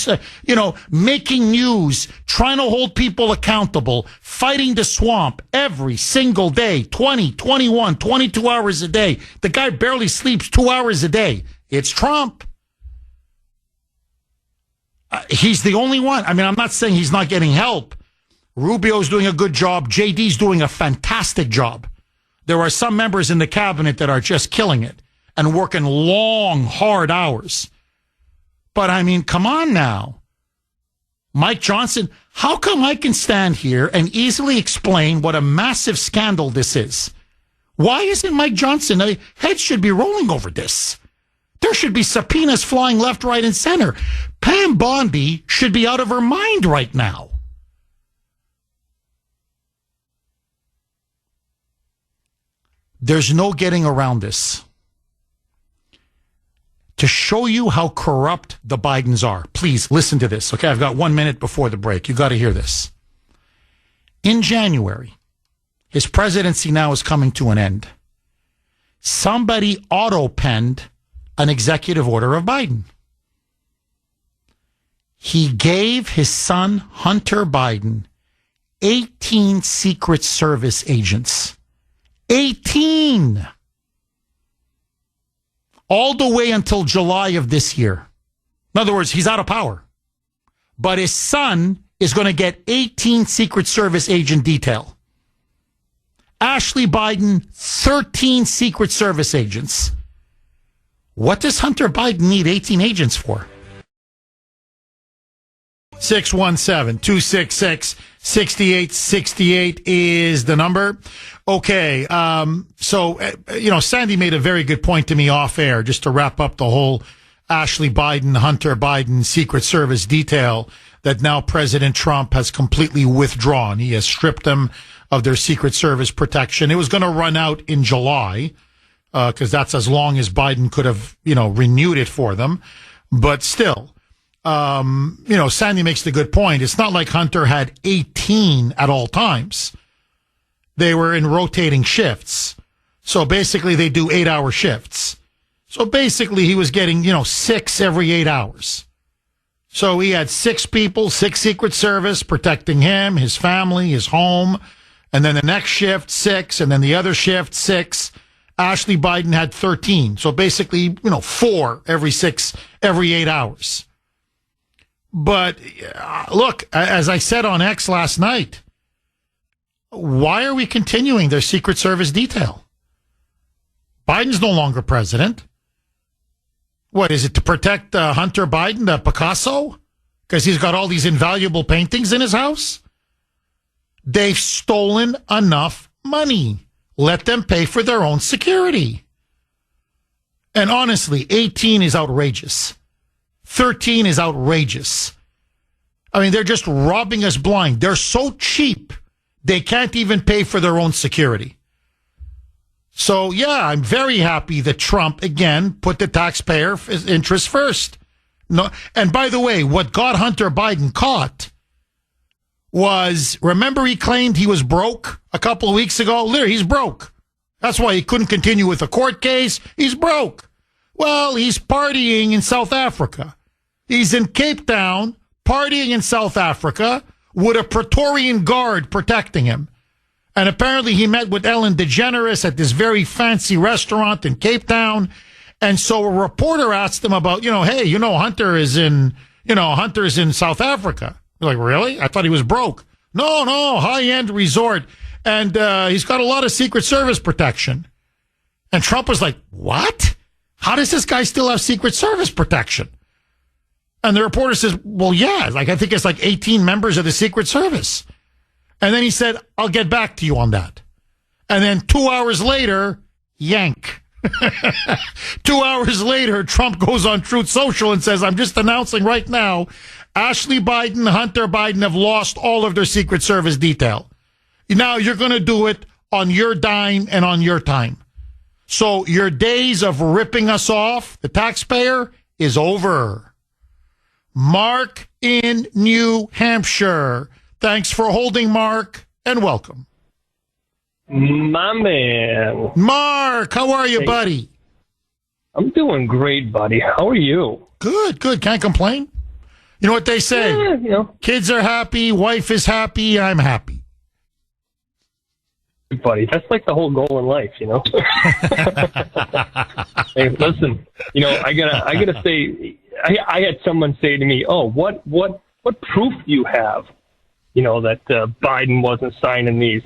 news, trying to hold people accountable, fighting the swamp every single day, 20, 21, 22 hours a day. The guy barely sleeps 2 hours a day. It's Trump. He's the only one. I mean, I'm not saying he's not getting help. Rubio's doing a good job. JD's doing a fantastic job. There are some members in the cabinet that are just killing it and working long, hard hours. But I mean, come on now. Mike Johnson, how come I can stand here and easily explain what a massive scandal this is? Why isn't Mike Johnson? Heads should be rolling over this. There should be subpoenas flying left, right, and center. Pam Bondi should be out of her mind right now. There's no getting around this. To show you how corrupt the Bidens are, please listen to this. Okay, I've got 1 minute before the break. You got to hear this. In January, his presidency now is coming to an end. somebody auto-penned an executive order of Biden. He gave his son, Hunter Biden, 18 Secret Service agents. 18! All the way until July of this year. In other words, he's out of power. But his son is going to get 18 Secret Service agent detail. Ashley Biden, 13 Secret Service agents. What does Hunter Biden need 18 agents for? 617-266-6868 is the number. Okay, Sandy made a very good point to me off air, just to wrap up the whole Ashley Biden, Hunter Biden Secret Service detail that now President Trump has completely withdrawn. He has stripped them of their Secret Service protection. It was going to run out in July, because that's as long as Biden could have, renewed it for them. But still, Sandy makes the good point. It's not like Hunter had 18 at all times. They were in rotating shifts. So basically they do 8-hour shifts. So basically he was getting, 6 every 8 hours. So he had 6 people, 6 Secret Service protecting him, his family, his home. And then the next shift, 6. And then the other shift, 6. Ashley Biden had 13. So basically, 4 every 8 hours. But look, as I said on X last night, why are we continuing their Secret Service detail? Biden's no longer president. What, is it to protect Hunter Biden, the Picasso? Because he's got all these invaluable paintings in his house? They've stolen enough money. Let them pay for their own security. And honestly, 18 is outrageous. 13 is outrageous. I mean, they're just robbing us blind. They're so cheap, they can't even pay for their own security. So, yeah, I'm very happy that Trump, again, put the taxpayer interest first. No, and by the way, what got Hunter Biden caught was, remember he claimed he was broke a couple of weeks ago? Literally, he's broke. That's why he couldn't continue with the court case. He's broke. Well, he's partying in South Africa. He's in Cape Town, partying in South Africa with a Praetorian guard protecting him. And apparently he met with Ellen DeGeneres at this very fancy restaurant in Cape Town. And so a reporter asked him about, hey, Hunter is in South Africa. You're like, really? I thought he was broke. No, high-end resort. And he's got a lot of Secret Service protection. And Trump was like, what? How does this guy still have Secret Service protection? And the reporter says, well, yeah, I think it's 18 members of the Secret Service. And then he said, I'll get back to you on that. And then 2 hours later, yank. 2 hours later, Trump goes on Truth Social and says, I'm just announcing right now, Ashley Biden, Hunter Biden have lost all of their Secret Service detail. Now you're going to do it on your dime and on your time. So your days of ripping us off, the taxpayer, is over. Mark in New Hampshire. Thanks for holding, Mark, and welcome. My man. Mark, how are you, buddy? I'm doing great, buddy. How are you? Good. Can't complain. You know what they say? Yeah, Kids are happy, wife is happy, I'm happy. Buddy, that's like the whole goal in life, Hey, listen, I gotta say, I had someone say to me, "Oh, what proof do you have, that Biden wasn't signing these?"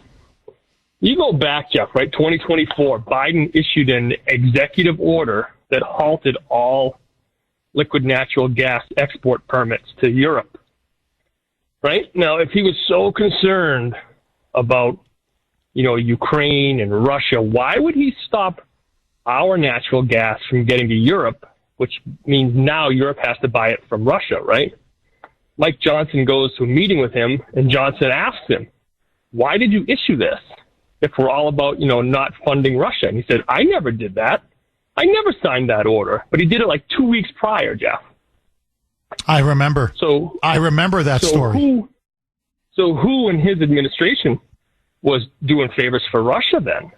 You go back, Jeff, right? 2024, Biden issued an executive order that halted all liquid natural gas export permits to Europe. Right now, if he was so concerned about Ukraine and Russia, why would he stop our natural gas from getting to Europe, which means now Europe has to buy it from Russia, right? Mike Johnson goes to a meeting with him, and Johnson asks him, why did you issue this if we're all about, not funding Russia? And he said, I never did that. I never signed that order. But he did it 2 weeks prior, Jeff. I remember. I remember that story. Who in his administration was doing favors for Russia then?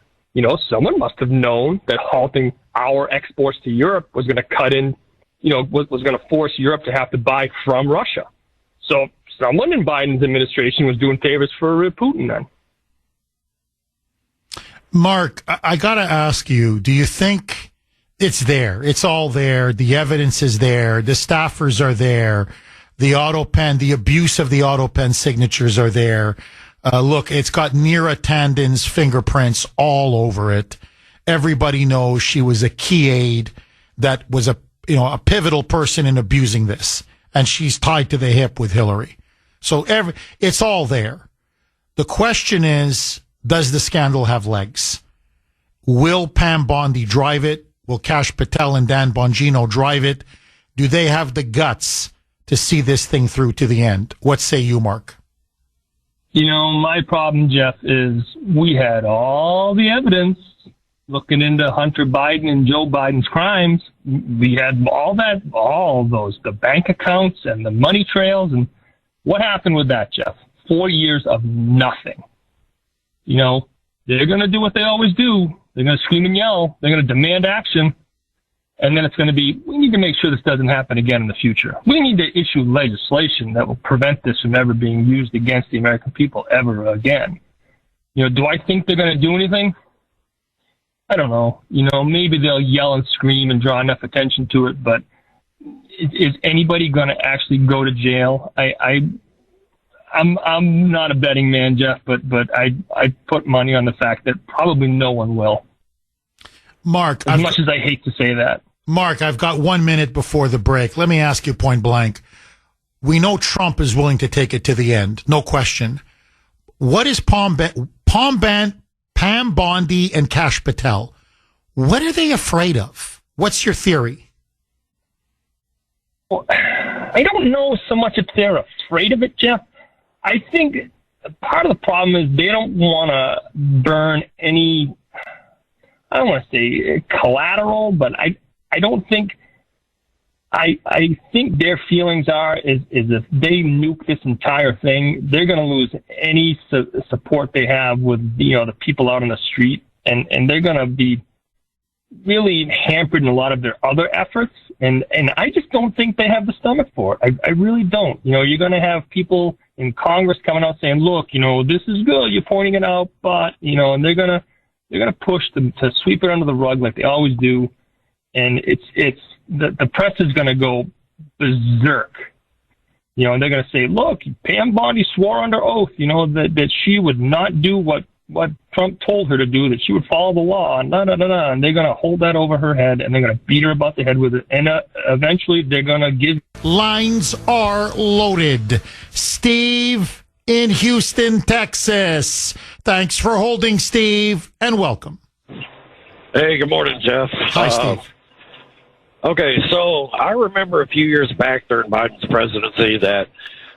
someone must have known that halting our exports to Europe was going to cut in, was going to force Europe to have to buy from Russia. So someone in Biden's administration was doing favors for Putin then. Mark, I got to ask you, do you think it's there? It's all there. The evidence is there. The staffers are there. The Autopen, the abuse of the Autopen signatures are there. Look, it's got Neera Tanden's fingerprints all over it. Everybody knows she was a key aide that was a pivotal person in abusing this. And she's tied to the hip with Hillary. So it's all there. The question is, does the scandal have legs? Will Pam Bondi drive it? Will Kash Patel and Dan Bongino drive it? Do they have the guts to see this thing through to the end? What say you, Mark? My problem, Jeff, is we had all the evidence looking into Hunter Biden and Joe Biden's crimes. We had all those, the bank accounts and the money trails. And what happened with that, Jeff? 4 years of nothing. They're going to do what they always do. They're going to scream and yell. They're going to demand action. And then it's going to be, we need to make sure this doesn't happen again in the future. We need to issue legislation that will prevent this from ever being used against the American people ever again. Do I think they're going to do anything? I don't know. Maybe they'll yell and scream and draw enough attention to it, but is anybody going to actually go to jail? I'm not a betting man, Jeff, but I put money on the fact that probably no one will. Mark, as much as I hate to say that. Mark, I've got 1 minute before the break. Let me ask you point blank. We know Trump is willing to take it to the end, no question. What is Pam Bondi and Kash Patel? What are they afraid of? What's your theory? Well, I don't know so much if they're afraid of it, Jeff. I think part of the problem is they don't want to burn any, I don't want to say collateral, but I don't think, I think their feelings is if they nuke this entire thing, they're going to lose any support they have with, the people out on the street. And they're going to be really hampered in a lot of their other efforts. And I just don't think they have the stomach for it. I really don't. You're going to have people in Congress coming out saying, look, this is good. You're pointing it out, but, and they're going to push them to sweep it under the rug like they always do. And it's the press is going to go berserk, and they're going to say, look, Pam Bondi swore under oath, that she would not do what Trump told her to do, that she would follow the law, and and they're going to hold that over her head, and they're going to beat her about the head with it, and eventually they're going to give. Lines are loaded. Steve in Houston, Texas. Thanks for holding, Steve, and welcome. Hey, good morning, Jeff. Hi, Steve. Okay, so I remember a few years back during Biden's presidency that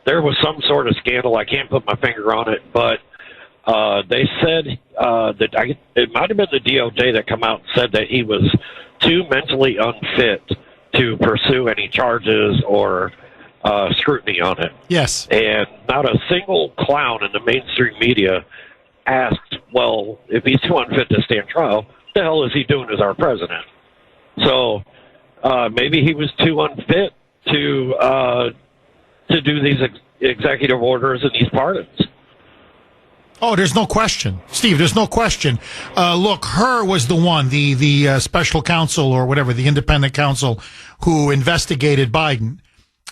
there was some sort of scandal. I can't put my finger on it, but they said that it might have been the DOJ that come out and said that he was too mentally unfit to pursue any charges or scrutiny on it. Yes. And not a single clown in the mainstream media asked, well, if he's too unfit to stand trial, what the hell is he doing as our president? So maybe he was too unfit to do these executive orders and these pardons. Oh, there's no question. Steve, there's no question. Look, Hur was the one, the special counsel or whatever, the independent counsel who investigated Biden.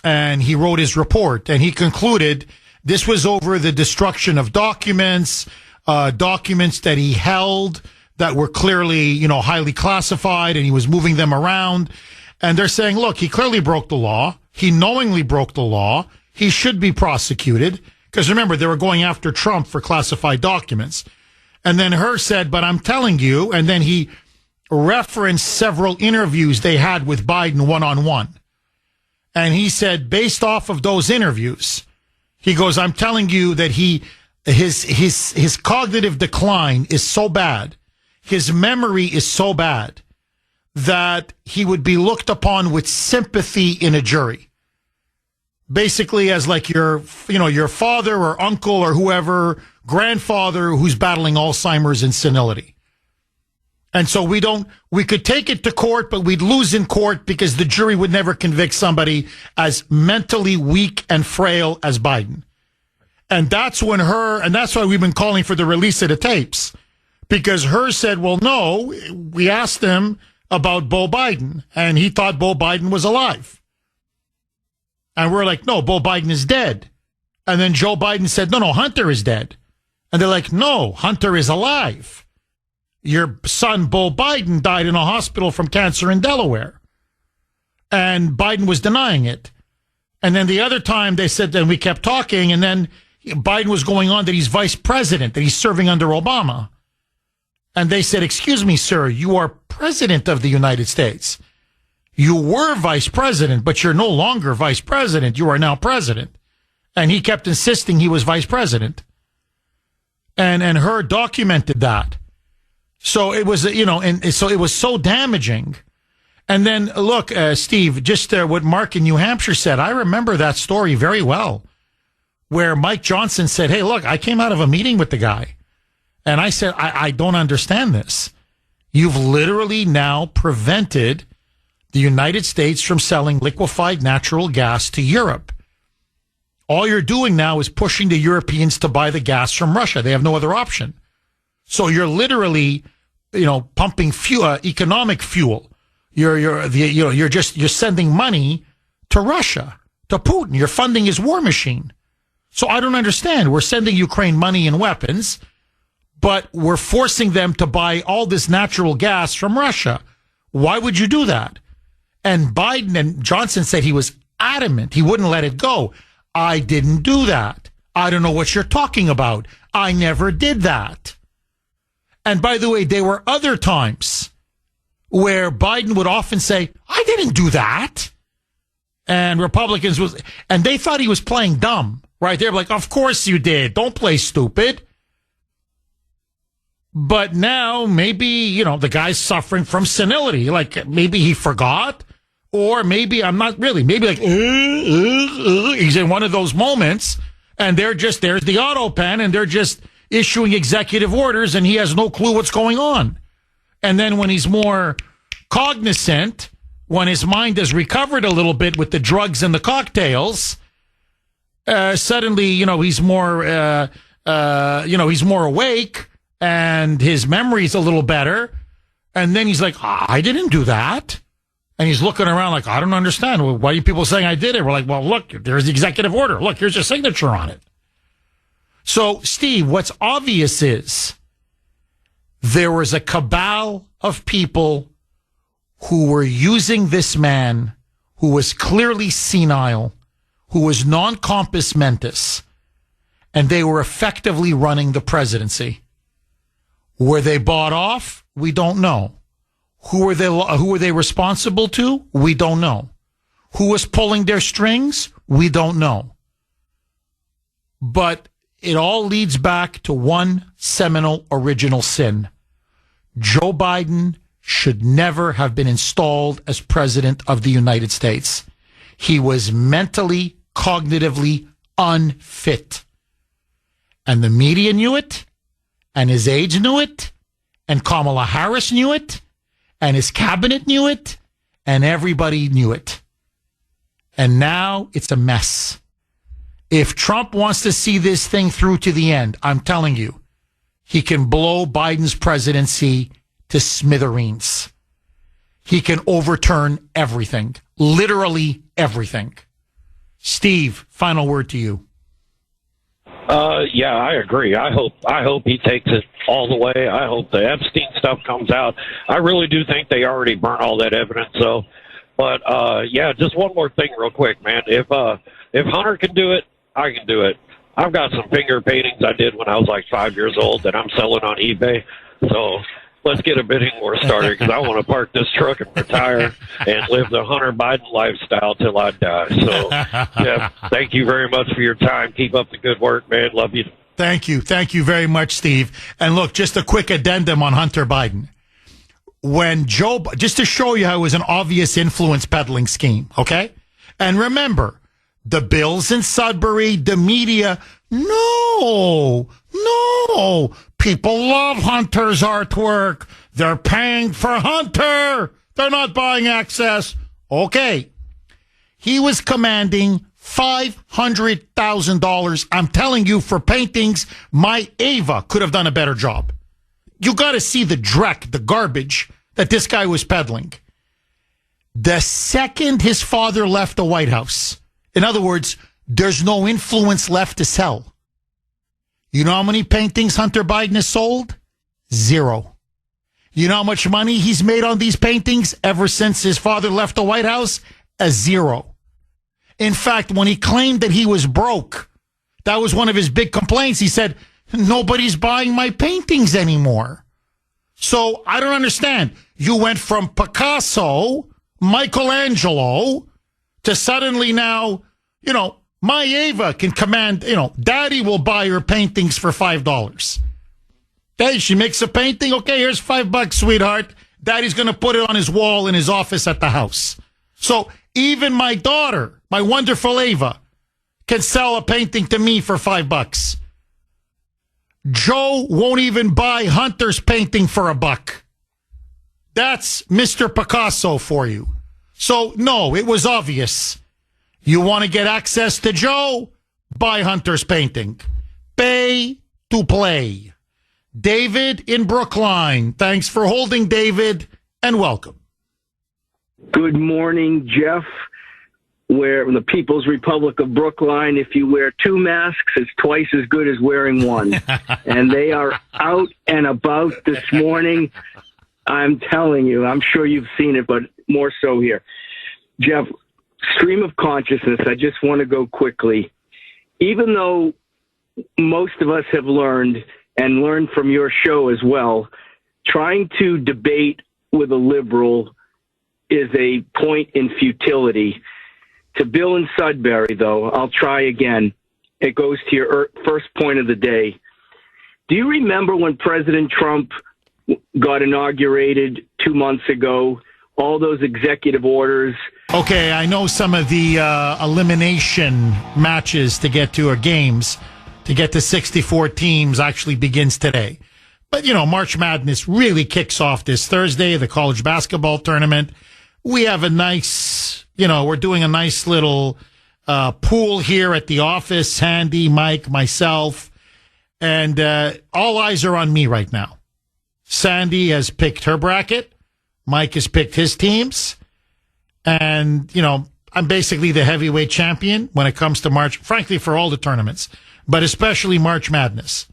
And he wrote his report, and he concluded this was over the destruction of documents that he held that were clearly, highly classified, and he was moving them around. And they're saying, look, he clearly broke the law. He knowingly broke the law. He should be prosecuted. Because remember, they were going after Trump for classified documents. And then Hur said, but I'm telling you, and then he referenced several interviews they had with Biden one-on-one. And he said, based off of those interviews, he goes, I'm telling you that his cognitive decline is so bad, his memory is so bad, that he would be looked upon with sympathy in a jury. Basically as like your father or uncle or whoever, grandfather who's battling Alzheimer's and senility. And so we could take it to court, but we'd lose in court because the jury would never convict somebody as mentally weak and frail as Biden. And that's that's why we've been calling for the release of the tapes, because Her said, well, no, we asked him about Beau Biden and he thought Beau Biden was alive. And we're like, no, Beau Biden is dead. And then Joe Biden said, no, Hunter is dead. And they're like, no, Hunter is alive. Your son, Beau Biden, died in a hospital from cancer in Delaware. And Biden was denying it. And then the other time they said, then we kept talking, and then Biden was going on that he's vice president, that he's serving under Obama. And they said, excuse me, sir, you are president of the United States. You were vice president, but you're no longer vice president. You are now president. And he kept insisting he was vice president. And Her documented that. So it was, and so it was so damaging. And then, look, Steve, just what Mark in New Hampshire said, I remember that story very well, where Mike Johnson said, hey, look, I came out of a meeting with the guy, and I said, I don't understand this. You've literally now prevented the United States from selling liquefied natural gas to Europe. All you're doing now is pushing the Europeans to buy the gas from Russia. They have no other option. So you're literally, pumping fuel, economic fuel. You're sending money to Russia, to Putin. You're funding his war machine. So I don't understand. We're sending Ukraine money and weapons, but we're forcing them to buy all this natural gas from Russia. Why would you do that? And Biden and Johnson said he was adamant. He wouldn't let it go. I didn't do that. I don't know what you're talking about. I never did that. And by the way, there were other times where Biden would often say, I didn't do that. And Republicans and they thought he was playing dumb, right? They're like, of course you did. Don't play stupid. But now maybe, the guy's suffering from senility. Like maybe he forgot, or maybe I'm not really, maybe like, he's in one of those moments and there's the Autopen and they're just issuing executive orders and he has no clue what's going on. And then when he's more cognizant, when his mind has recovered a little bit with the drugs and the cocktails, suddenly, he's more, he's more awake and his memory's a little better. And then he's like, I didn't do that. And he's looking around like, I don't understand. Well, why are you people saying I did it? We're like, well, look, there's the executive order. Look, here's your signature on it. So, Steve, what's obvious is there was a cabal of people who were using this man who was clearly senile, who was non-compos mentis, and they were effectively running the presidency. Were they bought off? We don't know. Who were they responsible to? We don't know. Who was pulling their strings? We don't know. But it all leads back to one seminal original sin. Joe Biden should never have been installed as president of the United States. He was mentally, cognitively unfit. And the media knew it, and his aides knew it, and Kamala Harris knew it, and his cabinet knew it, and everybody knew it. And now it's a mess. If Trump wants to see this thing through to the end, I'm telling you, he can blow Biden's presidency to smithereens. He can overturn everything, literally everything. Steve, final word to you. Yeah, I agree. I hope he takes it all the way. I hope the Epstein stuff comes out. I really do think they already burnt all that evidence, though. But yeah, just one more thing, real quick, man. If Hunter can do it, I can do it. I've got some finger paintings I did when I was like 5 years old that I'm selling on eBay. So let's get a bidding war started because I want to park this truck and retire and live the Hunter Biden lifestyle till I die. So, yeah, thank you very much for your time. Keep up the good work, man. Love you. Thank you. Thank you very much, Steve. And look, just a quick addendum on Hunter Biden. When just to show you how it was an obvious influence peddling scheme, okay? And remember, the bills in Sudbury, the media, no. People love Hunter's artwork. They're paying for Hunter. They're not buying access. Okay. He was commanding $500,000. I'm telling you, for paintings, my Ava could have done a better job. You got to see the dreck, the garbage that this guy was peddling. The second his father left the White House, in other words, there's no influence left to sell. You know how many paintings Hunter Biden has sold? 0. You know how much money he's made on these paintings ever since his father left the White House? A 0. In fact, when he claimed that he was broke, that was one of his big complaints. He said, nobody's buying my paintings anymore. So I don't understand. You went from Picasso, Michelangelo, to suddenly now, my Ava can command, Daddy will buy her paintings for $5. Hey, she makes a painting. Okay, here's $5, sweetheart. Daddy's going to put it on his wall in his office at the house. So even my daughter, my wonderful Ava, can sell a painting to me for $5. Joe won't even buy Hunter's painting for $1. That's Mr. Picasso for you. So, no, it was obvious. You want to get access to Joe? Buy Hunter's painting. Pay to play. David in Brookline. Thanks for holding, David, and welcome. Good morning, Jeff. Where in the People's Republic of Brookline, if you wear 2 masks, it's twice as good as wearing 1. And they are out and about this morning. I'm telling you, I'm sure you've seen it, but more so here. Jeff, stream of consciousness, I just want to go quickly. Even though most of us have learned from your show as well, trying to debate with a liberal is a point in futility. To Bill in Sudbury, though, I'll try again. It goes to your first point of the day. Do you remember when President Trump got inaugurated 2 months ago, all those executive orders? Okay, I know some of the elimination matches to get to, or games to get to 64 teams actually begins today. But, March Madness really kicks off this Thursday, the college basketball tournament. We have a nice, we're doing a nice little pool here at the office, Sandy, Mike, myself, and all eyes are on me right now. Sandy has picked her bracket. Mike has picked his teams. And, I'm basically the heavyweight champion when it comes to March, frankly, for all the tournaments, but especially March Madness.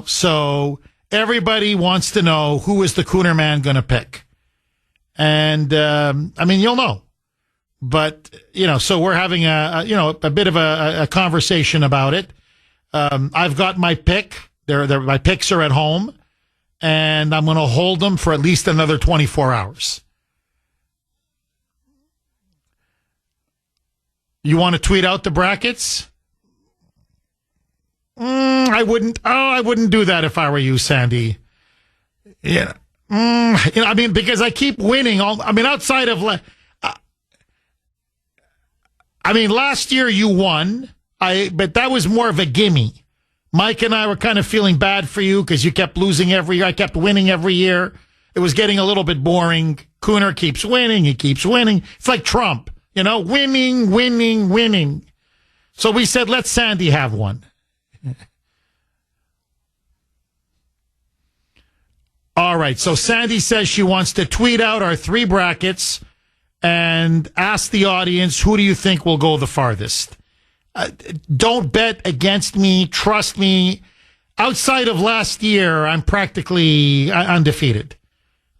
So everybody wants to know who is the Kuner man going to pick. And, you'll know. But, so we're having a bit of a conversation about it. I've got my pick. My picks are at home, and I'm going to hold them for at least another 24 hours. You want to tweet out the brackets? I wouldn't do that if I were you, Sandy. Yeah. Because I keep winning. Outside of, last year you won. But that was more of a gimme. Mike and I were kind of feeling bad for you because you kept losing every year. I kept winning every year. It was getting a little bit boring. Kuner keeps winning. He keeps winning. It's like Trump, winning. So we said, let Sandy have one. All right. So Sandy says she wants to tweet out our 3 brackets and ask the audience, who do you think will go the farthest? Don't bet against me. Trust me. Outside of last year, I'm practically undefeated.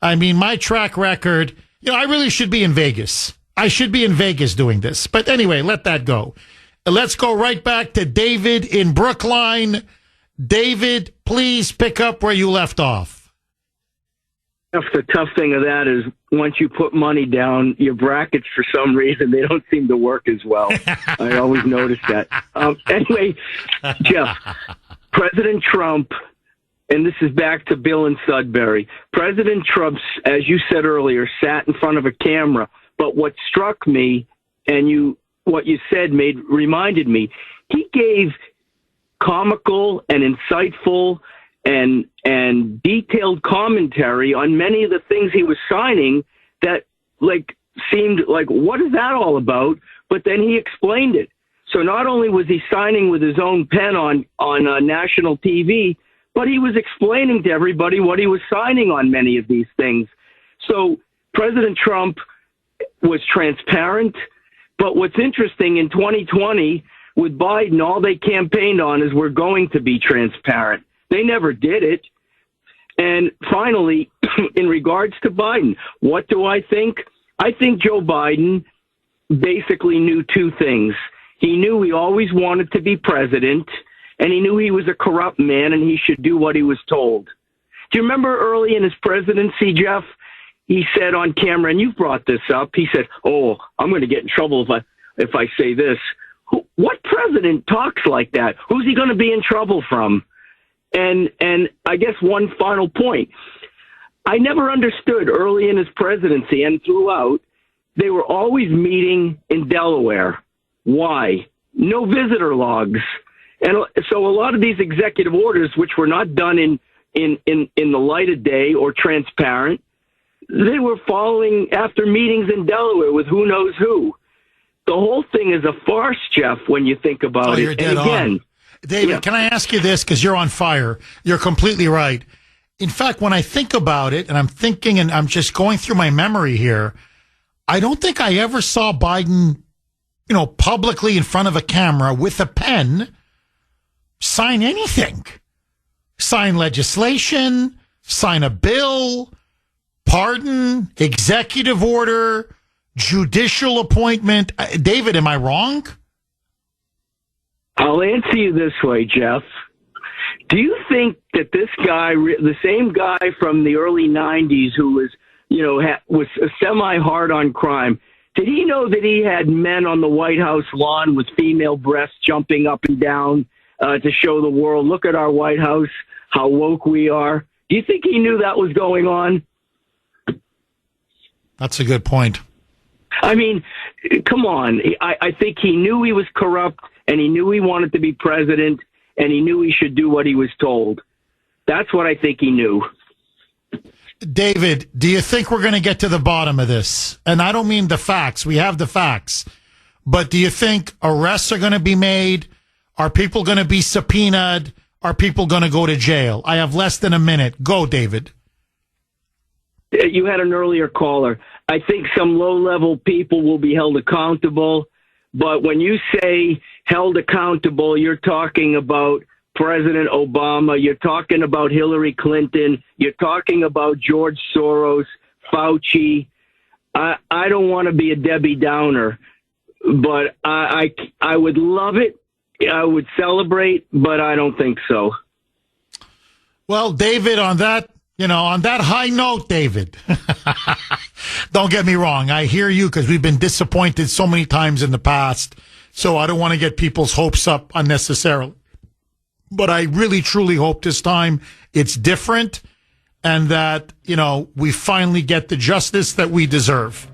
My track record, I really should be in Vegas. I should be in Vegas doing this. But anyway, let that go. Let's go right back to David in Brookline. David, please pick up where you left off. The tough thing of that is once you put money down, your brackets, for some reason, they don't seem to work as well. I always notice that. Anyway, Jeff, President Trump, and this is back to Bill in Sudbury. President Trump, as you said earlier, sat in front of a camera. But what struck me, and what you said reminded me, he gave comical and insightful and detailed commentary on many of the things he was signing that seemed like, what is that all about? But then he explained it. So not only was he signing with his own pen on national TV, but he was explaining to everybody what he was signing on many of these things. So President Trump was transparent. But what's interesting, in 2020, with Biden, all they campaigned on is we're going to be transparent. They never did it. And finally, in regards to Biden, what do I think? I think Joe Biden basically knew two things. He knew he always wanted to be president, and he knew he was a corrupt man and he should do what he was told. Do you remember early in his presidency, Jeff, he said on camera, and you've brought this up, he said, "Oh, I'm going to get in trouble if I say this." What president talks like that? Who's he going to be in trouble from? And I guess one final point. I never understood early in his presidency and throughout, they were always meeting in Delaware. Why? No visitor logs. And so a lot of these executive orders, which were not done in the light of day or transparent, they were following after meetings in Delaware with who knows who. The whole thing is a farce, Jeff, when you think about it. You're dead on. David, Can I ask you this? Because you're on fire. You're completely right. In fact, when I think about it, and I'm thinking, and I'm just going through my memory here, I don't think I ever saw Biden, publicly in front of a camera with a pen sign anything. Sign legislation, sign a bill, pardon, executive order, judicial appointment. David, am I wrong? I'll answer you this way, Jeff. Do you think that this guy, the same guy from the early 90s who was, was semi-hard on crime, did he know that he had men on the White House lawn with female breasts jumping up and down to show the world, look at our White House, how woke we are? Do you think he knew that was going on? That's a good point. I mean, come on. I think he knew he was corrupt, and he knew he wanted to be president, and he knew he should do what he was told. That's what I think he knew. David, do you think we're going to get to the bottom of this? And I don't mean the facts. We have the facts. But do you think arrests are going to be made? Are people going to be subpoenaed? Are people going to go to jail? I have less than a minute. Go, David. You had an earlier caller. I think some low-level people will be held accountable. But when you say held accountable, you're talking about President Obama, you're talking about Hillary Clinton, you're talking about George Soros, Fauci. I don't want to be a Debbie Downer, but I would love it. I would celebrate, but I don't think so. Well, David, on that high note, David, don't get me wrong. I hear you because we've been disappointed so many times in the past. So I don't want to get people's hopes up unnecessarily. But I really, truly hope this time it's different and that, we finally get the justice that we deserve.